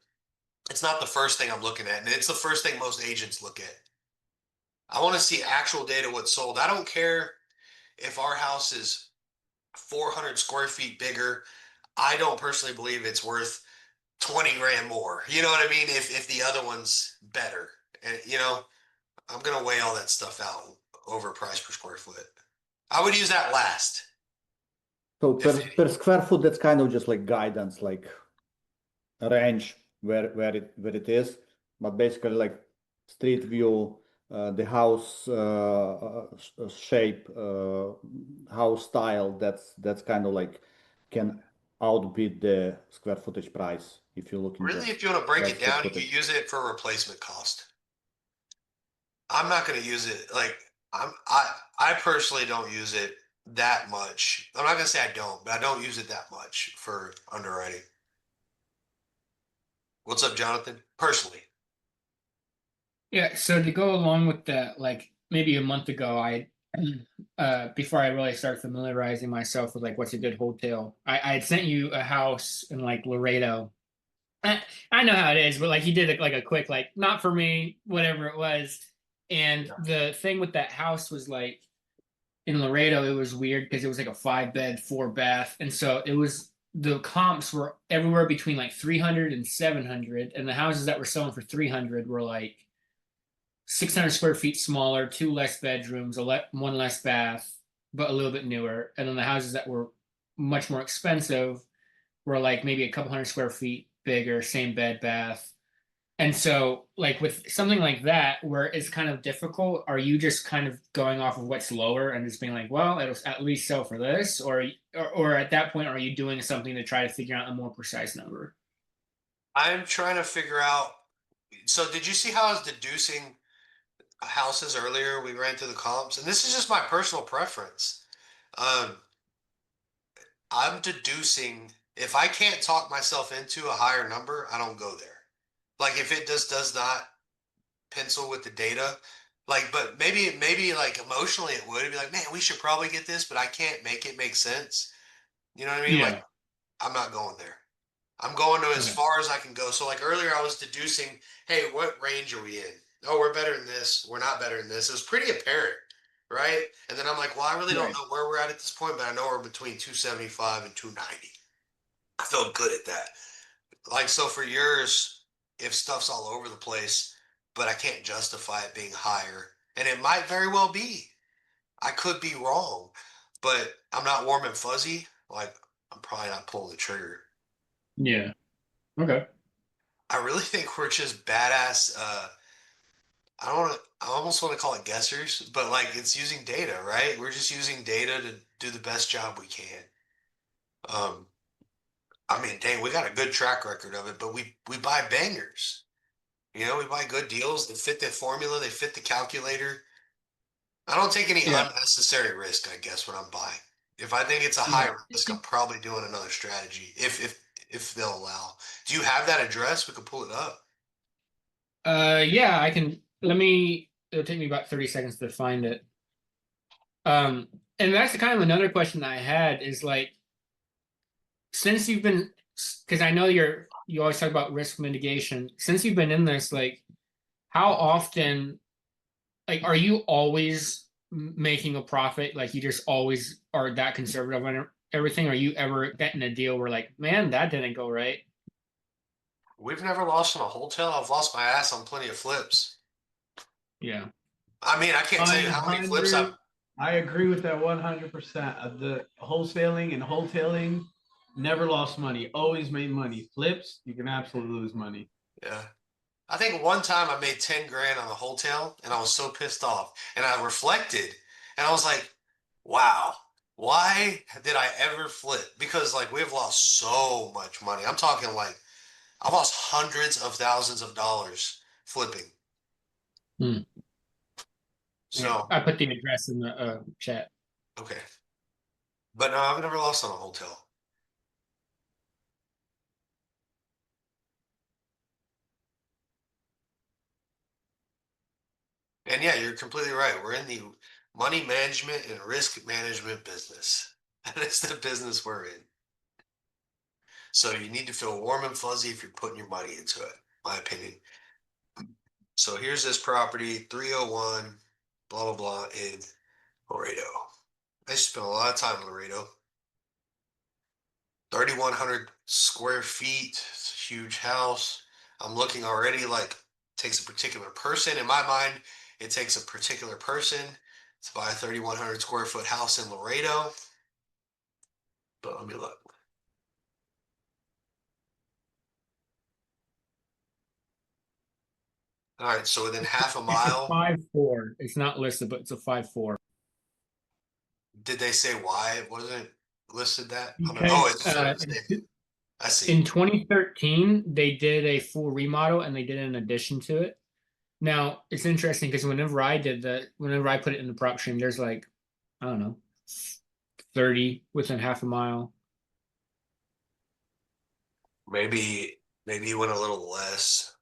it's not the first thing I'm looking at, and it's the first thing most agents look at. I want to see actual data what's sold. I don't care if our house is 400 square feet bigger. I don't personally believe it's worth 20 grand more. You know what I mean? If the other one's better, and I'm gonna weigh all that stuff out over price per square foot. I would use that last. So If per square foot, that's kind of just like guidance, like a range where it is, but basically like street view, the house shape, house style. That's kind of like can outbid the square footage price if you're looking really, just if you want to break price it per down, you footage. use it for replacement cost. I'm not gonna use it like I personally don't use it that much. I'm not gonna say I don't, but I don't use it that much for underwriting. What's up, Jonathan? Personally. Yeah, so to go along with that, like maybe a month ago, I before I really started familiarizing myself with like what's a good hotel, I had sent you a house in like Laredo. I know how it is, but like he did like a quick like not for me, whatever it was. And the thing with that house was like in Laredo, it was weird because it was like a 5 bed, 4 bath. And so it was the comps were everywhere between like 300 and 700. And the houses that were selling for 300 were like 600 square feet smaller, 2 less bedrooms, one less bath, but a little bit newer. And then the houses that were much more expensive were like maybe a couple hundred square feet bigger, same bed, bath. And so, like with something like that, where it's kind of difficult, are you just kind of going off of what's lower and just being like, well, it'll at least sell for this, or at that point, are you doing something to try to figure out a more precise number? I'm trying to figure out. So, did you see how I was deducing houses earlier? We ran through the comps, and this is just my personal preference. Um, I'm deducing if I can't talk myself into a higher number, I don't go there. Like if it just does not pencil with the data, like, but maybe like emotionally it would. It'd be like, man, we should probably get this, but I can't make it make sense. You know what I mean? Like, Yeah. I'm not going there. I'm going to as Okay. far as I can go. So like earlier I was deducing, hey, what range are we in? Oh, we're better than this. We're not better than this. It was pretty apparent, right? And then I'm like, well, I really don't Right. know where we're at this point, but I know we're between 275 and 290. I felt good at that. Like, so for yours, if stuff's all over the place, but I can't justify it being higher, and it might very well be. I could be wrong, but I'm not warm and fuzzy. Like, I'm probably not pulling the trigger. Yeah. Okay. I really think we're just badass. I don't want to. I almost want to call it guessers, but like it's using data, right? We're just using data to do the best job we can. Um, I mean, dang, we got a good track record of it, but we buy bangers. We buy good deals. They fit the formula. They fit the calculator. I don't take any Yeah. unnecessary risk, I guess, when I'm buying. If I think it's a high Yeah. risk, I'm probably doing another strategy if they'll allow. Do you have that address? We could pull it up. Yeah, I can it'll take me about 30 seconds to find it. And that's kind of another question that I had is like since you've been because I know you always talk about risk mitigation. Since you've been in this, like how often like are you always making a profit? Like you just always are that conservative on everything? Are you ever getting a deal where like, man, that didn't go right? We've never lost on a wholesale. I've lost my ass on plenty of flips. Yeah. I mean, I can't tell you how many flips I've. 100. I agree with that 100%. Of the wholesaling and wholetailing, never lost money. Always made money. Flips, you can absolutely lose money. Yeah. I think one time I made 10 grand on a wholesale and I was so pissed off. And I reflected and I was like, wow, why did I ever flip? Because like we've lost so much money. I'm talking like I've lost hundreds of thousands of dollars flipping. Hmm. Yeah. So, I put the address in the chat. okay. But no, I've never lost on a hotel. And yeah, you're completely right. We're in the money management and risk management business. That is the business we're in. So you need to feel warm and fuzzy if you're putting your money into it, my opinion. So here's this property, 301, blah, blah, blah, in Laredo. I spent a lot of time in Laredo. 3,100 square feet. It's a huge house. I'm looking already like takes a particular person. In my mind, it takes a particular person to buy a 3,100 square foot house in Laredo. But let me look. All right, so within half a It's a mile, 5-4. It's not listed, but it's a 5-4. did they say why it wasn't listed that? Because I see. in 2013, they did a full remodel and they did an addition to it. Now it's interesting because whenever I put it in the prop stream, there's like, I don't know, 30 within half a mile. Maybe you went a little less.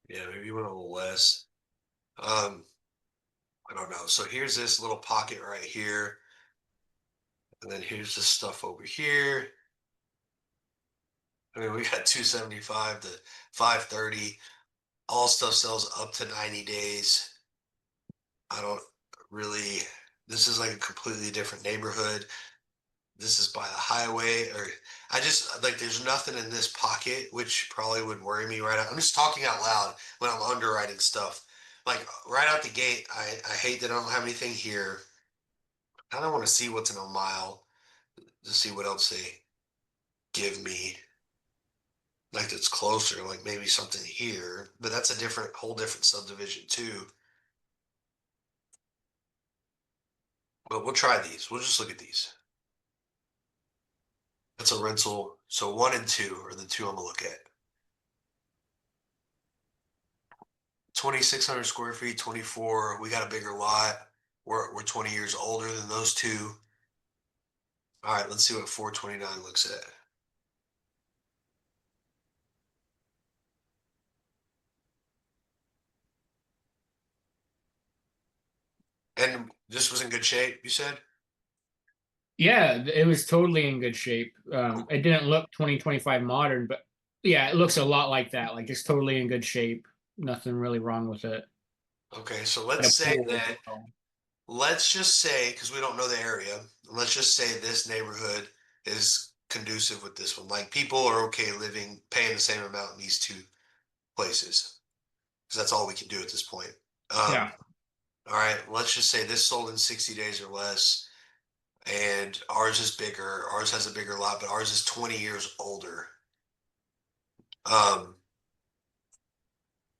Yeah, maybe you went a little less. I don't know. So here's this little pocket right here. And then here's this stuff over here. I mean, we got 275 to 530. All stuff sells up to 90 days. I don't really, this is like a completely different neighborhood. This is by the highway, or I just like there's nothing in this pocket, which probably would worry me right out. I'm just talking out loud when I'm underwriting stuff. Like right out the gate, I hate that I don't have anything here. I don't want to see what's in a mile to see what else they give me. Like that's closer, like maybe something here, but that's a whole different subdivision too. But we'll try these. We'll just look at these. That's a rental. So 1 and 2 are the two I'm gonna look at. 2,600 square feet, 24. We got a bigger lot. We're 20 years older than those two. All right, let's see what 429 looks at. And this was in good shape, you said? Yeah, it was totally in good shape. It didn't look 2025 modern, but yeah, it looks a lot like that. Like it's totally in good shape. Nothing really wrong with it. Okay, so Had a let's say pool as that, well. let's just say, because we don't know the area, let's just say this neighborhood is conducive with this one. Like people are okay living, paying the same amount in these two places. Because that's all we can do at this point. Yeah. All right, let's just say this sold in 60 days or less, and ours is bigger. Ours has a bigger lot, but ours is 20 years older.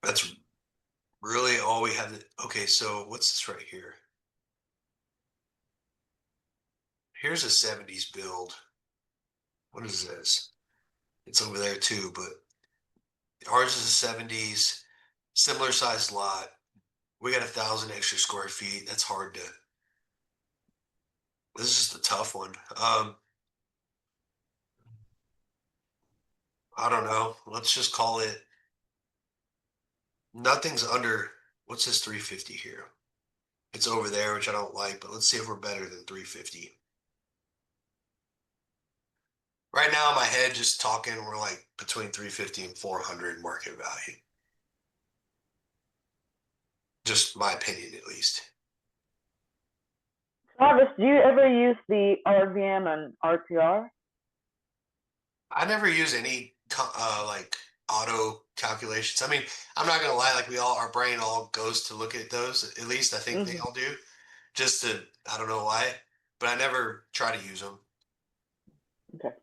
That's really all we have. Okay, so what's this right here? Here's a 70s build. What is this? It's over there too, but ours is a 70s, similar sized lot. We got 1,000 extra square feet. That's hard to. This is just a tough one. I don't know. Let's just call it. Nothing's under. What's this 350 here? It's over there, which I don't like, but let's see if we're better than 350. Right now, in my head, just talking, we're like between 350 and 400 market value. Just my opinion, at least. Travis, do you ever use the RVM and RTR? I never use any like auto calculations. I mean, I'm not gonna lie, like our brain all goes to look at those. At least I think they all do. Just to, I don't know why, but I never try to use them. Okay.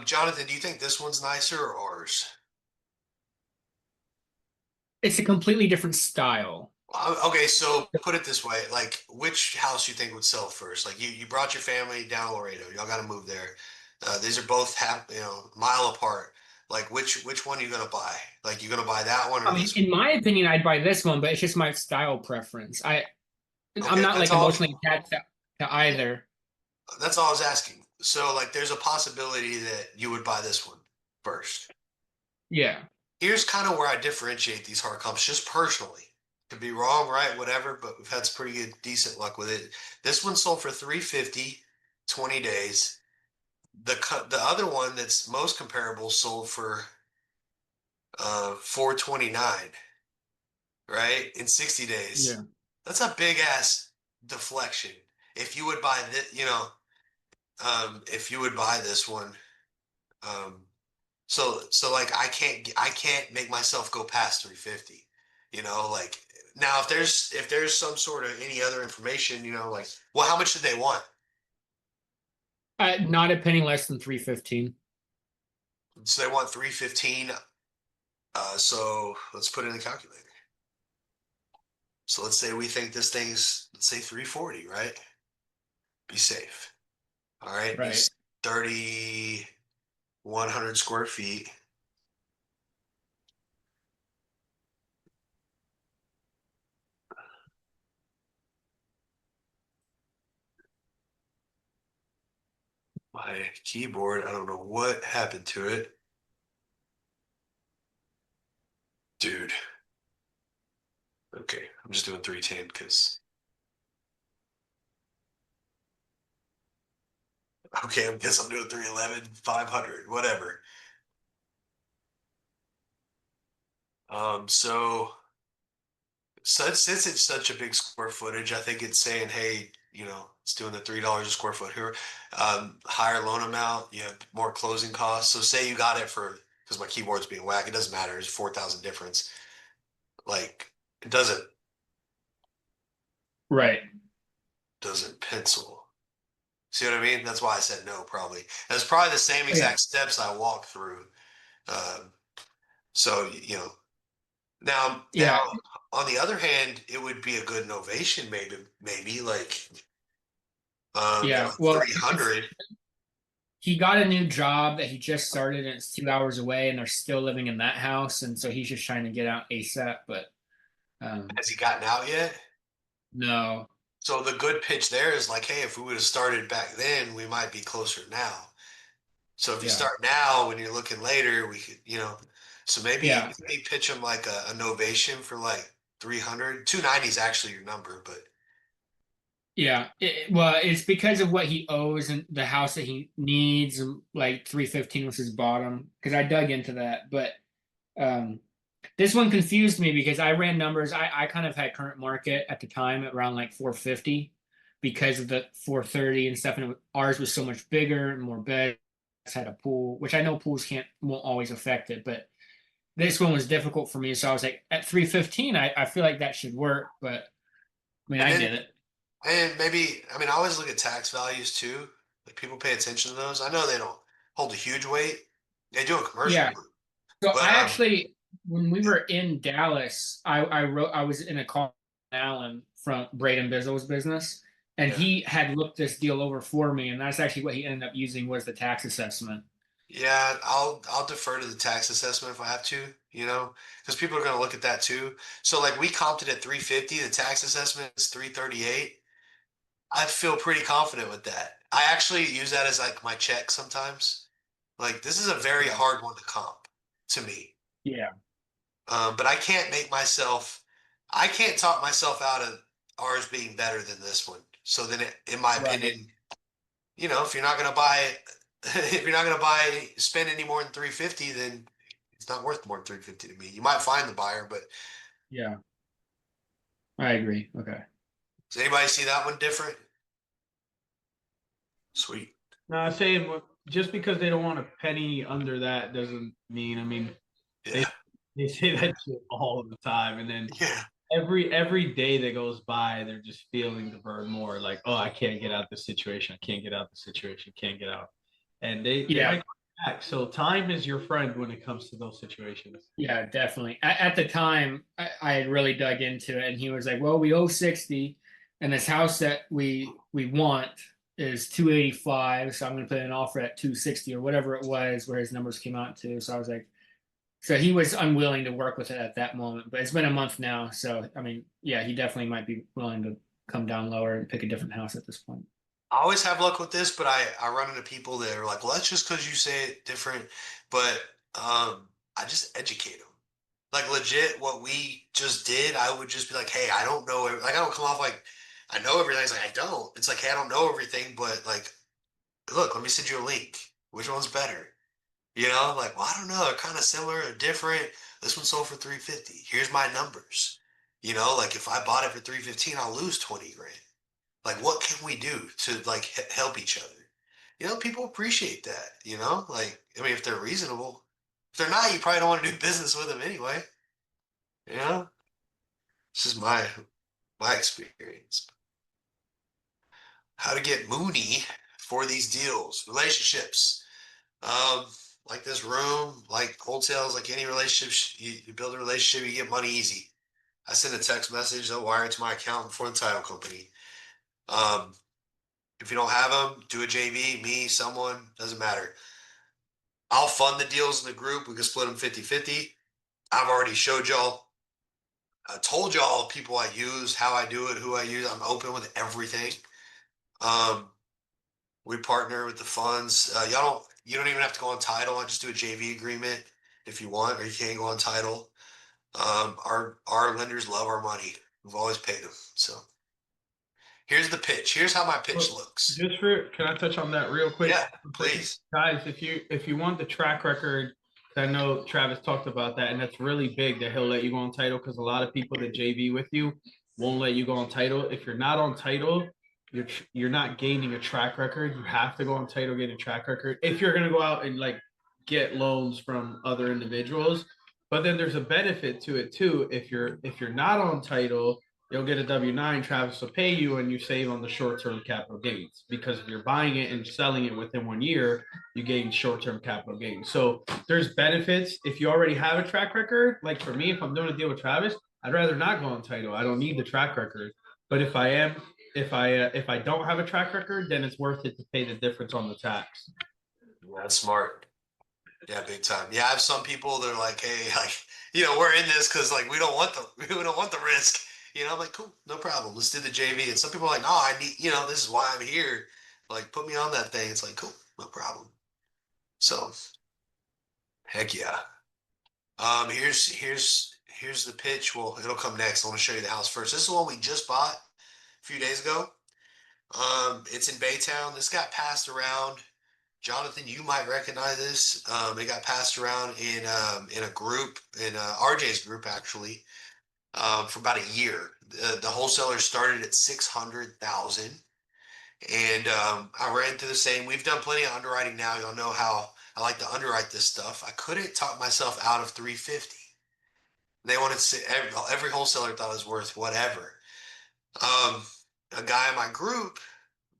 Jonathan, do you think this one's nicer or ours? It's a completely different style. Okay, so put it this way, like which house you think would sell first? Like you brought your family down Laredo, y'all got to move there. These are both mile apart. Like which one are you gonna buy? Like you gonna buy that one or I mean, this in my opinion, I'd buy this one, but it's just my style preference. I'm Okay, not that's like all. emotionally attached to either. That's all I was asking. So like there's a possibility that you would buy this one first. Yeah. Here's kind of where I differentiate these hard comps, just personally. Could be wrong, right, whatever, but we've had some pretty good, decent luck with it. This one sold for 350, 20 days. The other one that's most comparable sold for 429, right, in 60 days. Yeah. That's a big ass deflection. If you would buy this, if you would buy this one, so like I can't make myself go past 350, like now if there's some sort of any other information, like, well, how much did they want? Not a penny less than 315. So they want 315. So let's put it in the calculator. So let's say we think this thing's, let's say 340, right? Be safe. All right. Right. 3,100 square feet. My keyboard, I don't know what happened to it. Dude. Okay, I'm just doing 310 because. Okay, I guess I'm doing 311, 500, whatever. So since it's such a big square footage, I think it's saying, hey, it's doing the $3 a square foot here. Higher loan amount, you have more closing costs. So say you got it for, because my keyboard's being whacked, it doesn't matter. It's 4,000 difference. Like it doesn't Right. pencil. See what I mean? That's why I said no, probably. That's probably the same exact steps I walked through. So, now Yeah. on the other hand, it would be a good innovation, maybe like Yeah. Well, 300. he got a new job that he just started and it's 2 hours away and they're still living in that house. And so he's just trying to get out ASAP, but Has he gotten out yet? no. So the good pitch there is like, hey, if we would have started back then, we might be closer now. So if you Yeah. start now, when you're looking later, we could, so maybe Yeah. pitch him like a novation for like 300. 290 is actually your number, but Yeah. Well, it's because of what he owes and the house that he needs, and like 315 was his bottom. Because I dug into that, but this one confused me because I ran numbers. I kind of had current market at the time at around like 450 because of the 430 and stuff, and ours was so much bigger and more beds, had a pool, which I know pools won't always affect it, but this one was difficult for me. So I was like, at 315, I feel like that should work, but I mean, I get it. and maybe, I mean, I always look at tax values too. Like people pay attention to those. I know they don't hold a huge weight. They do in commercial. Yeah. So But, I actually, when we were in Dallas, I was in a call with Alan from Braden Bizzle's business, and Yeah. he had looked this deal over for me, and that's actually what he ended up using was the tax assessment. Yeah, I'll defer to the tax assessment if I have to, because people are going to look at that too. So like we comped it at 350, the tax assessment is 338. I feel pretty confident with that. I actually use that as like my check sometimes. Like this is a very hard one to comp to me. Yeah. But I can't talk myself out of ours being better than this one. So then in my opinion, if you're not going to buy if you're not going to spend any more than 350, then it's not worth more than 350 to me. You might find the buyer, but Yeah. I agree. Okay. does anybody see that one different? Sweet. No, saying just because they don't want a penny under that doesn't mean. I mean, Yeah. they say that shit all the time, and then Yeah. every day that goes by, they're just feeling the burn more. Like, oh, I can't get out this situation. I can't get out the situation. Can't get out. And they might come back. So time is your friend when it comes to those situations. Yeah, definitely. At the time, I had really dug into it, and he was like, "Well, we owe 60, and this house that we want is 285, so I'm going to put an offer at 260 or whatever it was, where his numbers came out to." So I was like, so he was unwilling to work with it at that moment, but it's been a month now, so I mean, yeah, he definitely might be willing to come down lower and pick a different house at this point. I always have luck with this, but I run into people that are like, well, that's just because you say it different. But I just educate them. Like legit, what we just did, I would just be like, hey, I don't know. Like I don't come off like I know everything. It's like I don't. It's like, hey, I don't know everything, but like, look, let me send you a link. Which one's better? You know, like, well, I don't know. They're kind of similar or different. This one sold for 350. Here's my numbers. You know, like if I bought it for 315, I'll lose 20 grand. Like, what can we do to like help each other? You know, people appreciate that. You know, like I mean, if they're reasonable. If they're not, you probably don't want to do business with them anyway. You know, this is my experience. How to get Mooney for these deals, relationships. Um, like this room, like hotels, like any relationship, you build a relationship, you get money easy. I send a text message, they'll wire it to my account for the title company. If you don't have them, do a JV, me, someone, doesn't matter. I'll fund the deals in the group. We can split them 50-50. I've already showed y'all, I told y'all people I use, how I do it, who I use. I'm open with everything. We partner with the funds. You don't even have to go on title. I just do a JV agreement if you want, or you can go on title. Our lenders love our money. We've always paid them. So here's the pitch. Here's how my pitch looks. Can I touch on that real quick? Yeah, please. Guys, if you want the track record, I know Travis talked about that, and that's really big that he'll let you go on title, because a lot of people that JV with you won't let you go on title. If you're not on title, you're not gaining a track record. You have to go on title, get a track record if you're gonna go out and like get loans from other individuals. But then there's a benefit to it too. If you're not on title, you'll get a W-9. Travis will pay you, and you save on the short-term capital gains, because if you're buying it and selling it within 1 year, you gain short-term capital gains. So there's benefits if you already have a track record. Like for me, if I'm doing a deal with Travis, I'd rather not go on title. I don't need the track record. But if I don't have a track record, then it's worth it to pay the difference on the tax. Yeah, that's smart. Yeah, big time. Yeah, I have some people that are like, hey, like, we're in this because like we don't want the risk. I'm like, cool, no problem. Let's do the JV. And some people are like, no, I need, this is why I'm here. Like, put me on that thing. It's like, cool, no problem. So, heck yeah. Here's the pitch. Well, it'll come next. I want to show you the house first. This is the one we just bought a few days ago. It's in Baytown. This got passed around. Jonathan, you might recognize this. It got passed around in a group, in RJ's group actually, for about a year. The wholesaler started at 600,000, and I ran through the same. We've done plenty of underwriting now. Y'all know how I like to underwrite this stuff. I couldn't talk myself out of 350. They wanted to say every wholesaler thought it was worth whatever. A guy in my group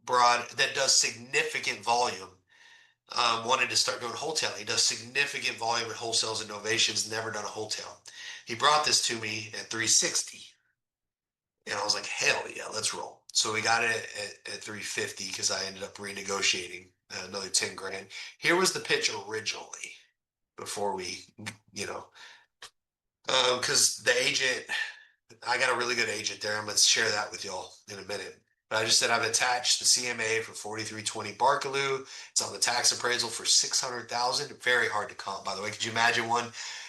that does significant volume. Wanted to start doing wholesale. He does significant volume in wholesales and Renovations, never done a wholesale. He brought this to me at 360. And I was like, hell yeah, let's roll. So we got it at 350 because I ended up renegotiating another 10 grand. Here was the pitch originally before we, because the agent, I got a really good agent there. I'm going to share that with y'all in a minute. But I just said I've attached the CMA for 4320 Barkaloo. It's on the tax appraisal for 600,000. Very hard to comp, by the way. Could you imagine one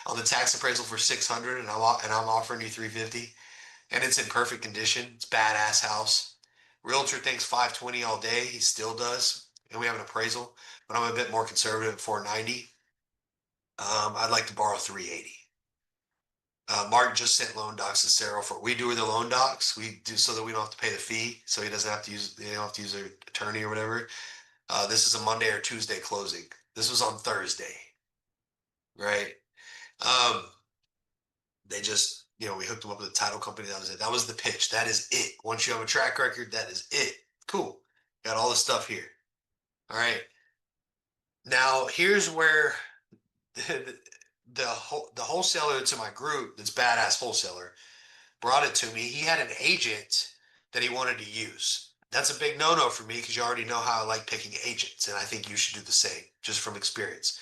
on the tax appraisal for 600 and I'm offering you 350? And it's in perfect condition. It's badass house. Realtor thinks 520 all day. He still does. And we have an appraisal, but I'm a bit more conservative at 490. I'd like to borrow 380. Mark just sent loan docs to Sarah we do the loan docs. We do so that we don't have to pay the fee. So he doesn't have to use, they don't have to use their attorney or whatever. This is a Monday or Tuesday closing. This was on Thursday, right? They just, we hooked them up with a title company. That was it. That was the pitch. That is it. Once you have a track record, that is it. Cool. Got all the stuff here. All right. Now here's where the wholesaler that's in my group, that's badass wholesaler, brought it to me. He had an agent that he wanted to use. That's a big no-no for me because you already know how I like picking agents, and I think you should do the same, just from experience.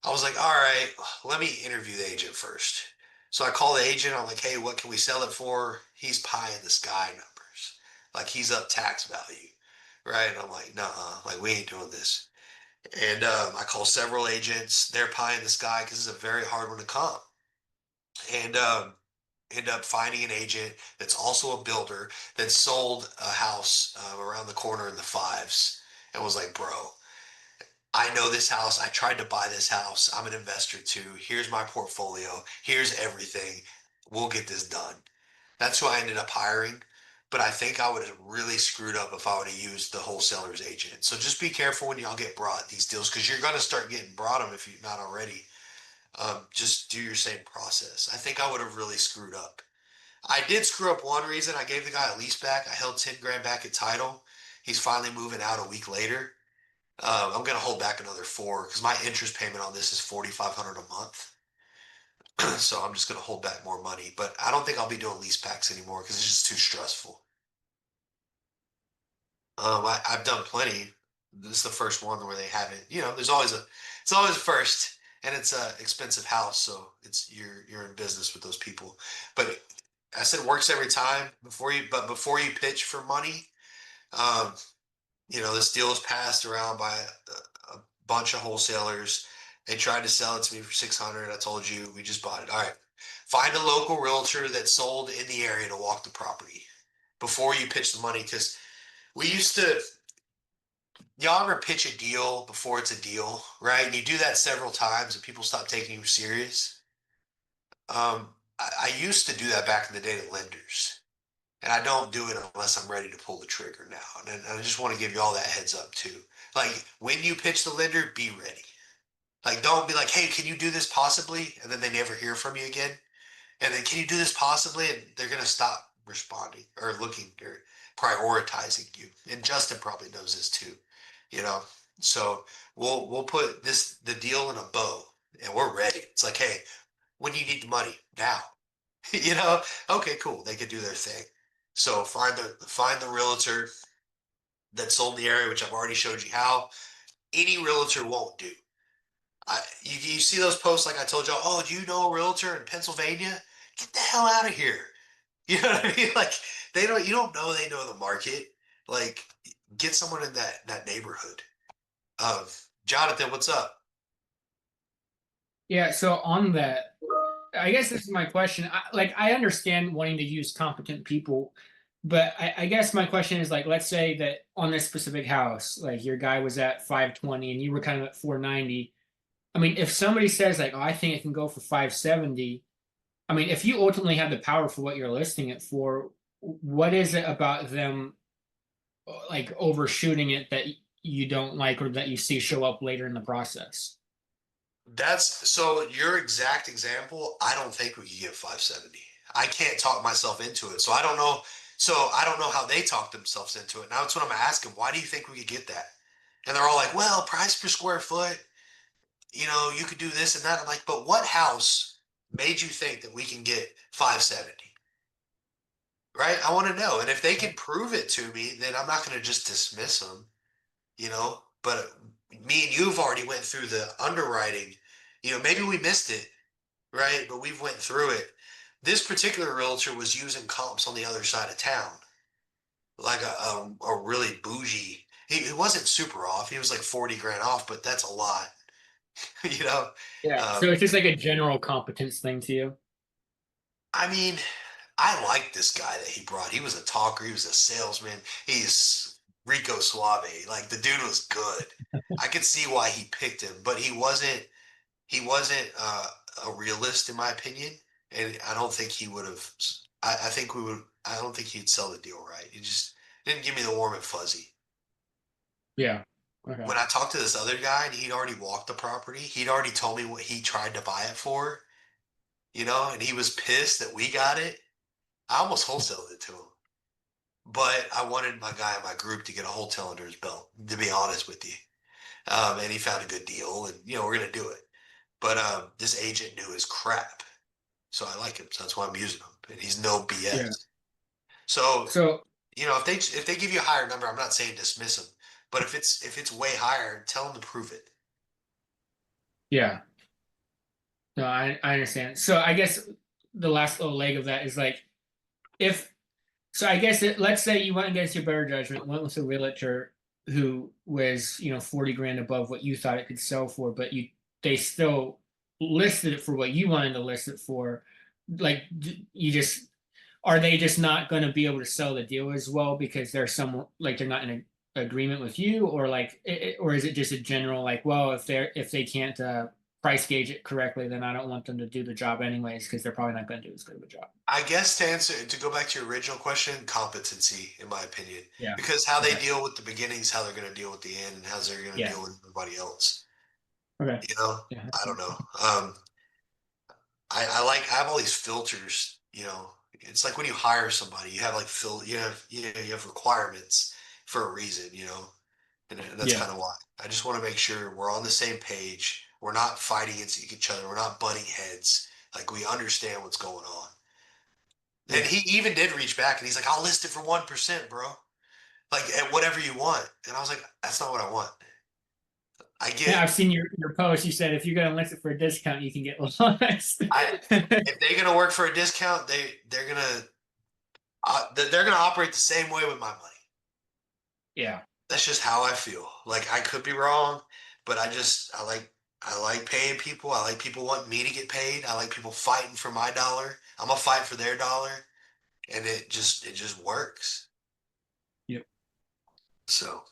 I was like, all right, let me interview the agent first. So I call the agent. I'm like, hey, what can we sell it for? He's pie in the sky numbers. Like he's up tax value, right? And I'm like, nah, like we ain't doing this. And I call several agents. They're pie in the sky because it's a very hard one to comp. And end up finding an agent that's also a builder that sold a house around the corner in the fives and was like, bro, I know this house. I tried to buy this house. I'm an investor too. Here's my portfolio. Here's everything. We'll get this done. That's who I ended up hiring. But I think I would have really screwed up if I would have used the wholesaler's agent. So just be careful when y'all get brought these deals because you're going to start getting brought them if you're not already. Just do your same process. I think I would have really screwed up. I did screw up one reason. I gave the guy a lease back. I held 10 grand back at title. He's finally moving out a week later. I'm going to hold back another four because my interest payment on this is 4,500 a month. So I'm just going to hold back more money. But I don't think I'll be doing lease packs anymore because it's just too stressful. I've done plenty. This is the first one where they haven't. There's always it's always first, and it's a expensive house, so it's you're in business with those people. But I said works every time before you pitch for money. Um, this deal was passed around by a bunch of wholesalers. They tried to sell it to me for 600. I told you we just bought it. All right, find a local realtor that sold in the area to walk the property before you pitch the money because we used to. Y'all ever pitch a deal before it's a deal, right? And you do that several times and people stop taking you serious. I used to do that back in the day to lenders. And I don't do it unless I'm ready to pull the trigger now. And I just want to give you all that heads up too. Like when you pitch the lender, be ready. Like don't be like, hey, can you do this possibly? And then they never hear from you again. And then can you do this possibly? And they're gonna stop responding or looking or prioritizing you. And Justin probably knows this too. So we'll put the deal in a bow and we're ready. It's like, hey, when do you need the money? Now. Okay, cool. They could do their thing. So find the realtor that sold in the area, which I've already showed you how. Any realtor won't do. You see those posts like I told y'all, oh, do you know a realtor in Pennsylvania? Get the hell out of here. You know what I mean? Like you don't know they know the market. Like get someone in that neighborhood. Jonathan, what's up? Yeah, so on that, I guess this is my question. I understand wanting to use competent people, but I guess my question is like, let's say that on this specific house, like your guy was at 520 and you were kind of at 490. I mean, if somebody says like, oh, I think it can go for 570, I mean, if you ultimately have the power for what you're listing it for, what is it about them like overshooting it that you don't like or that you see show up later in the process? So your exact example, I don't think we could get 570. I can't talk myself into it. So I don't know. So I don't know how they talk themselves into it. Now that's what I'm asking. Why do you think we could get that? And they're all like, well, price per square foot, you could do this and that. I'm like, but what house made you think that we can get 570? Right? I want to know. And if they can prove it to me, then I'm not going to just dismiss them, but me and you've already went through the underwriting. Maybe we missed it, right? But we've went through it. This particular realtor was using comps on the other side of town, like a really bougie. He wasn't super off. He was like 40 grand off, but that's a lot, you know. Yeah. So it's just like a general competence thing to you. I mean, I like this guy that he brought. He was a talker. He was a salesman. He's Rico Suave. Like the dude was good. I could see why he picked him, but he wasn't a realist in my opinion. And I don't think he would have. I think we would. I don't think he'd sell the deal right. He just didn't give me the warm and fuzzy. Yeah. Okay. When I talked to this other guy and he'd already walked the property, he'd already told me what he tried to buy it for, and he was pissed that we got it. I almost wholesaled it to him. But I wanted my guy in my group to get a Wholetail under his belt, to be honest with you. And he found a good deal, and we're gonna do it. But this agent knew his crap, so I like him. So that's why I'm using him, and he's no BS. Yeah. So So if they give you a higher number, I'm not saying dismiss them, but if it's way higher, tell them to prove it. yeah. No, I understand. So I guess the last little leg of that is like, let's say you went against your better judgment, went with a realtor who was 40 grand above what you thought it could sell for, but they still listed it for what you wanted to list it for. Like, are they just not going to be able to sell the deal as well because they're they're not in a agreement with you, or or is it just a general like, well, if they can't price gauge it correctly, then I don't want them to do the job anyways because they're probably not going to do as good of a job. I guess to go back to your original question, competency, in my opinion. Yeah. Because how they deal with the beginnings, how they're going to deal with the end, and how they're going to Yeah. deal with everybody else. Okay. I don't know. I have all these filters, it's like when you hire somebody, you have like you have requirements for a reason, and that's kind of why. I just want to make sure we're on the same page. We're not fighting against each other. We're not butting heads. Like, we understand what's going on. And he even did reach back and he's like, I'll list it for 1%, bro. Like, at whatever you want. And I was like, that's not what I want. Yeah, I've seen your post. You said if you're going to list it for a discount, you can get less. If they're going to work for a discount, they're going to operate the same way with my money. Yeah. That's just how I feel. Like, I could be wrong, but I like paying people. I like people wanting me to get paid. I like people fighting for my dollar. I'm gonna fight for their dollar, and it just works. Yep. So,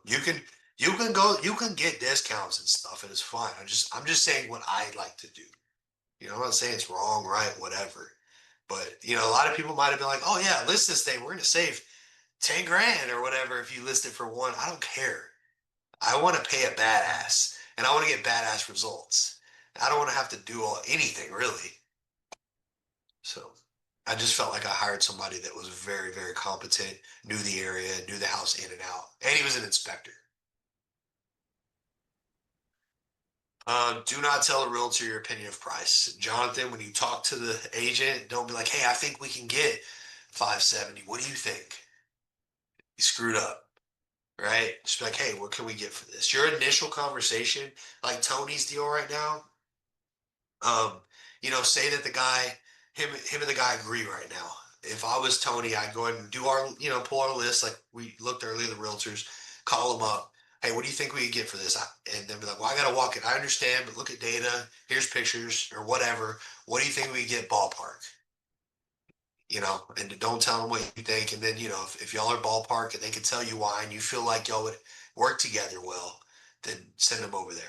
you can get discounts and stuff, and it's fine. I'm just saying what I like to do. I'm not saying it's wrong, right, whatever. But a lot of people might have been like, oh yeah, list this thing. We're gonna save 10 grand or whatever if you list it for one. I don't care. I want to pay a badass, and I want to get badass results. I don't want to have to do anything really. So I just felt like I hired somebody that was very, very competent, knew the area, knew the house in and out, and he was an inspector. Do not tell a realtor your opinion of price. Jonathan, when you talk to the agent, don't be like, hey, I think we can get 570. What do you think? You screwed up. Right? Just be like, hey, what can we get for this? Your initial conversation, like Tony's deal right now, say that the guy, him and the guy agree right now. If I was Tony, I'd go ahead and do our, pull our list like we looked earlier, the realtors, call them up. Hey, what do you think we could get for this? And then be like, well, I got to walk it. I understand, but look at data. Here's pictures or whatever. What do you think we could get ballpark? And don't tell them what you think. And then, if y'all are ballpark and they can tell you why and you feel like y'all would work together well, then send them over there.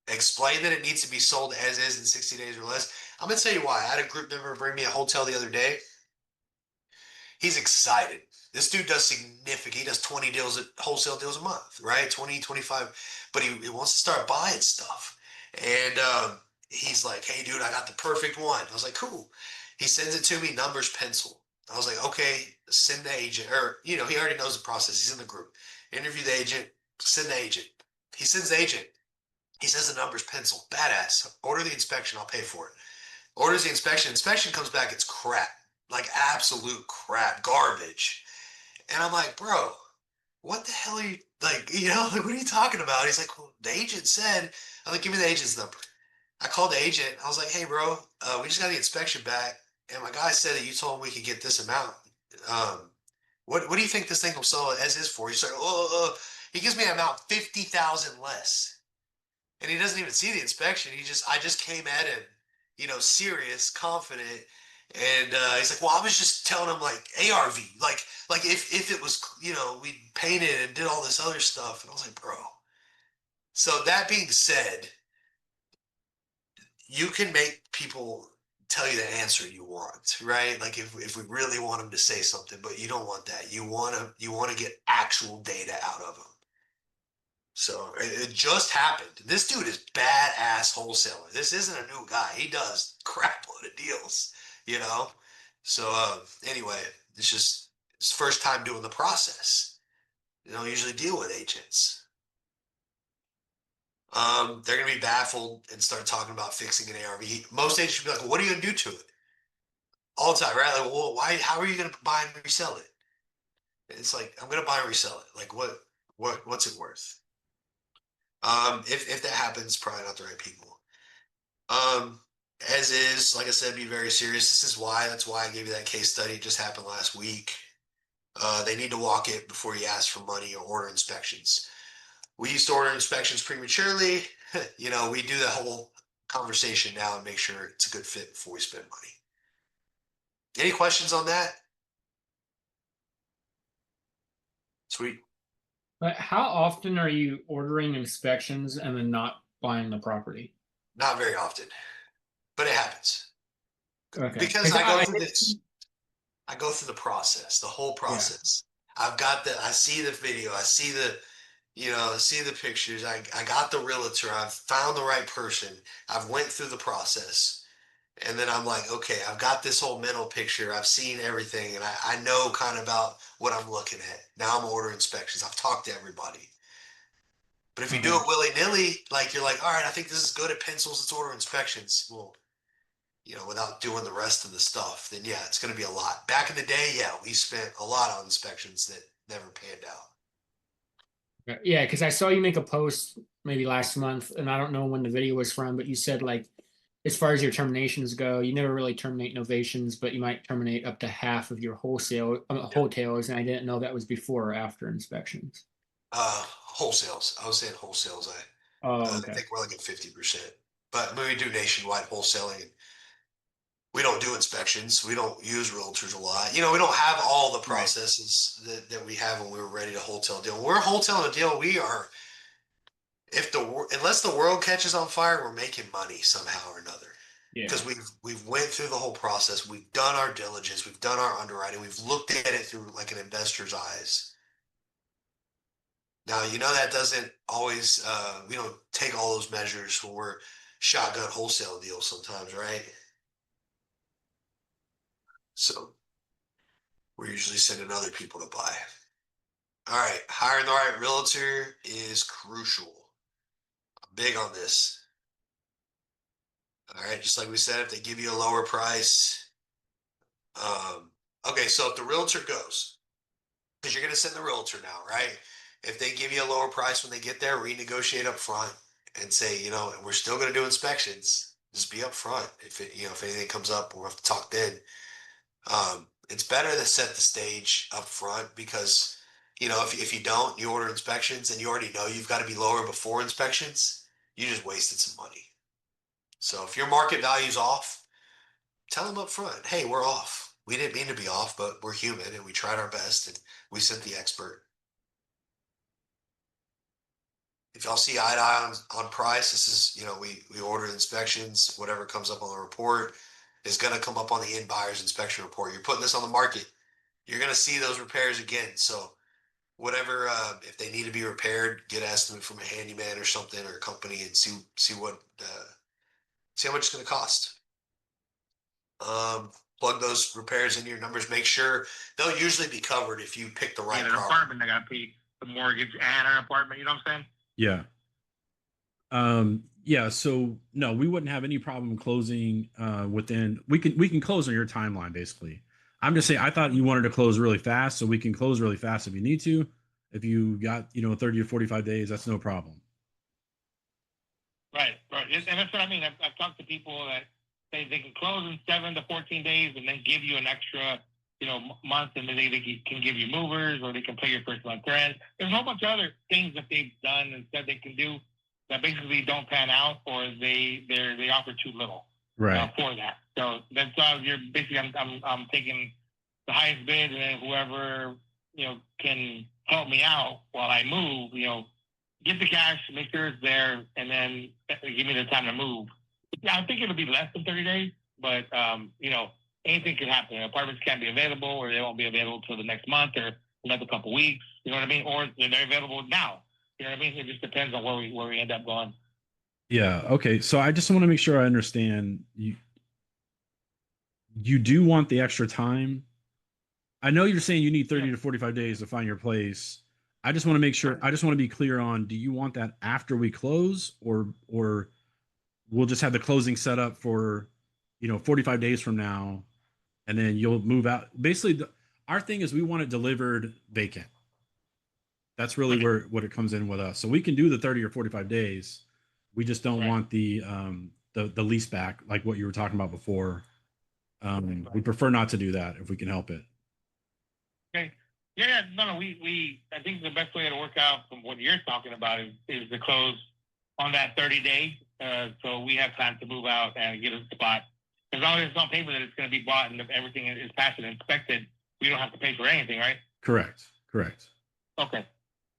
Explain that it needs to be sold as is in 60 days or less. I'm going to tell you why. I had a group member bring me a Wholetail the other day. He's excited. This dude does he does 20 deals, wholesale deals a month, right? 20, 25, but he wants to start buying stuff. And he's like, hey, dude, I got the perfect one. I was like, cool. He sends it to me, numbers, pencil. I was like, okay, send the agent, or, he already knows the process. He's in the group. Interview the agent, send the agent. He sends the agent. He says the numbers, pencil, badass. Order the inspection, I'll pay for it. Orders the inspection. Inspection comes back, it's crap. Like absolute crap, garbage. And I'm like, bro, what the hell are you, like, what are you talking about? He's like, well, the agent said, I'm like, give me the agent's number. I called the agent. I was like, hey, bro, we just got the inspection back. And my guy said that you told him we could get this amount. What do you think this thing will sell as is for? He's like, he gives me an amount 50,000 less. And he doesn't even see the inspection. I just came at him, serious, confident. And he's like, well, I was just telling him like ARV, like if it was, we painted and did all this other stuff. And I was like, bro. So that being said, you can make people tell you the answer you want, right? Like if we really want them to say something, but you don't want that. You want to get actual data out of them. So it just happened. This dude is badass wholesaler. This isn't a new guy. He does crap load of deals, So anyway, it's just his first time doing the process. They don't usually deal with agents. They're gonna be baffled and start talking about fixing an ARV. Most agents will be like, well, "What are you gonna do to it?" All the time, right? Like, well, why? How are you gonna buy and resell it? It's like, I'm gonna buy and resell it. Like, what's it worth? If that happens, probably not the right people. As is, like I said, be very serious. That's why I gave you that case study. It just happened last week. They need to walk it before you ask for money or order inspections. We used to order inspections prematurely. You know, we do the whole conversation now and make sure it's a good fit before we spend money. Any questions on that? Sweet. But how often are you ordering inspections and then not buying the property? Not very often, but it happens Okay. because 'Cause I go I- through this. I go through the process, the whole Yeah. process. I see the video, I see I see the pictures. I got the realtor. I've found the right person. I've went through the process. And then I'm like, okay, I've got this whole mental picture. I've seen everything and I know kind of about what I'm looking at. Now I'm ordering inspections. I've talked to everybody. But if you do it willy-nilly, like you're like, all right, I think this is good at pencils, let's order inspections. Well, without doing the rest of the stuff, then yeah, it's going to be a lot. Back in the day, yeah, we spent a lot on inspections that never panned out. Yeah, because I saw you make a post maybe last month, and I don't know when the video was from, but you said like, as far as your terminations go, you never really terminate novations, but you might terminate up to half of your wholetails, and I didn't know that was before or after inspections. Wholesales. I was saying wholesales. Oh, I okay. think we're like at 50%. But when we do nationwide wholesaling, we don't do inspections. We don't use realtors a lot. We don't have all the processes that we have when we were ready to wholesale deal. When we're wholesaling a deal, we are, unless the world catches on fire, we're making money somehow or another. Yeah. Because we've went through the whole process. We've done our diligence. We've done our underwriting. We've looked at it through like an investor's eyes. Now, that doesn't always, we don't take all those measures when we're shotgun wholesale deals sometimes, right? So we're usually sending other people to buy. All right, hiring the right realtor is crucial. I'm big on this. All right, just like we said, if they give you a lower price, okay, so if the realtor goes, because you're going to send the realtor now, right? If they give you a lower price when they get there, renegotiate up front and say, we're still going to do inspections. Just be up front. If anything comes up, we'll have to talk then. It's better to set the stage up front because, if you don't, you order inspections and you already know you've got to be lower before inspections, you just wasted some money. So if your market value's off, tell them up front, hey, we're off. We didn't mean to be off, but we're human and we tried our best and we sent the expert. If y'all see eye to eye on price, this is, we order inspections, whatever comes up on the report is going to come up on the end buyer's inspection report. You're putting this on the market. You're going to see those repairs again. So whatever, if they need to be repaired, get an estimate from a handyman or something or a company and see how much it's going to cost. Plug those repairs into your numbers. Make sure they'll usually be covered if you pick the right an apartment. They got to pay the mortgage and an apartment. You know what I'm saying? Yeah. Yeah. So no, we wouldn't have any problem closing within. We can close on your timeline basically. I'm just saying. I thought you wanted to close really fast, so we can close really fast if you need to. If you got 30 to 45 days, that's no problem. Right. And that's what I mean. I've talked to people that say they can close in 7 to 14 days and then give you an extra, month, and then they can give you movers or they can pay your first month rent. There's a whole bunch of other things that they've done and said they can do that basically don't pan out or they offer too little for that. So that's you're basically I'm taking the highest bid and then whoever can help me out while I move. Get the cash, make sure it's there, and then give me the time to move. Yeah, I think it'll be less than 30 days, but anything can happen. Apartments can't be available, or they won't be available till the next month, or another couple weeks. You know what I mean? Or they're available now. You know what I mean? It just depends on where we end up going. Yeah. Okay. So I just want to make sure I understand you. You do want the extra time. I know you're saying you need 30 to 45 days to find your place. I just want to make sure. I just want to be clear on: do you want that after we close, or we'll just have the closing set up for 45 days from now, and then you'll move out? Basically, our thing is we want it delivered vacant. That's really what it comes in with us. So we can do the 30 or 45 days. We just don't want the lease back like what you were talking about before. We prefer not to do that if we can help it. Okay. Yeah, no, I think the best way to work out from what you're talking about is to close on that 30 day. So we have time to move out and get a spot. As long as it's on paper that it's going to be bought and everything is passed and inspected, we don't have to pay for anything, right? Correct. Okay.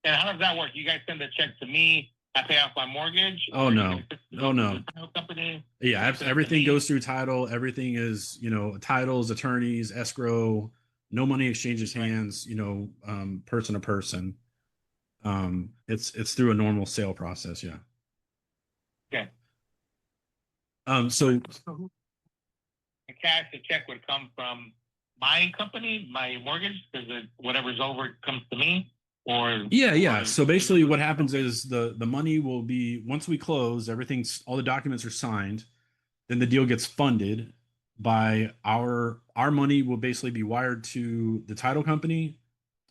And how does that work? You guys send a check to me, I pay off my mortgage? Oh, no. No. Company? Yeah, everything goes through title. Everything is, titles, attorneys, escrow, no money exchanges hands, person to person. It's through a normal sale process. Yeah. Okay. So The cash, the check would come from my company, my mortgage, because whatever's over comes to me. Yeah. So basically what happens is the money will be, once we close, all the documents are signed, then the deal gets funded by our money will basically be wired to the title company,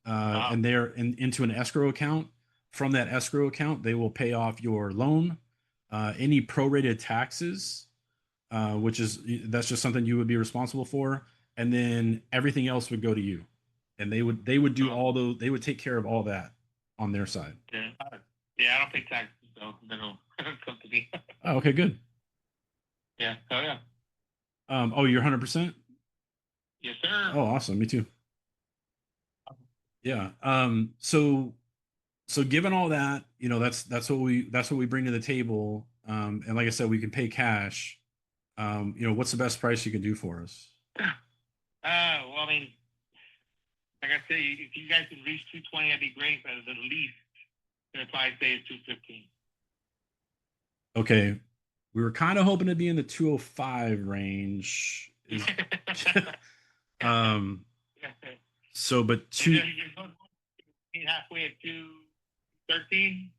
and they're into an escrow account. From that escrow account, they will pay off your loan, any prorated taxes, that's just something you would be responsible for, and then everything else would go to you, and they would do all those. They would take care of all that on their side. Yeah, I don't pay taxes, so that'll come to me. Oh, okay, good. Yeah. Oh, yeah. Oh, you're 100%? Yes, sir. Oh, awesome. Me too. Yeah. So given all that, that's what we bring to the table. And like I said, we can pay cash. What's the best price you can do for us? Well, I mean, like I said, if you guys can reach 220, that'd be great. But the least, I'd probably say is 215. Okay. We were kind of hoping to be in the 205 range. So, but you're halfway at 213.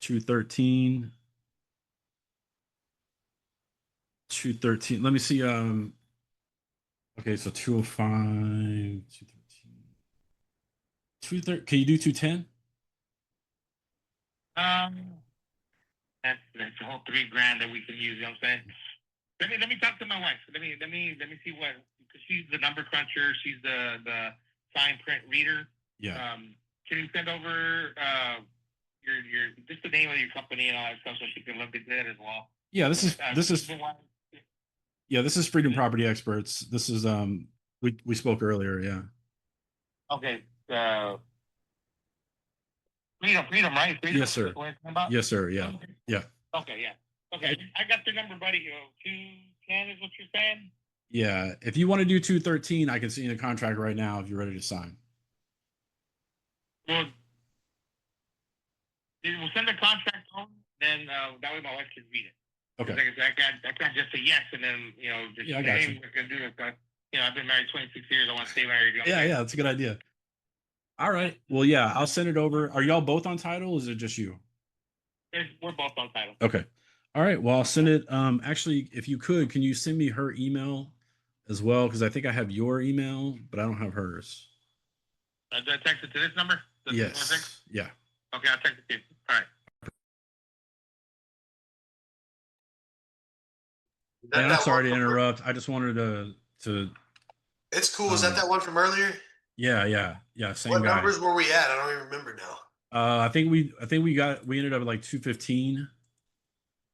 213. 213. Let me see. Okay, so 205, 213. 213. Can you do 210? That's a whole $3,000 that we can use. You know what I'm saying? Let me talk to my wife. Let me see what, because she's the number cruncher. She's the fine print reader. Yeah. Can you send over your just the name of your company and all that stuff so she can look at that as well? Yeah, this is Freedom Property Experts. This is we spoke earlier. Yeah. Okay. Freedom, right? Freedom, yes, sir. Yes, sir. Yeah. Okay. Yeah. Okay. Yeah. Okay. I got the number, buddy. 210 is what you're saying? Yeah. If you want to do 213, I can see you in a contract right now if you're ready to sign. Well, we'll send the contract home, then that way my wife can read it. Okay. I can't just say yes and then, just I say, got hey, you. we're going to do this. I've been married 26 years. I want to stay married. Yeah, that's a good idea. All right. Well, yeah, I'll send it over. Are y'all both on title? Or is it just you? We're both on title. Okay. All right. Well, I'll send it. Actually, if you could, can you send me her email as well? Because I think I have your email, but I don't have hers. Do I text it to this number? Yes. Yeah. Okay, I'll text it to you. All right. And I'm sorry to interrupt. I just wanted to. It's cool. Is that one from earlier? Yeah. Same what guy. numbers were we at? I don't even remember now. I think we ended up at like 215.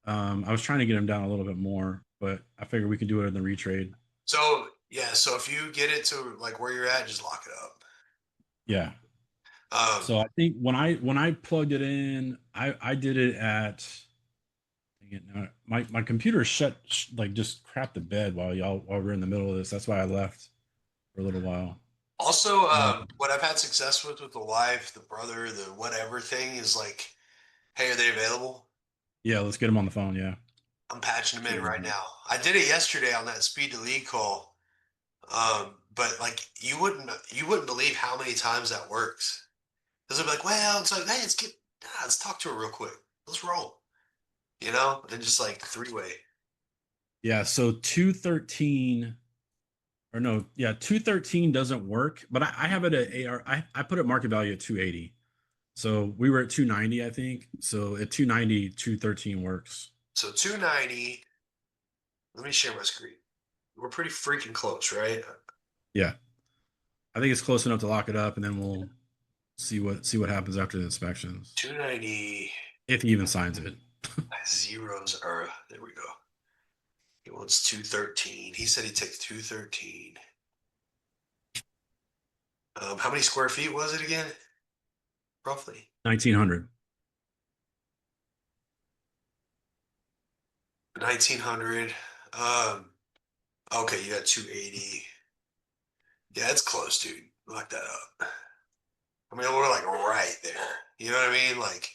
I was trying to get him down a little bit more, but I figured we could do it in the retrade. So if you get it to like where you're at, just lock it up. Yeah. So I think when I plugged it in, I did it at. My computer just crapped the bed while we're in the middle of this. That's why I left for a little while. Also, what I've had success with the wife, the brother, the whatever thing is like, hey, are they available? Yeah, let's get them on the phone. Yeah, I'm patching them in right now. I did it yesterday on that speed to lead call, but like you wouldn't believe how many times that works. Because they'll be like, well, it's like, hey, let's talk to her real quick. Let's roll. And just like three-way. Yeah, so 213 or no, 213 doesn't work, but I have it at AR. I put it market value at 280. So we were at 290, I think. So at 290, 213 works. So 290. Let me share my screen. We're pretty freaking close, right? Yeah. I think it's close enough to lock it up, and then we'll see what happens after the inspections. 290 If he even signs it. zeros are there. We go. He wants 213. He said he takes 213. How many square feet was it again? Roughly 1900. 1900. Okay, you got 280. Yeah, it's close, dude. Lock that up. I mean, we're like right there. You know what I mean? Like,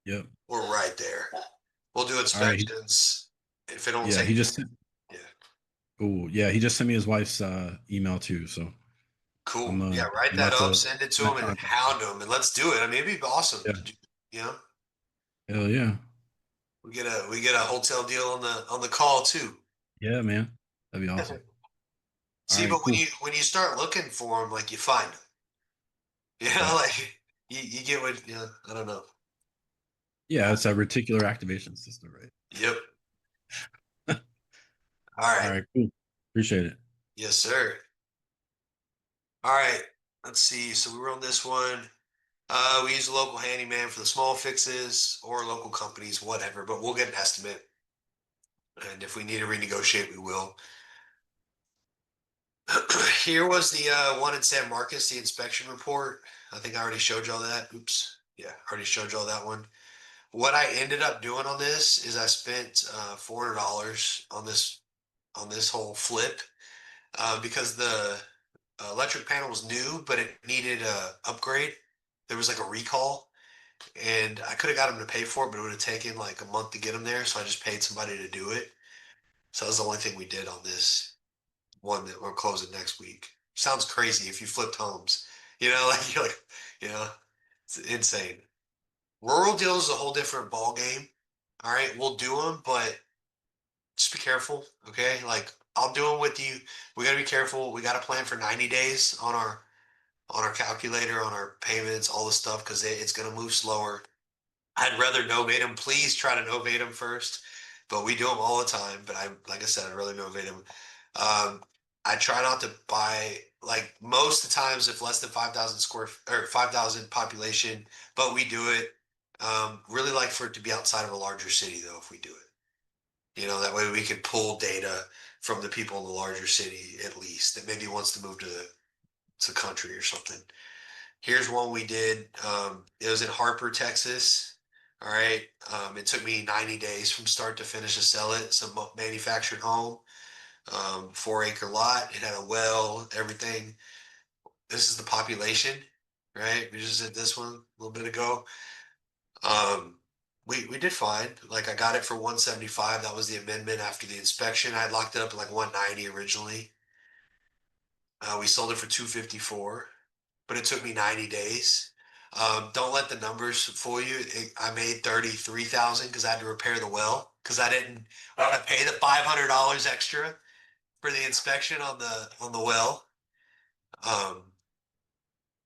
Yep. we're right there. We'll do All right. inspections. If it don't Yeah, take, he just. yeah, Oh, yeah, he just sent me his wife's email too. So cool. I'm Yeah, write I'm that about up, to send it to I'm him, at and contact. hound him, and let's do it. I mean, it'd be awesome. Yeah. To do, you know, Hell yeah. we get a hotel deal on the call too. Yeah, man. That'd be awesome. See, All right, but cool. when you start looking for them, like you find them. You know, Yeah. like you get what I don't know. Yeah, it's a reticular activation system, right? Yep. All All right. right, cool. Appreciate it. Yes, sir. All right. Let's see. So we were on this one. We use a local handyman for the small fixes or local companies, whatever, but we'll get an estimate. And if we need to renegotiate, we will. Here was the one in San Marcos, the inspection report. I think I already showed y'all that. Oops. Yeah, already showed y'all that one. What I ended up doing on this is I spent $400 on this whole flip because the electric panel was new, but it needed a upgrade. There was like a recall, and I could have got him to pay for it, but it would have taken like a month to get him there. So I just paid somebody to do it. So that was the only thing we did on this one that we're closing next week. Sounds crazy if you flipped homes, like you're like, it's insane. Rural deals is a whole different ball game. All right, we'll do them, but just be careful, okay? Like I'll do them with you. We got to be careful. We got to plan for 90 days on our calculator, on our payments, all this stuff because it's going to move slower. I'd rather novate them. Please try to novate them first, but we do them all the time. But like I said, I'd rather novate them. I try not to buy like most of the times if less than 5,000 or 5,000 population, but we do it. Really like for it to be outside of a larger city though, if we do it. That way we can pull data from the people in the larger city at least that maybe wants to move to the country or something. Here's one we did. It was in Harper, Texas. All right. It took me 90 days from start to finish to sell it. It's a manufactured home, 4-acre lot. It had a well, everything. This is the population, right? We just did this one a little bit ago. We did fine. Like I got it for 175. That was the amendment after the inspection. I had locked it up at like 190 originally. We sold it for 254, but it took me 90 days. Don't let the numbers fool you. I made 33,000 because I had to repair the well because I didn't want to pay the $500 extra for the inspection on the well.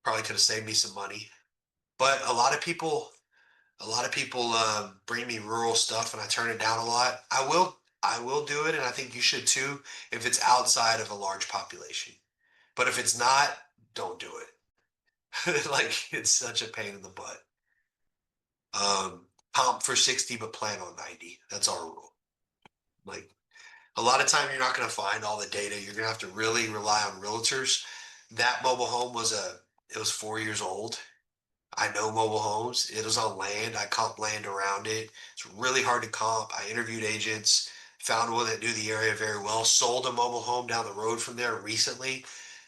Probably could have saved me some money, but a lot of people bring me rural stuff and I turn it down a lot. I will do it, and I think you should too if it's outside of a large population. But if it's not, don't do it. Like it's such a pain in the butt. Comp for 60, but plan on 90. That's our rule. Like a lot of time you're not going to find all the data. You're going to have to really rely on realtors. That mobile home it was 4 years old. I know mobile homes. It was on land. I comped land around it. It's really hard to comp. I interviewed agents, found one that knew the area very well, sold a mobile home down the road from there recently.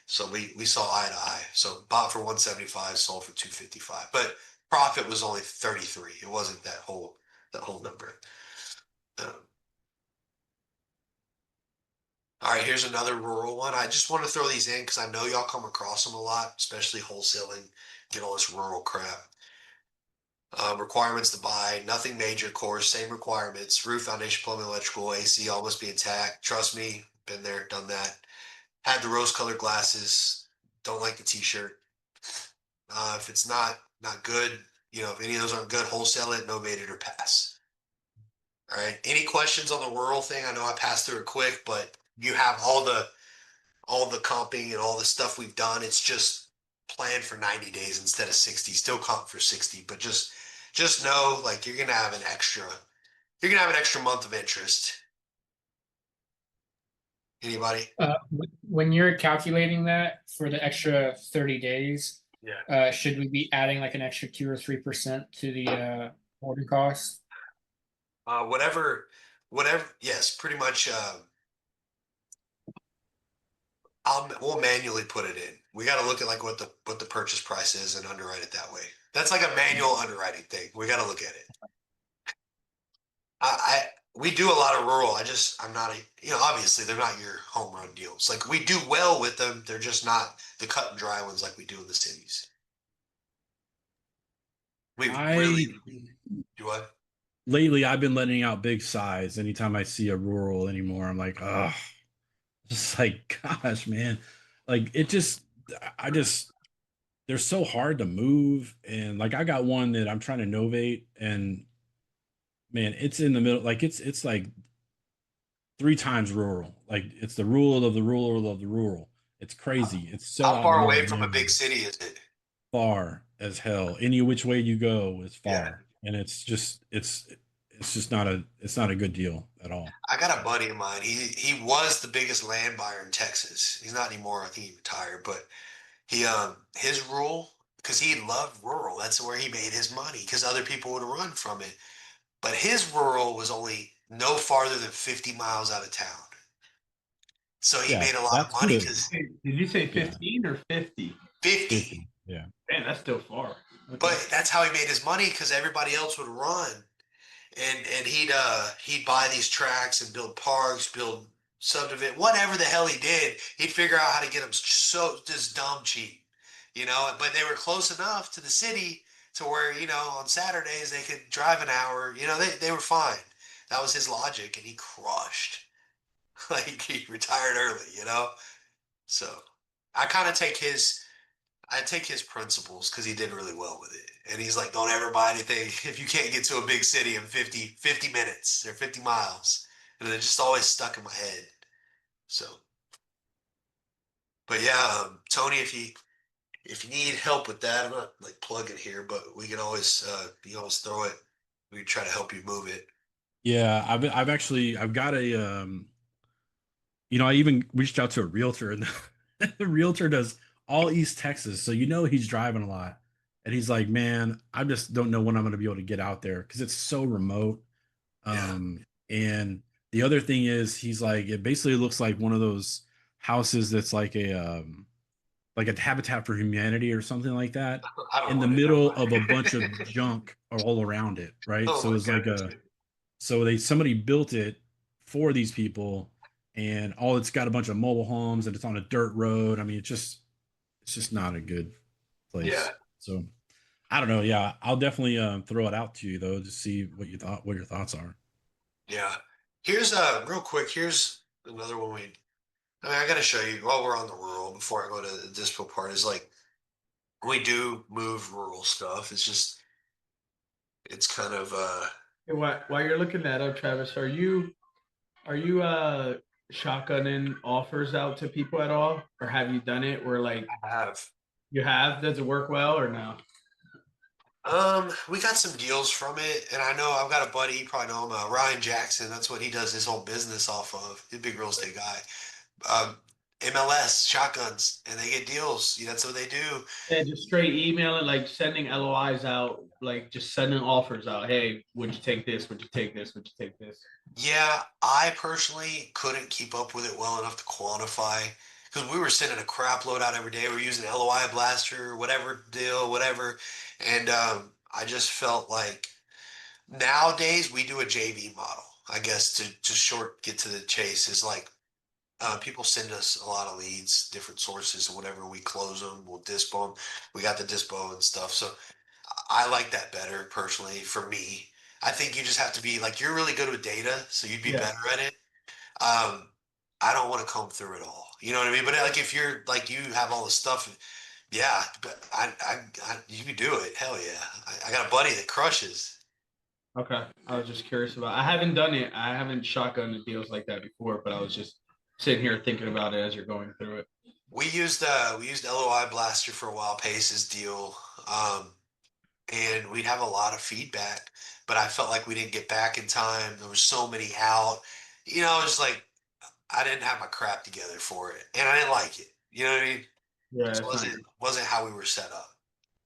So we saw eye to eye. So bought for 175, sold for 255. But profit was only 33. It wasn't that whole number. All right, here's another rural one. I just want to throw these in because I know y'all come across them a lot, especially wholesaling, get all this rural crap. Requirements to buy, nothing major, of course, same requirements. Roof, foundation, plumbing, electrical, AC, all must be intact. Trust me, been there, done that. Had the rose-colored glasses. Don't like the t-shirt. If it's not good, if any of those aren't good, wholesale it, novate it, or pass. All right. Any questions on the rural thing? I know I passed through it quick, but you have all the all the comping and all the stuff we've done. It's just planned for 90 days instead of 60. Still comp for 60, but just know like you're gonna have an extra month of interest. Anybody? When you're calculating that for the extra 30 days, Yeah. should we be adding like an extra 2 or 3% to the holding cost? Whatever. Yes, pretty much. We'll manually put it in. We got to look at like what the purchase price is and underwrite it that way. That's like a manual underwriting thing. We got to look at it. We do a lot of rural. I'm not obviously they're not your home run deals. Like we do well with them. They're just not the cut and dry ones like we do in the cities. We really do what? Lately I've been letting out big size anytime I see a rural anymore. I'm like, oh, just like, gosh, man. Like they're so hard to move. And like I got one that I'm trying to novate, and man, it's in the middle, like it's like 3 times rural. Like it's the rural of the rural of the rural. It's crazy. It's so How out in far the middle away of from a nowhere. big city is it? Far as hell. Any which way you go is Yeah. far. And it's just not a good deal at all. I got a buddy of mine. He was the biggest land buyer in Texas. He's not anymore. I think he retired, but he his rural, because he loved rural. That's where he made his money because other people would run from it. But his rural was only no farther than 50 miles out of town. So he made a lot of that's money good. because Did you say 15 or 50? 50. Yeah. Man, that's still far. Okay. But that's how he made his money because everybody else would run. And he'd buy these tracks and build parks, build subdivision, whatever the hell he did. He'd figure out how to get them so just dumb cheap, But they were close enough to the city to where on Saturdays they could drive an hour. They were fine. That was his logic, and he crushed. Like he retired early. So I kind of take his principles because he did really well with it. And he's like, don't ever buy anything if you can't get to a big city in 50 minutes or 50 miles. And it just always stuck in my head. So, but yeah, Tony, if you need help with that, I'm not like plugging here, but we can always, you always throw it. We can try to help you move it. Yeah, I've got a I even reached out to a realtor, and the realtor does all East Texas, so he's driving a lot. And he's like, man, I just don't know when I'm going to be able to get out there because it's so remote. And the other thing is, he's like, it basically looks like one of those houses that's like a Habitat for Humanity or something like that, in the middle of a bunch of junk all around it, right? Oh, so it's like somebody built it for these people, and it's got a bunch of mobile homes, and it's on a dirt road. I mean, it's just not a good place. Yeah. So I don't know. Yeah, I'll definitely throw it out to you though to see what your thoughts are. Yeah. Here's real quick. Here's another one I got to show you while we're on the rural before I go to the dispo part is like, we do move rural stuff. It's kind of, Hey, while you're looking that up, Travis, are you shotgunning offers out to people at all, or have you done it where like I have. you have? Does it work well or no? We got some deals from it, and I know I've got a buddy, you probably know him, Ryan Jackson. That's what he does his whole business off of. He's a big real estate guy. MLS shotguns, and they get deals. That's what they do. Yeah, just straight emailing, like sending LOIs out, like just sending offers out. Hey, would you take this? Would you take this? Would you take this? Yeah, I personally couldn't keep up with it well enough to quantify because we were sending a crap load out every day. We were using LOI blaster, whatever deal, whatever, and I just felt like nowadays we do a JV model. I guess to get to the chase is like people send us a lot of leads, different sources, and whatever. We close them, we'll dispo them. We got the dispo and stuff, so I like that better personally for me. I think you just have to be like you're really good with data, so you'd be better at it. I don't want to comb through it all. You know what I mean? But like if you're like you have all the stuff, yeah, but you can do it. Hell yeah. I got a buddy that crushes. Okay, I was just curious about. I haven't done it. I haven't shotgunned deals like that before, but I was just sitting here thinking about it as you're going through it. We used LOI Blaster for a while, Pace's deal, and we'd have a lot of feedback, but I felt like we didn't get back in time. There was so many out, it's like I didn't have my crap together for it, and I didn't like it. You know what I mean? Yeah, It it's not. wasn't how we were set up.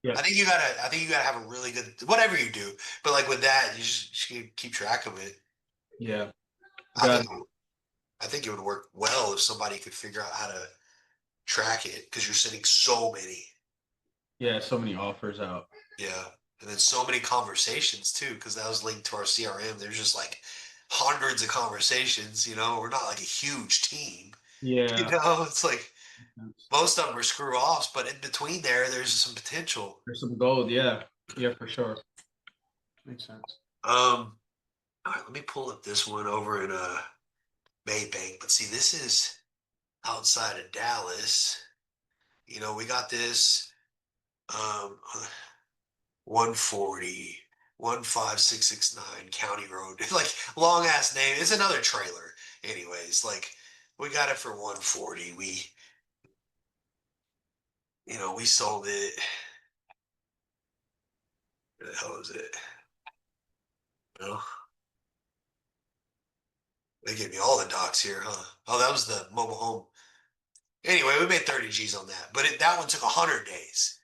Yeah. I think you gotta have a really good whatever you do, but like with that, you just keep track of it. Yeah. I think it would work well if somebody could figure out how to track it because you're sending so many. Yeah, so many offers out. Yeah. And then so many conversations too, because that was linked to our CRM. There's just like hundreds of conversations, we're not like a huge team. Yeah. It's like most of them are screw offs, but in between there's some potential. There's some gold, yeah. Yeah, for sure. Makes sense. All right, let me pull up this one over in Maybank. But see, this is outside of Dallas. We got this 140 15669 County Road. Like long ass name. It's another trailer. Anyways, like we got it for 140. We sold it. Where the hell is it? Well, they gave me all the docs here, huh? Oh, that was the mobile home. Anyway, we made 30 G's on that, but that one took 100 days.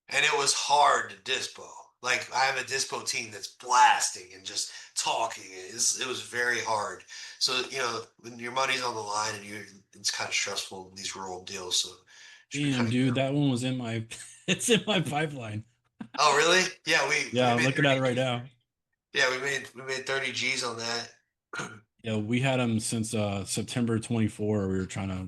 And it was hard to dispo. Like I have a dispo team that's blasting and just talking. It was very hard. So when your money's on the line and it's kind of stressful in these rural deals. So Damn, dude, that one was in my it's in my pipeline. Oh really? Yeah, I'm looking at it right now. Yeah, we made 30 G's on that. Yeah, we had them since September 24. We were trying to,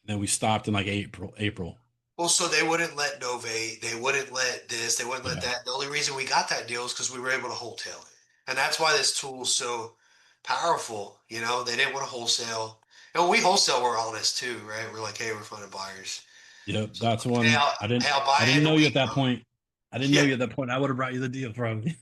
then we stopped in like April. Well, so they wouldn't let Novate, they wouldn't let this, they wouldn't let that. The only reason we got that deal is because we were able to wholetail it. And that's why this tool is so powerful. They didn't want to wholesale. And when we wholesale, we're honest too, right? We're like, hey, we're finding buyers. Yep, So, that's one. hey, I didn't I'll buy I it didn't in a know you at week. that point. I didn't know you at that point. I would have brought you the deal probably.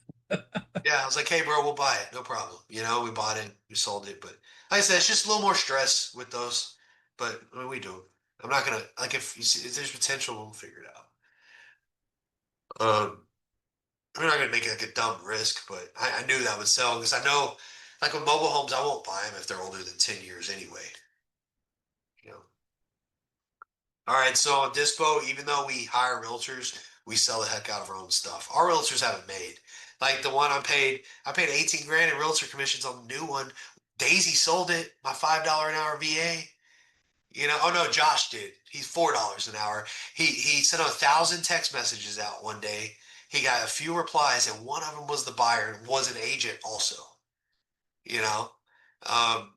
Yeah, I was like, hey, bro, we'll buy it. No problem. We bought it, we sold it. But like I said, it's just a little more stress with those. But I mean, we do. I'm not going to, like, if there's potential, we'll figure it out. We're not going to make it like a dumb risk, but I knew that would sell because I know, like with mobile homes, I won't buy them if they're older than 10 years anyway. All right, so on Dispo, even though we hire realtors, we sell the heck out of our own stuff. Our realtors haven't made. Like the one I paid 18 grand in realtor commissions on the new one. Daisy sold it, my $5 an hour VA. Oh no, Josh did. He's $4 an hour. He sent 1,000 text messages out one day. He got a few replies, and one of them was the buyer and was an agent also. You know, um,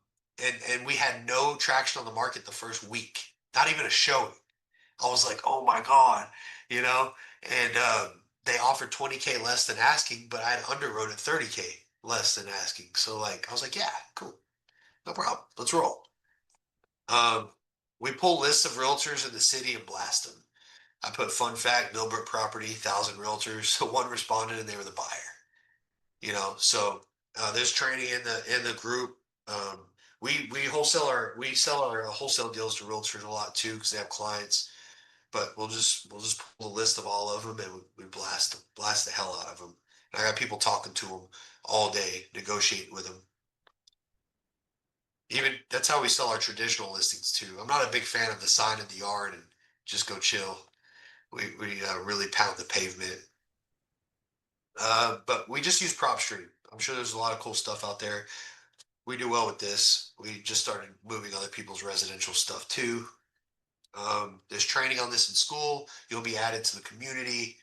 and we had no traction on the market the first week, not even a showing. I was like, oh my God, and they offered 20K less than asking, but I had underwrote at 30K less than asking. So like, I was like, yeah, cool, no problem, let's roll. We pull lists of realtors in the city and blast them. I put fun fact, Millbrook property, 1,000 realtors. So one responded and they were the buyer. So there's training in the group. We sell our wholesale deals to realtors a lot too because they have clients. But we'll just pull a list of all of them and we blast the hell out of them. And I got people talking to them all day, negotiating with them. Even that's how we sell our traditional listings too. I'm not a big fan of the sign in the yard and just go chill. We really pound the pavement. But we just use PropStream. I'm sure there's a lot of cool stuff out there. We do well with this. We just started moving other people's residential stuff too. There's training on this in school. You'll be added to the community.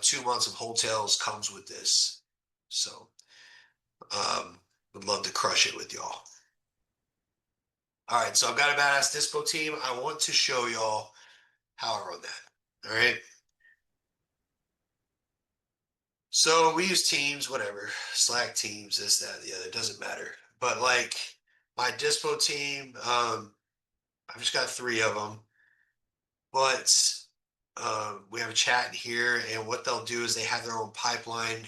2 months of Wholetails comes with this. So would love to crush it with y'all. All right, so I've got a badass dispo team. I want to show y'all how I run that. All right. So we use Teams, whatever, Slack Teams, this, that, the other, it doesn't matter. But like my dispo team, I've just got 3 of them. But we have a chat in here, and what they'll do is they have their own pipeline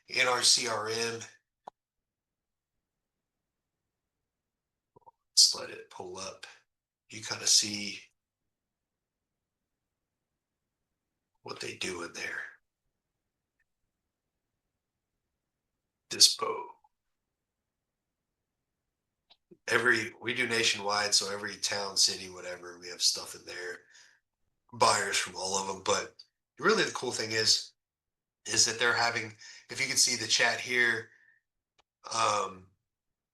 in our CRM. Let's let it pull up. You kind of see what they do in there. Dispo. We do nationwide, so every town, city, whatever, we have stuff in there. Buyers from all of them. But really the cool thing is that they're having, if you can see the chat here,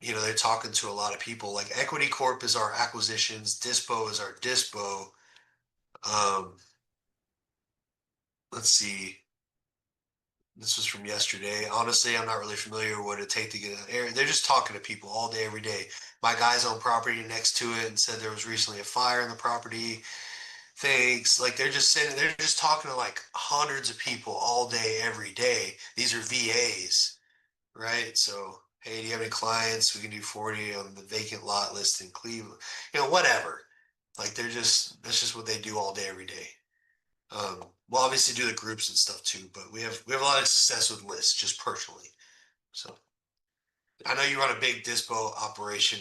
they're talking to a lot of people. Like Equity Corp is our acquisitions, Dispo is our Dispo. Let's see. This was from yesterday. Honestly, I'm not really familiar with what it'd take to get an air. They're just talking to people all day, every day. My guy's own property next to it and said there was recently a fire in the property. Thanks. Like they're just talking to like hundreds of people all day, every day. These are VAs, right? So, hey, do you have any clients? We can do 40 on the vacant lot list in Cleveland. Whatever. Like that's just what they do all day, every day. We'll obviously do the groups and stuff too, but we have a lot of success with lists just personally. So I know you run a big dispo operation,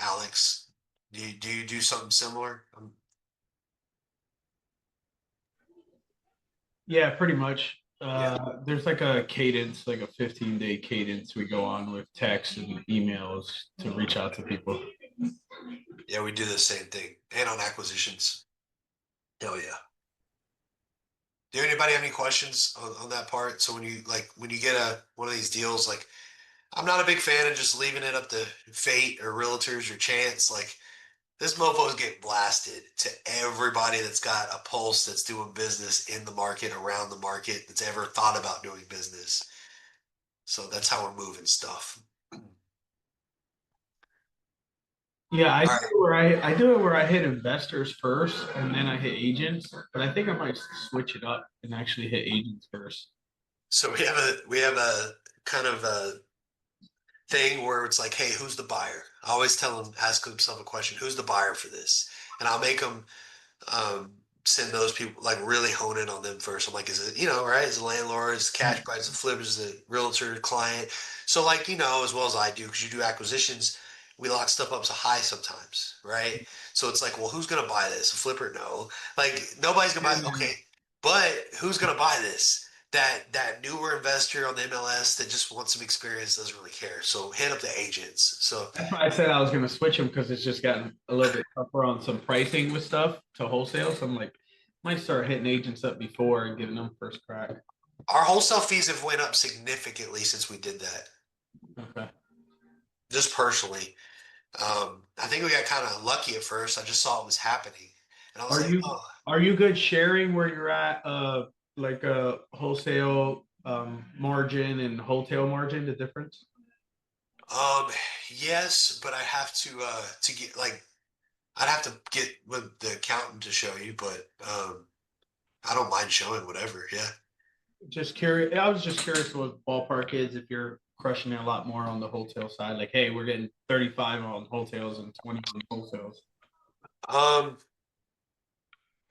Alex. Do you do something similar? Yeah, pretty much. There's like a cadence, like a 15-day cadence we go on with texts and emails to reach out to people. Yeah, we do the same thing. And on acquisitions. Hell yeah. Do anybody have any questions on that part? So when you get one of these deals, like I'm not a big fan of just leaving it up to fate or realtors or chance. Like this mofo is getting blasted to everybody that's got a pulse that's doing business in the market, around the market, that's ever thought about doing business. So that's how we're moving stuff. Yeah, I All do right. it where I do it where I hit investors first and then I hit agents, but I think I might switch it up and actually hit agents first. So we have a kind of a thing where it's like, hey, who's the buyer? I always tell them, ask themselves a question, who's the buyer for this? And I'll make them send those people, like really hone in on them first. I'm like, is it, right? Is it a landlord, is it cash buy, is it flip, is it realtor, client? So like, as well as I do, because you do acquisitions, we lock stuff up so high sometimes, right? So it's like, well, who's gonna buy this? A flipper? No. Like nobody's gonna buy, okay, but who's gonna buy this? That newer investor on the MLS that just wants some experience doesn't really care. So hit up the agents. So That's why I said I was going to switch them because it's just gotten a little bit tougher on some pricing with stuff to wholesale. So I'm like, might start hitting agents up before and giving them first crack. our wholesale fees have went up significantly since we did that. Okay. Just personally. I think we got kind of lucky at first. I just saw it was happening. And I was like, oh, Are you good sharing where you're at, like a wholesale margin and wholesale margin, the difference? yes, but I have to get like I'd have to get with the accountant to show you, but I don't mind showing whatever. Yeah. Just curious. I was just curious what ballpark is if you're crushing it a lot more on the wholesale side. Like, hey, we're getting 35 on wholesales and 20 on wholesales. I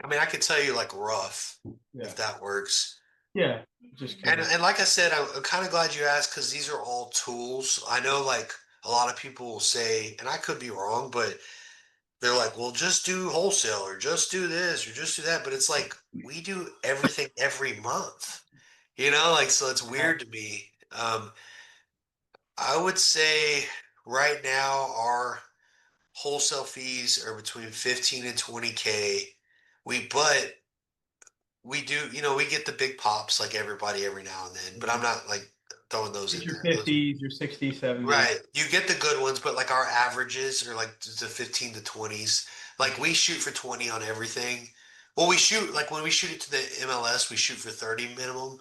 mean, I could tell you like rough Yeah. if that works. Yeah. Just And curious. and like I said, I'm kind of glad you asked because these are all tools. I know like a lot of people will say, and I could be wrong, but they're like, well, just do wholesale or just do this or just do that. But it's like we do everything every month, like so it's weird to me. I would say right now our wholesale fees are between 15 and 20K. But we do, we get the big pops like everybody every now and then, but I'm not like throwing those It's in your there. 50s, your 60s, 70s. Right. You get the good ones, but like our averages are like the 15 to 20s. Like we shoot for 20 on everything. Well, we shoot like when we shoot it to the MLS, we shoot for 30 minimum.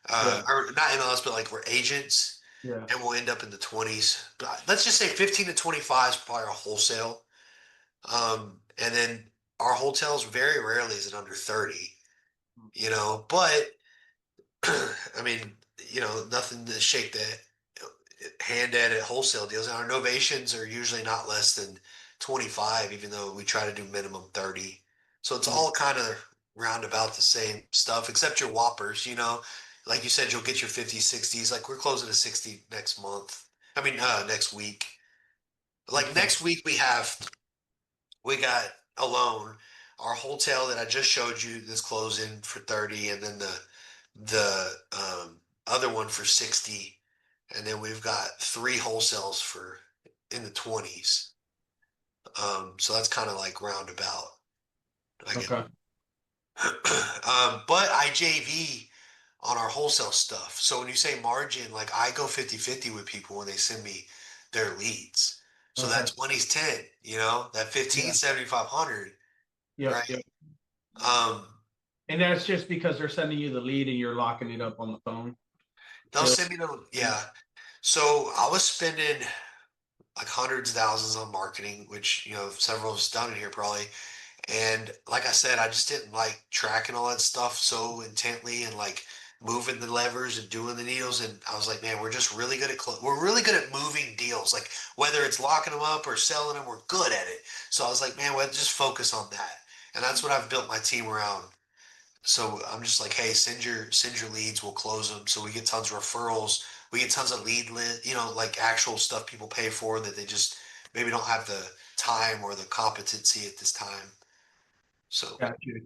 Yeah. Or not MLS, but like we're agents Yeah. and we'll end up in the 20s. But let's just say 15 to 25 is probably our wholesale. And then our hotels very rarely is it under 30, but I mean, nothing to shake the hand at wholesale deals. And our novations are usually not less than 25, even though we try to do minimum 30. So it's all kind of roundabout the same stuff, except your whoppers, like you said, you'll get your 50s, 60s. Like we're closing to 60 next month. I mean, next week. Like next week we got alone our wholetail that I just showed you that's closing for 30, and then the other one for 60, and then we've got 3 wholesales for in the 20s. So that's kind of like roundabout. I get. Okay. But I JV on our wholesale stuff. So when you say margin, like I go 50-50 with people when they send me their leads. So Okay. that 20's 10, you know, that 15 Yeah. 7,500, Yep, right? yep. Um, And that's just because they're sending you the lead and you're locking it up on the phone. they'll send me the, yeah. So I was spending like hundreds of thousands on marketing, which, you know, several of us done it here probably. And like I said, I just didn't like tracking all that stuff so intently and like moving the levers and doing the needles. And I was like, man, we're just really good at we're really good at moving deals. Like whether it's locking them up or selling them, we're good at it. So I was like, man, well, just focus on that. And that's what I've built my team around. So I'm just like, hey, send your leads, we'll close them. So we get tons of referrals. We get tons of you know, like actual stuff people pay for that they just maybe don't have the time or the competency at this time. So, Got you.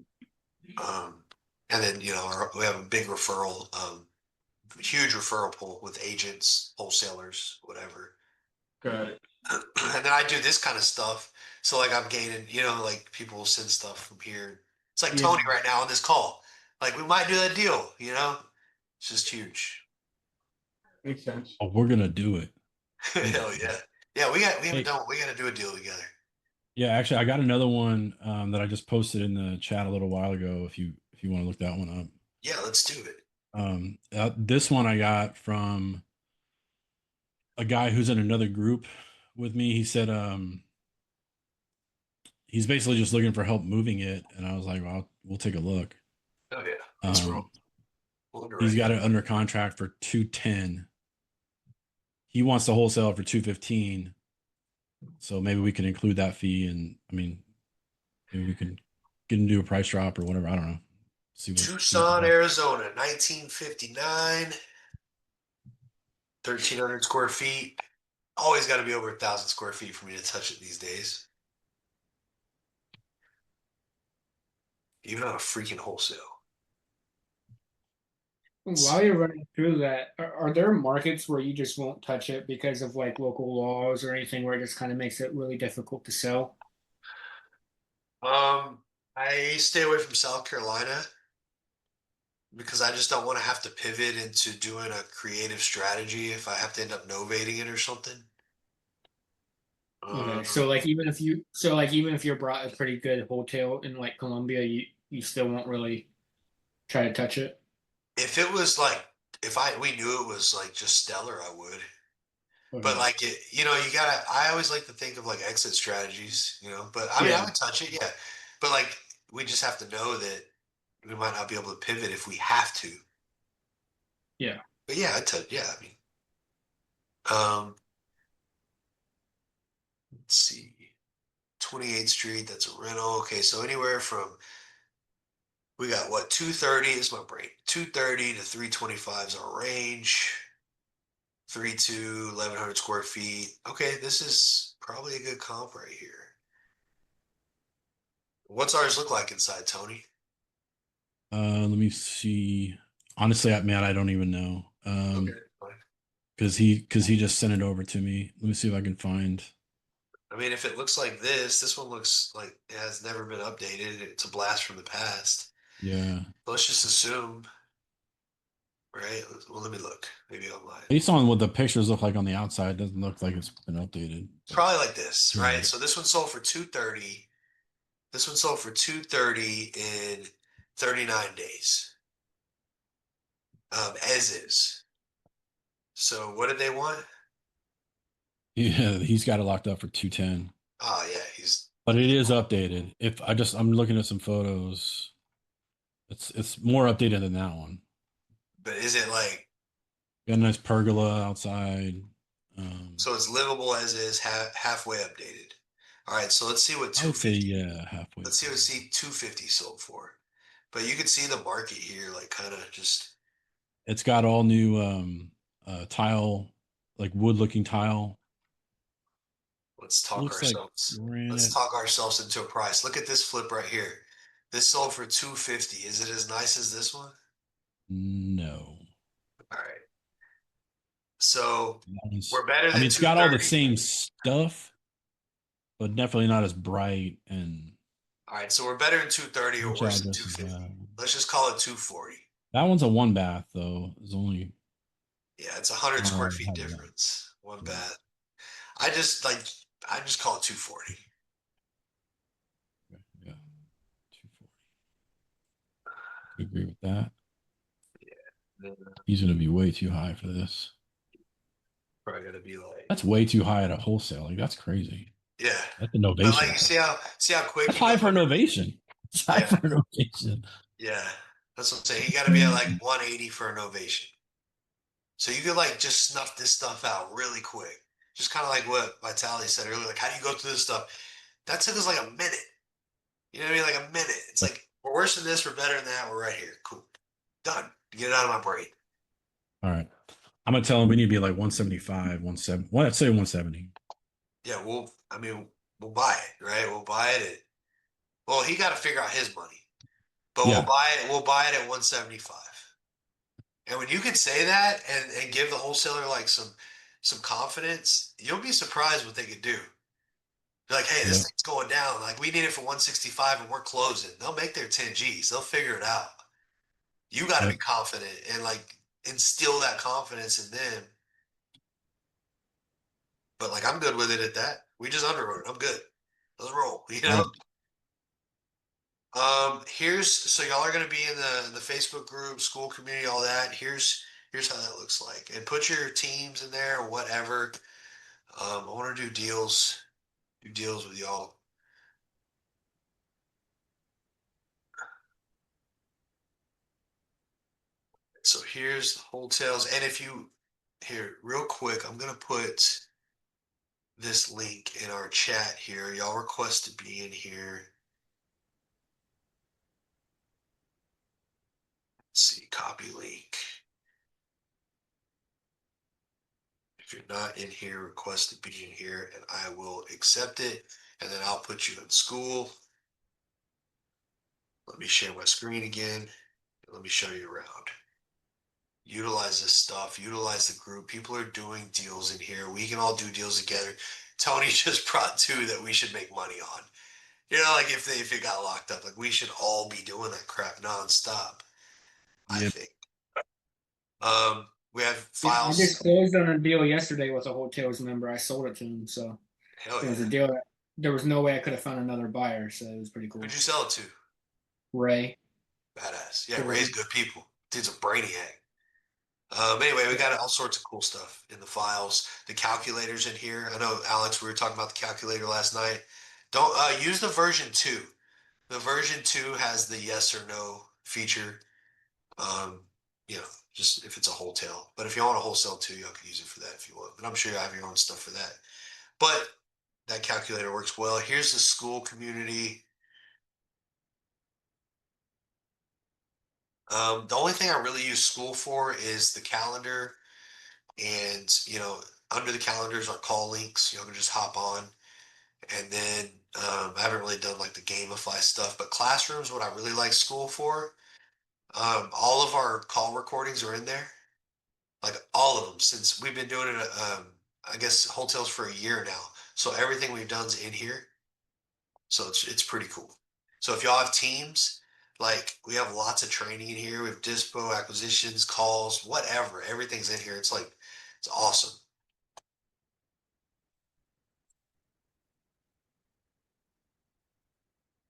and then, you know, we have a big referral, huge referral pool with agents, wholesalers, whatever. Got it. And then I do this kind of stuff. So like I'm gaining, you know, like people will send stuff from here. It's like Yeah. Tony right now on this call. Like we might do that deal, you know? It's just huge. Makes sense. Oh, we're gonna do it. Hell yeah. Yeah, we gotta do a deal together. Yeah, actually, I got another one that I just posted in the chat a little while ago. If you want to look that one up. Yeah, let's do it. This one I got from a guy who's in another group with me. He said he's basically just looking for help moving it, and I was like, well, we'll take a look. Oh yeah. That's wrong. He's got it under contract for 210. He wants to wholesale for 215. So maybe we can include that fee, and I mean, maybe we can get him to do a price drop or whatever. I don't know. See what Tucson, Arizona, 1959, 1,300 square feet. Always got to be over 1,000 square feet for me to touch it these days. Even on a freaking wholesale. While you're running through that, are there markets where you just won't touch it because of like local laws or anything where it just kind of makes it really difficult to sell? I stay away from South Carolina because I just don't want to have to pivot into doing a creative strategy if I have to end up novating it or something. Okay, so like even if you're brought a pretty good hotel in like Colombia, you still won't really try to touch it. If it was like we knew it was like just stellar, I would. But Okay. like it, you know, I always like to think of like exit strategies, you know. But I mean, I would touch it, yeah. But like we just have to know that we might not be able to pivot if we have to. Yeah. But yeah, yeah, I mean, um, let's see. 28th Street, that's a rental. Okay, so anywhere from we got what 230 is my brain. 230 to 325 is our range. 1,100 square feet. Okay, this is probably a good comp right here. What's ours look like inside, Tony? Let me see. Honestly, man, I don't even know. Okay, because he just sent it over to me. Let me see if I can find. I mean, if it looks like this one looks like it has never been updated. It's a blast from the past. Yeah. Let's just assume, right? Well, let me look. Maybe online. Based on what the pictures look like on the outside, it doesn't look like it's been updated. It's probably like this, Yeah. right? So this one sold for 230. This one sold for 230 in 39 days. As is. So what did they want? Yeah, he's got it locked up for 210. Oh yeah, but it is updated. I'm looking at some photos. It's more updated than that one. But is it like got a nice pergola outside? So it's livable as is, halfway updated. All right, so let's see what I would say 250. halfway. Let's see what 250 sold for. But you can see the market here, like kind of just. It's got all new tile, like wood looking tile. Let's talk Looks like ourselves. ran Let's it. talk ourselves into a price. Look at this flip right here. This sold for $250. Is it as nice as this one? No. All right. So Nice. we're better I than mean, it's got all the 230. same stuff, but definitely not as bright. And All right, so we're better than 230 or which worse than address is 250. that? Let's just call it 240. That one's a one bath though. It's only Yeah, it's 100 square feet how about difference. One Yeah. bath. I just call it 240. Yeah, 240. I agree with that. Yeah. He's gonna be way too high for this. Probably gonna be like, That's way too high at a wholesale. Like that's crazy. yeah. That's a But novation. like you see how quick That's he high goes for a under. novation. It's high Yeah. for a novation. Yeah. That's what I'm saying. You gotta be at like 180 for a novation. So you could like just snuff this stuff out really quick. Just kind of like what Vitaly said earlier. Like, how do you go through this stuff? That took us like a minute. You know what I mean? Like a minute. It's like, we're worse than this, we're better than that, we're right here. Cool. Done. Get it out of my brain. All right. I'm gonna tell him we need to be like 175, 170. Well, let's say 170. Yeah, we'll buy it, right? We'll buy it. Well, he got to figure out his money. But Yeah. we'll buy it at 175. And when you can say that and give the wholesaler like some confidence, you'll be surprised what they could do. They're like, hey, this thing's going down. Like, we need it for 165 and we're closing. They'll make their 10 G's. They'll figure it out. You got to be confident and like instill that confidence in them. But like, I'm good with it at that. We just underwrote it. I'm good. Let's roll. You know. So y'all are gonna be in the Facebook group, school community, all that. Here's how that looks like, and put your teams in there or whatever. I want to do deals with y'all. So here's the Wholetails, and if you here real quick, I'm gonna put this link in our chat here. Y'all request to be in here. Let's see, copy link. If you're not in here, request to be in here, and I will accept it, and then I'll put you in school. Let me share my screen again, and let me show you around. Utilize this stuff, utilize the group. People are doing deals in here. We can all do deals together. Tony just brought two that we should make money on. You know, like if it got locked up, like we should all be doing that crap nonstop. I think. We have files. I just closed on a deal yesterday with a Wholetails member. I sold it to him, so Hell it was yeah. a deal that there was no way I could have found another buyer, so it was pretty cool. Who'd you sell it to? Ray. Badass. Yeah, Ray's good people. Dude's a brainiac. Anyway, we got all sorts of cool stuff in the files. The calculators in here. I know, Alex, we were talking about the calculator last night. Don't use the version 2. The version 2 has the yes or no feature. You know, just if it's a wholetail. But if you want a wholesale too, y'all can use it for that if you want. But I'm sure you have your own stuff for that. But that calculator works well. Here's the school community. The only thing I really use school for is the calendar, and you know, under the calendars are call links. You can just hop on, and then I haven't really done like the gamify stuff, but classrooms, what I really like school for. All of our call recordings are in there, like all of them, since we've been doing it. I guess hotels for a year now, so everything we've done's in here. So it's pretty cool. So if y'all have teams, like we have lots of training in here. We have dispo, acquisitions, calls, whatever. Everything's in here. It's like, it's awesome.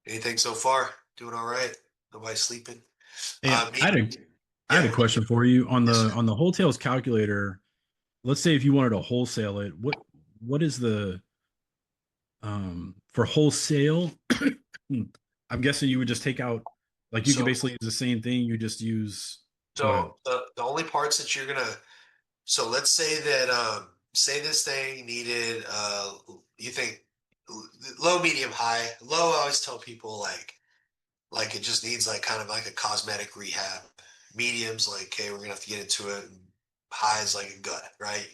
Anything so far? Doing all right? Nobody sleeping? Yeah, I had a question for you on the Wholetails calculator. Let's say if you wanted to wholesale it, what is the for wholesale? I'm guessing you would just take out, like you could basically use the same thing. You just use. So the only parts that you're gonna, so let's say that say this thing needed you think low, medium, high. Low, I always tell people like it just needs like kind of like a cosmetic rehab. Mediums like, okay, we're gonna have to get into it. And high is like a gut, right?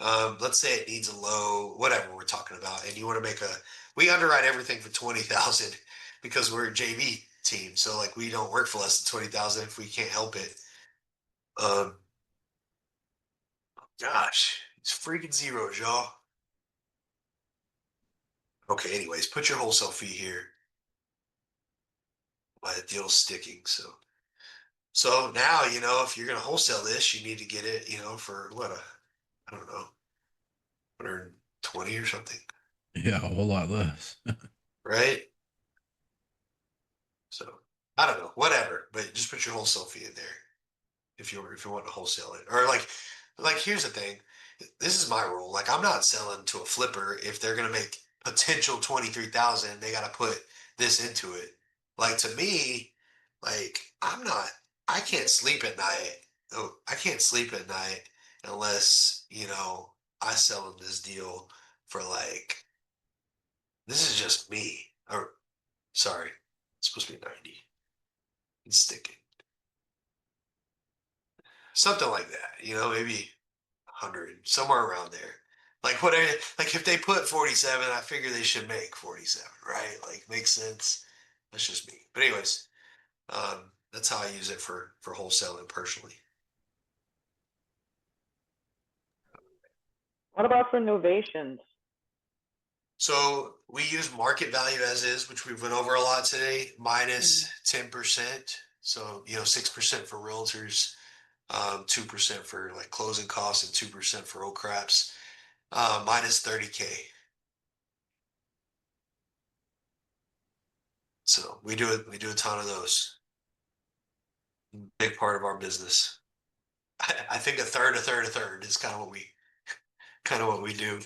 Let's say it needs a low, whatever we're talking about, and you want to we underwrite everything for 20,000 because we're a JV team. So like we don't work for less than 20,000 if we can't help it. Gosh, it's freaking zeros, y'all. Okay, anyways, put your wholesale fee here. My deal's sticking, so now, if you're gonna wholesale this, you need to get it, for what, I don't know, 120 or something, Yeah, a whole lot less. right? So I don't know, whatever, but just put your wholesale fee in there if you want to wholesale it. Or like here's the thing. This is my rule. Like I'm not selling to a flipper if they're gonna make potential 23,000, they gotta put this into it. Like to me, like I can't sleep at night. Oh, I can't sleep at night unless, I sell them this deal for like this is just me. Or sorry, it's supposed to be 90. It's sticking. Something like that, maybe 100, somewhere around there. Like like if they put 47, I figure they should make 47, right? Like makes sense. That's just me. But anyways, that's how I use it for wholesaling personally. What about for Renovations? So we use market value as is, which we've went over a lot today, minus 10%. So 6% for realtors, 2% for like closing costs, and 2% for old craps, minus 30K. So we do a ton of those. Big part of our business. I think a third is kind of what we do.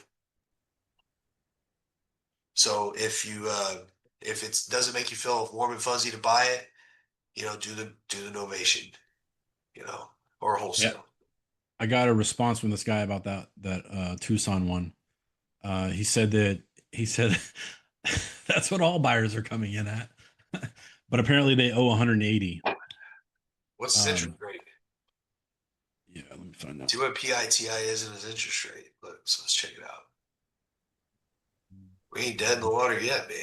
So if it doesn't make you feel warm and fuzzy to buy it, do the novation, or wholesale. Yeah. I got a response from this guy about that Tucson one. He said that's what all buyers are coming in at, but apparently they owe 180. What's his interest rate? Yeah, let me find out. See what PITI is in his interest rate. So let's check it out. We ain't dead in the water yet, man.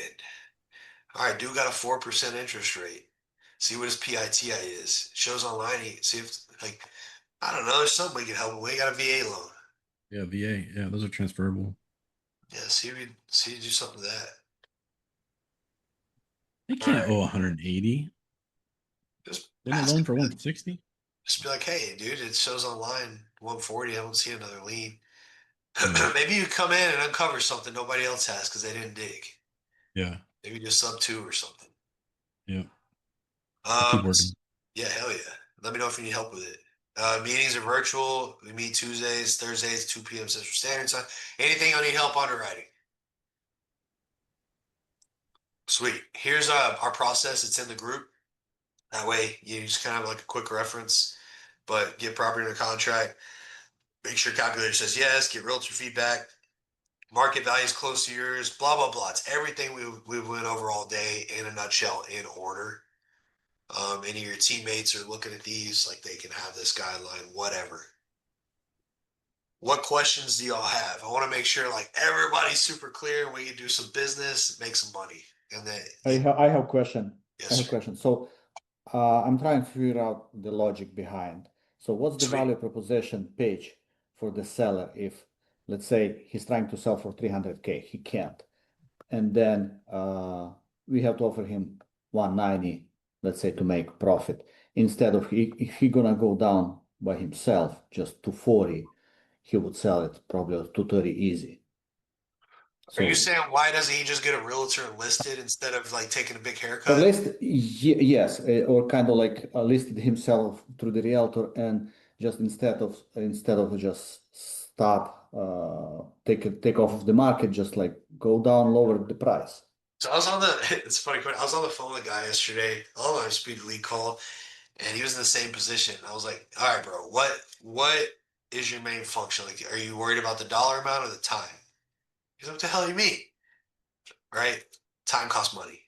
All right, dude got a 4% interest rate. See what his PITI is. Shows online. See if I don't know. There's something we can help him. We got a VA loan. Yeah, VA. Yeah, those are transferable. Yeah, see if you do something to that. They can't owe 180. Just They have a loan for 160. Just be like, hey, dude, it shows online 140. I don't see another lien. Yeah. Maybe you come in and uncover something nobody else has because they didn't dig. Yeah. Maybe just sub 2 or something. Yeah. Keep working. Yeah, hell yeah. Let me know if you need help with it. Meetings are virtual. We meet Tuesdays, Thursdays, 2 p.m. Central Standard Time. Anything you need help underwriting. Sweet. Here's our process. It's in the group. That way you just kind of like a quick reference, but get property under contract. Make sure calculator says yes. Get realtor feedback. Market value is close to yours. Blah blah blah. It's everything we went over all day in a nutshell, in order. Any of your teammates are looking at these, like they can have this guideline, whatever. What questions do y'all have? I want to make sure like everybody's super clear and we can do some business, make some money. And then I have a question. Yes, I have a sir. question. So I'm trying to figure out the logic behind. So what's the Sweet. value proposition pitch for the seller if, let's say, he's trying to sell for 300K, he can't, and then we have to offer him 190, let's say, to make profit. Instead of if he gonna go down by himself just to 40, he would sell it probably at 230 easy. Are you saying why doesn't he just get a realtor and list it instead of like taking a big Or haircut? yes, or kind of like listed himself through the realtor, and just instead of just stop, take off of the market, just like go down, lower the price. So it's funny, I was on the phone with a guy yesterday, on my speed lead call, and he was in the same position. I was like, all right, bro, what is your main function? Like, are you worried about the dollar amount or the time? He's like, what the hell do you mean? Right? Time costs money,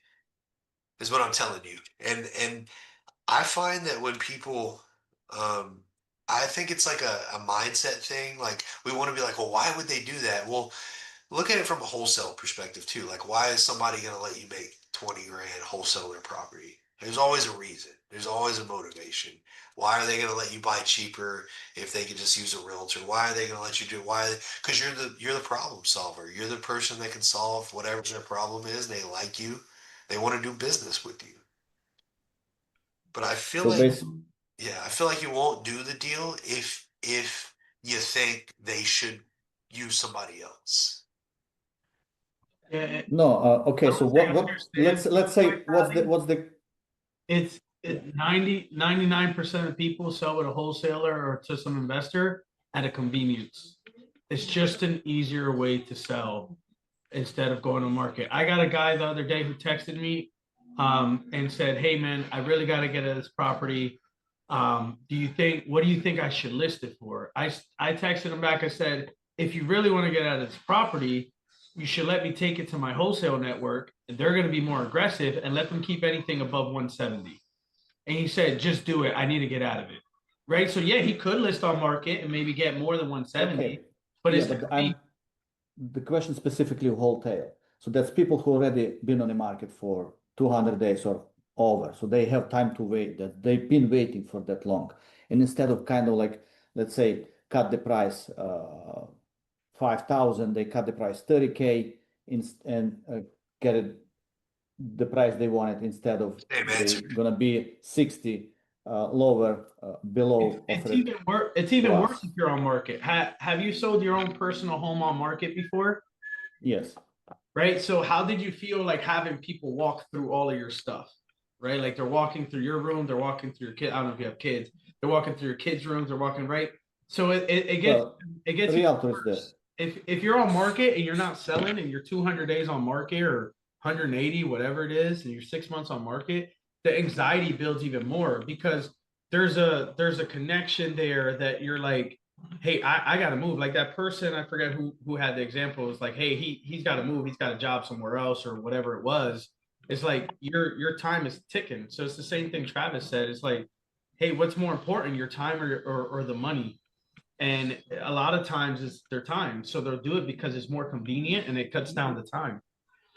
is what I'm telling you. And I find that when people I think it's like a mindset thing. Like we want to be like, well, why would they do that? Well, look at it from a wholesale perspective too. Like, why is somebody going to let you make 20 grand wholesale their property? There's always a reason. There's always a motivation. Why are they going to let you buy cheaper if they can just use a realtor? Why are they going to let you do? Why? Because you're the problem solver. You're the person that can solve whatever their problem is. They like you. They want to do business with you. But I feel So like, basically, yeah, I feel like you won't do the deal if you think they should use somebody else. Yeah, no, okay. I So would say what? Let's say what's the it's yeah. 99% of people sell with a wholesaler or to some investor at a convenience. It's just an easier way to sell instead of going to market. I got a guy the other day who texted me and said, "Hey man, I really got to get at this property. What do you think I should list it for?" I texted him back. I said, "If you really want to get out of this property, you should let me take it to my wholesale network. They're going to be more aggressive and let them keep anything above 170." And he said, "Just do it. I need to get out of it." Right. So yeah, he could list on market and maybe get more than 170, Okay. but Yeah, it's but I'm the question specifically wholesale. So that's people who already been on the market for 200 days or over. So they have time to wait, that they've been waiting for that long. And instead of kind of like, let's say, cut the price 5,000, they cut the price 30K and get it the price they wanted instead of Same they answer. gonna be 60 lower below it's offered even worse. It's even worse plus. if you're on market. Have you sold your own personal home on market before? Yes. Right. So how did you feel like having people walk through all of your stuff? Right. Like they're walking through your room, they're walking through your kid. I don't know if you have kids. They're walking through your kids' rooms. They're walking right. So Well, it gets even realtor is there. worse. If you're on market and you're not selling and you're 200 days on market or 180, whatever it is, and you're 6 months on market, the anxiety builds even more because there's a connection there that you're like, hey, I gotta move. Like that person, I forget who had the example, was like, hey, he's gotta move, he's got a job somewhere else or whatever it was. It's like your time is ticking. So it's the same thing Travis said. It's like, hey, what's more important, your time or the money? And a lot of times it's their time. So they'll do it because it's more convenient and it cuts down the time.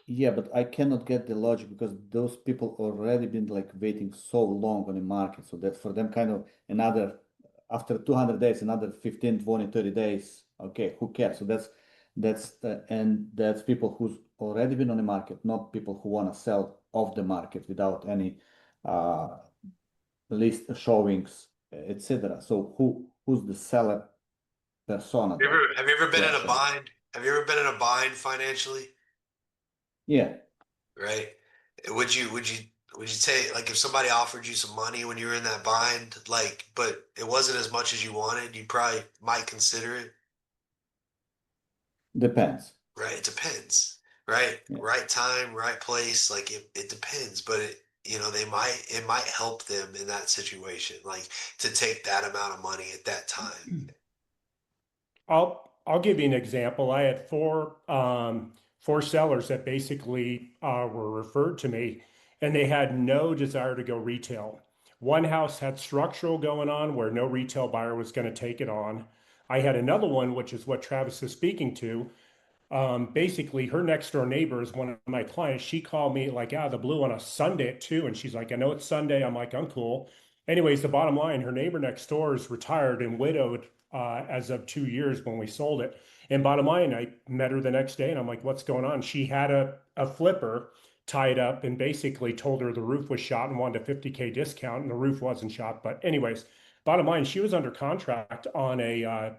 Yeah, but I cannot get the logic because those people already been like waiting so long on the market. So that for them kind of another after 200 days, another 15, 20, 30 days. Okay, who cares? So and that's people who's already been on the market, not people who want to sell off the market without any uh list showings, etc. So who's the seller persona then? Have you ever been in a Question. bind? Have you ever been in a bind financially? Yeah. Right? Would you take like if somebody offered you some money when you were in that bind, like, but it wasn't as much as you wanted, you probably might consider it. Depends. Right? It depends. Right? Yeah. Right time, right place. Like it depends, but it might help them in that situation, like to take that amount of money at that time. I'll give you an example. I had four sellers that basically were referred to me, and they had no desire to go retail. One house had structural going on where no retail buyer was going to take it on. I had another one, which is what Travis is speaking to. Basically, her next door neighbor is one of my clients. She called me like out of the blue on a Sunday at 2, and she's like, "I know it's Sunday." I'm like, "I'm cool." Anyways, the bottom line, her neighbor next door is retired and widowed as of 2 years when we sold it. And bottom line, I met her the next day, and I'm like, "What's going on?" She had a flipper tied up and basically told her the roof was shot and wanted a 50K discount, and the roof wasn't shot. But anyways, bottom line, she was under contract on a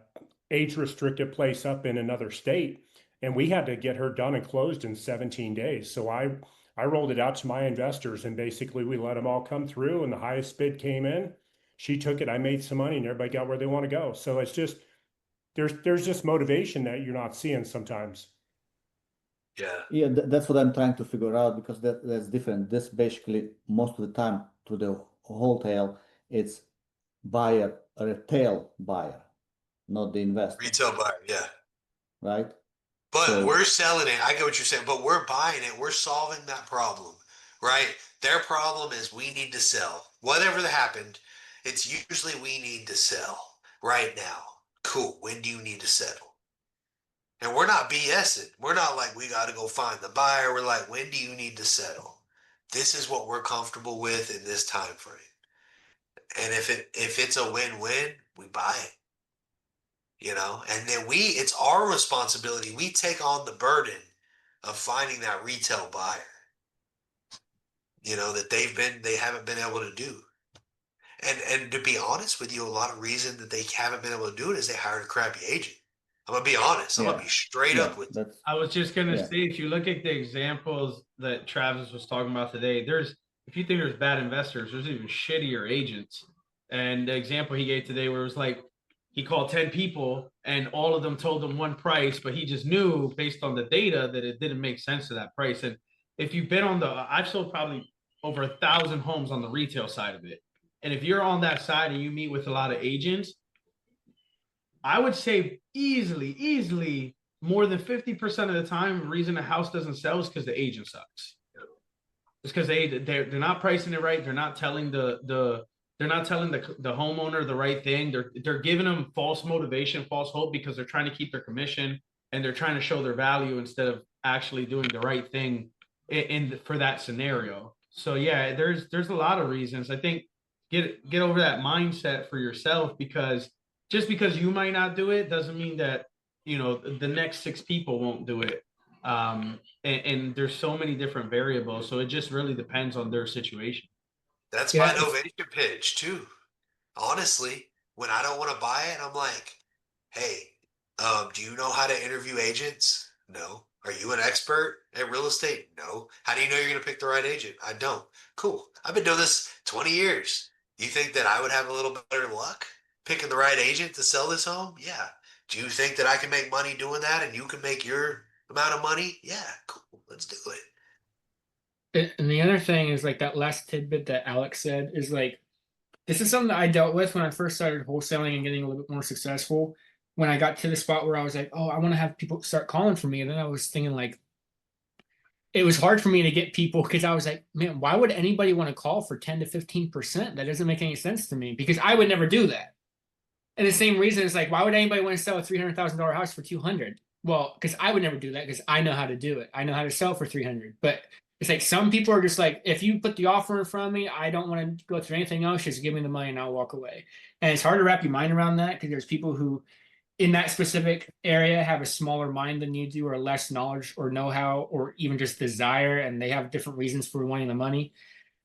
age restricted place up in another state, and we had to get her done and closed in 17 days. So I rolled it out to my investors, and basically we let them all come through, and the highest bid came in. She took it, I made some money, and everybody got where they want to go. So it's just there's just motivation that you're not seeing sometimes. Yeah. Yeah, that's what I'm trying to figure out because that's different. This basically most of the time to the wholesale, it's buyer, a retail buyer, not the investor, Retail buyer, yeah. right? But So we're selling it. I get what you're saying, but we're buying it. We're solving that problem, right? Their problem is we need to sell. Whatever that happened, it's usually we need to sell. right now. Cool. When do you need to settle? And we're not BSing. We're not like, we got to go find the buyer. We're like, when do you need to settle? This is what we're comfortable with in this time frame. And if it's a win-win, we buy it. And then it's our responsibility. We take on the burden of finding that retail buyer, that they haven't been able to do. And to be honest with you, a lot of reason that they haven't been able to do it is they hired a crappy agent. I'm gonna be honest. I'm gonna be straight up with you. I was just gonna say, if you look at the examples that Travis was talking about today, if you think there's bad investors, there's even shittier agents. And the example he gave today, where it was like he called 10 people and all of them told him one price, but he just knew based on the data that it didn't make sense to that price. And if you've been I've sold probably over 1,000 homes on the retail side of it. And if you're on that side and you meet with a lot of agents, I would say easily more than 50% of the time, the reason the house doesn't sell is because the agent sucks. It's because they're not pricing it right. They're not telling the homeowner the right thing. They're giving them false motivation, false hope, because they're trying to keep their commission and they're trying to show their value instead of actually doing the right thing for that scenario. So yeah, there's a lot of reasons. I think get over that mindset for yourself, because just because you might not do it doesn't mean that the next 6 people won't do it. And there's so many different variables, so it just really depends on their situation. That's my novation pitch too. Honestly, when I don't want to buy it, I'm like, hey, do you know how to interview agents? No. Are you an expert at real estate? No. How do you know you're going to pick the right agent? I don't. Cool. I've been doing this 20 years. You think that I would have a little bit better luck picking the right agent to sell this home? Yeah. Do you think that I can make money doing that and you can make your amount of money? Yeah. Cool. Let's do it. And the other thing is, like, that last tidbit that Alex said is like, this is something that I dealt with when I first started wholesaling and getting a little bit more successful. When I got to the spot where I was like, oh, I want to have people start calling for me. And then I was thinking, like, it was hard for me to get people, because I was like, man, why would anybody want to call for 10 to 15%? That doesn't make any sense to me, because I would never do that. And the same reason is like, why would anybody want to sell a $300,000 house for 200? Well, because I would never do that, because I know how to do it. I know how to sell for 300. But it's like, some people are just like, if you put the offer in front of me, I don't want to go through anything else. Just give me the money and I'll walk away. And it's hard to wrap your mind around that, because there's people who in that specific area have a smaller mind than you do, or less knowledge or know-how, or even just desire, and they have different reasons for wanting the money.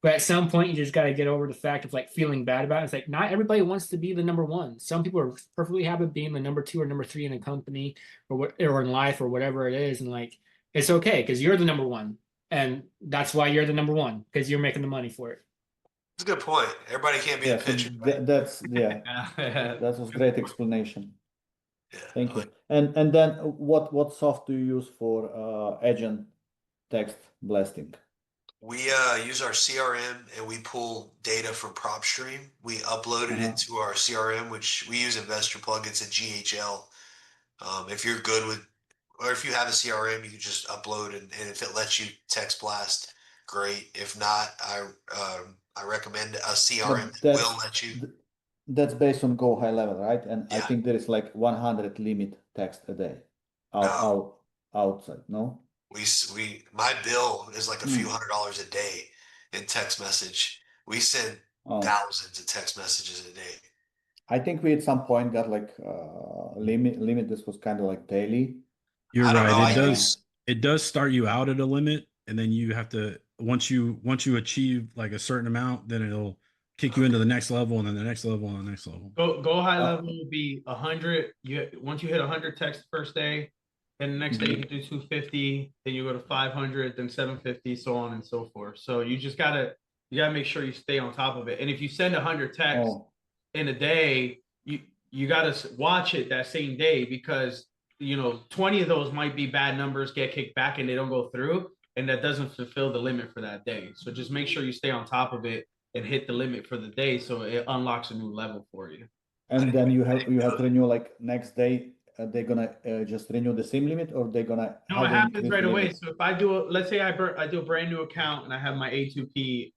But at some point, you just got to get over the fact of like feeling bad about it. It's like, not everybody wants to be the number one. Some people are perfectly happy being the number 2 or number 3 in a company, or in life, or whatever it is. And like, it's okay, because you're the number one. And that's why you're the number one, because you're making the money for it. That's a good point. Everybody can't be the pitcher. That was great explanation. Yeah, Thank you. And then what soft do you use for agent text blasting? We use our CRM and we pull data from PropStream. We upload it into our CRM, which we use Investor Plug. It's a GHL. If you're good with, or if you have a CRM, you can just upload, and if it lets you text blast, great. If not, I recommend a CRM that will let you. That's based on Go High Level, right? And I think there is like 100 limit text a day outside, no? My bill is like a few $100s a day in text message. We send thousands of text messages a day. I think we at some point got like limit. This was kind of like daily. You're right. It does start you out at a limit, and then you have to, once you achieve like a certain amount, then it'll kick you into the next level, and then the next level, and the next level. Go high level will be 100. Once you hit 100 text the first day, and the next day you can do 250, then you go to 500, then 750, so on and so forth. So you gotta make sure you stay on top of it. And if you send 100 texts in a day, you gotta watch it that same day, because 20 of those might be bad numbers, get kicked back, and they don't go through, and that doesn't fulfill the limit for that day. So just make sure you stay on top of it and hit the limit for the day, so it unlocks a new level for you. And then you have to renew like next day. They're gonna just renew the same limit, or they're gonna? No, it happens right away. So if I do let's say I do a brand new account and I have my A2P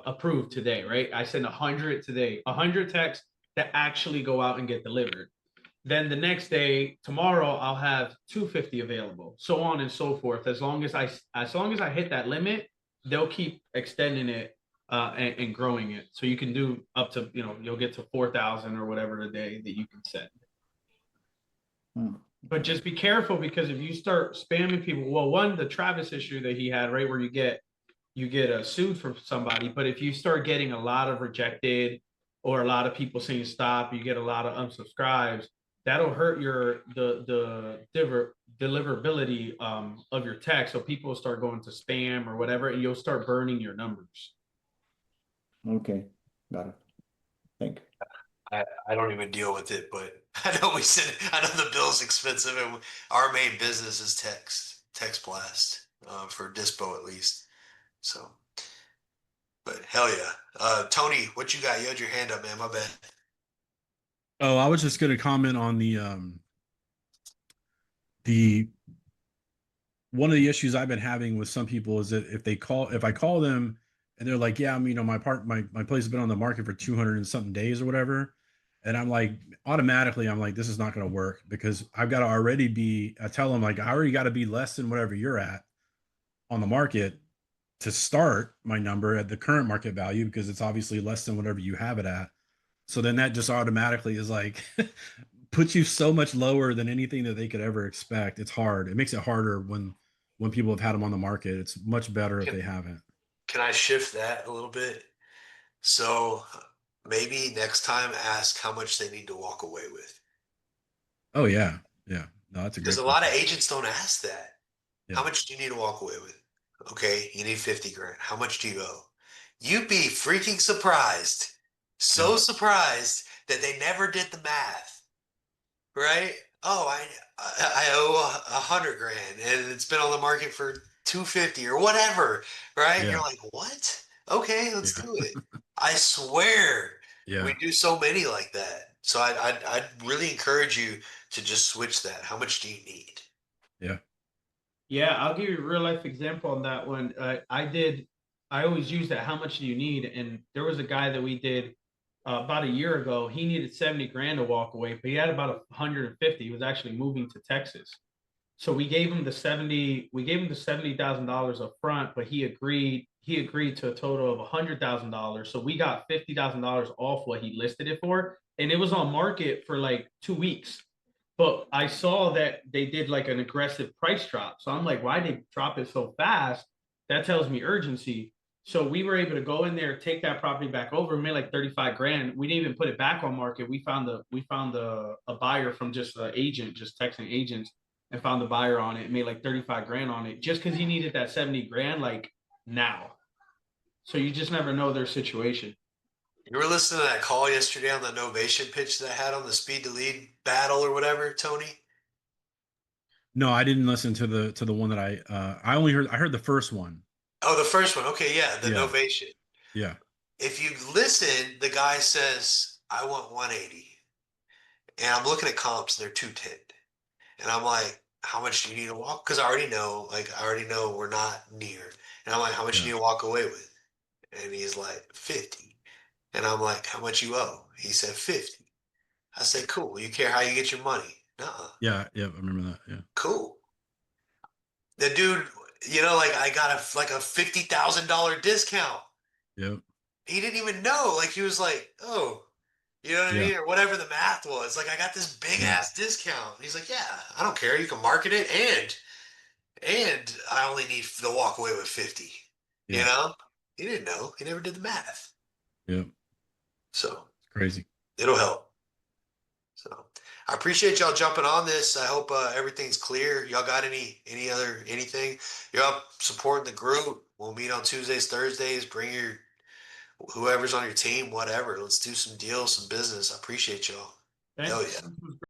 approved today, right? I send 100 today, 100 texts that actually go out and get delivered. Then the next day, tomorrow, I'll have 250 available, so on and so forth. As long as I hit that limit, they'll keep extending it and growing it. So you can do up to, you'll get to 4,000 or whatever a day that you can send. But just be careful, because if you start spamming people, well, one, the Travis issue that he had, right, where you get sued from somebody. But if you start getting a lot of rejected or a lot of people saying stop, you get a lot of unsubscribes, that'll hurt the deliverability of your text. So people will start going to spam or whatever, and you'll start burning your numbers. Okay, got it. Thank you. I don't even deal with it, but I know the bill's expensive, and our main business is text blast for Dispo at least. So, but hell yeah. Tony, what you got? You had your hand up, man. My bad. Oh, I was just going to comment on the one of the issues I've been having with some people is that if I call them and they're like, yeah, my place has been on the market for 200 and something days or whatever. And I'm like, automatically, I'm like, this is not going to work, because I've got to I tell them, like, I already got to be less than whatever you're at on the market to start my number at the current market value, because it's obviously less than whatever you have it at. So then that just automatically is like, puts you so much lower than anything that they could ever expect. It's hard. It makes it harder when people have had them on the market. It's much better if they haven't. Can I shift that a little bit? So maybe next time ask how much they need to walk away with. Oh yeah. Yeah. No, that's a great Because a lot of agents don't ask that. Yeah. How much do you need to walk away with? Okay, you need 50 grand. How much do you owe? You'd be freaking surprised. So surprised that they never did the math. Right? Oh, I owe 100 grand and it's been on the market for 250 or whatever. Right? Yeah. You're like, what? Okay, let's do it. I swear we do so many like that. So I'd really encourage you to just switch that. How much do you need? Yeah. Yeah, I'll give you a real life example on that one. I always use that. How much do you need? And there was a guy that we did about a year ago. He needed 70 grand to walk away, but he had about 150. He was actually moving to Texas. So we gave him the $70,000 up front, but he agreed to a total of $100,000. So we got $50,000 off what he listed it for. And it was on market for like 2 weeks. But I saw that they did like an aggressive price drop. So I'm like, why did they drop it so fast? That tells me urgency. So we were able to go in there, take that property back over, made like 35 grand. We didn't even put it back on market. We found a buyer from just an agent, just texting agents, and found the buyer on it, made like 35 grand on it, just because he needed that 70 grand like now. So you just never know their situation. You were listening to that call yesterday on the Novation pitch that I had on the speed to lead battle or whatever, Tony? No, I didn't listen to the one that I heard the first one. Oh, the first one. Okay, yeah, the Novation. Yeah. If you listen, the guy says, I want 180. And I'm looking at comps, they're 210. And I'm like, how much do you need to walk? Because I already know we're not near. And I'm like, how much do you need to walk away with? And he's like, 50. And I'm like, how much you owe? He said 50. I said, cool. You care how you get your money? Nuh-uh. Yeah, I remember that. Yeah. Cool. The dude, like I got a $50,000 discount. Yep. He didn't even know. Like he was like, oh, you know what I mean? Or whatever the math was. Like I got this big ass discount. He's like, yeah, I don't care. You can market it and I only need to walk away with 50. Yeah. You know? He didn't know. He never did the math. Yep. So crazy. It'll help. So I appreciate y'all jumping on this. I hope everything's clear. Y'all got anything? You're up supporting the group. We'll meet on Tuesdays, Thursdays. Bring your whoever's on your team, whatever. Let's do some deals, some business. I appreciate y'all. Thanks. Hell yeah.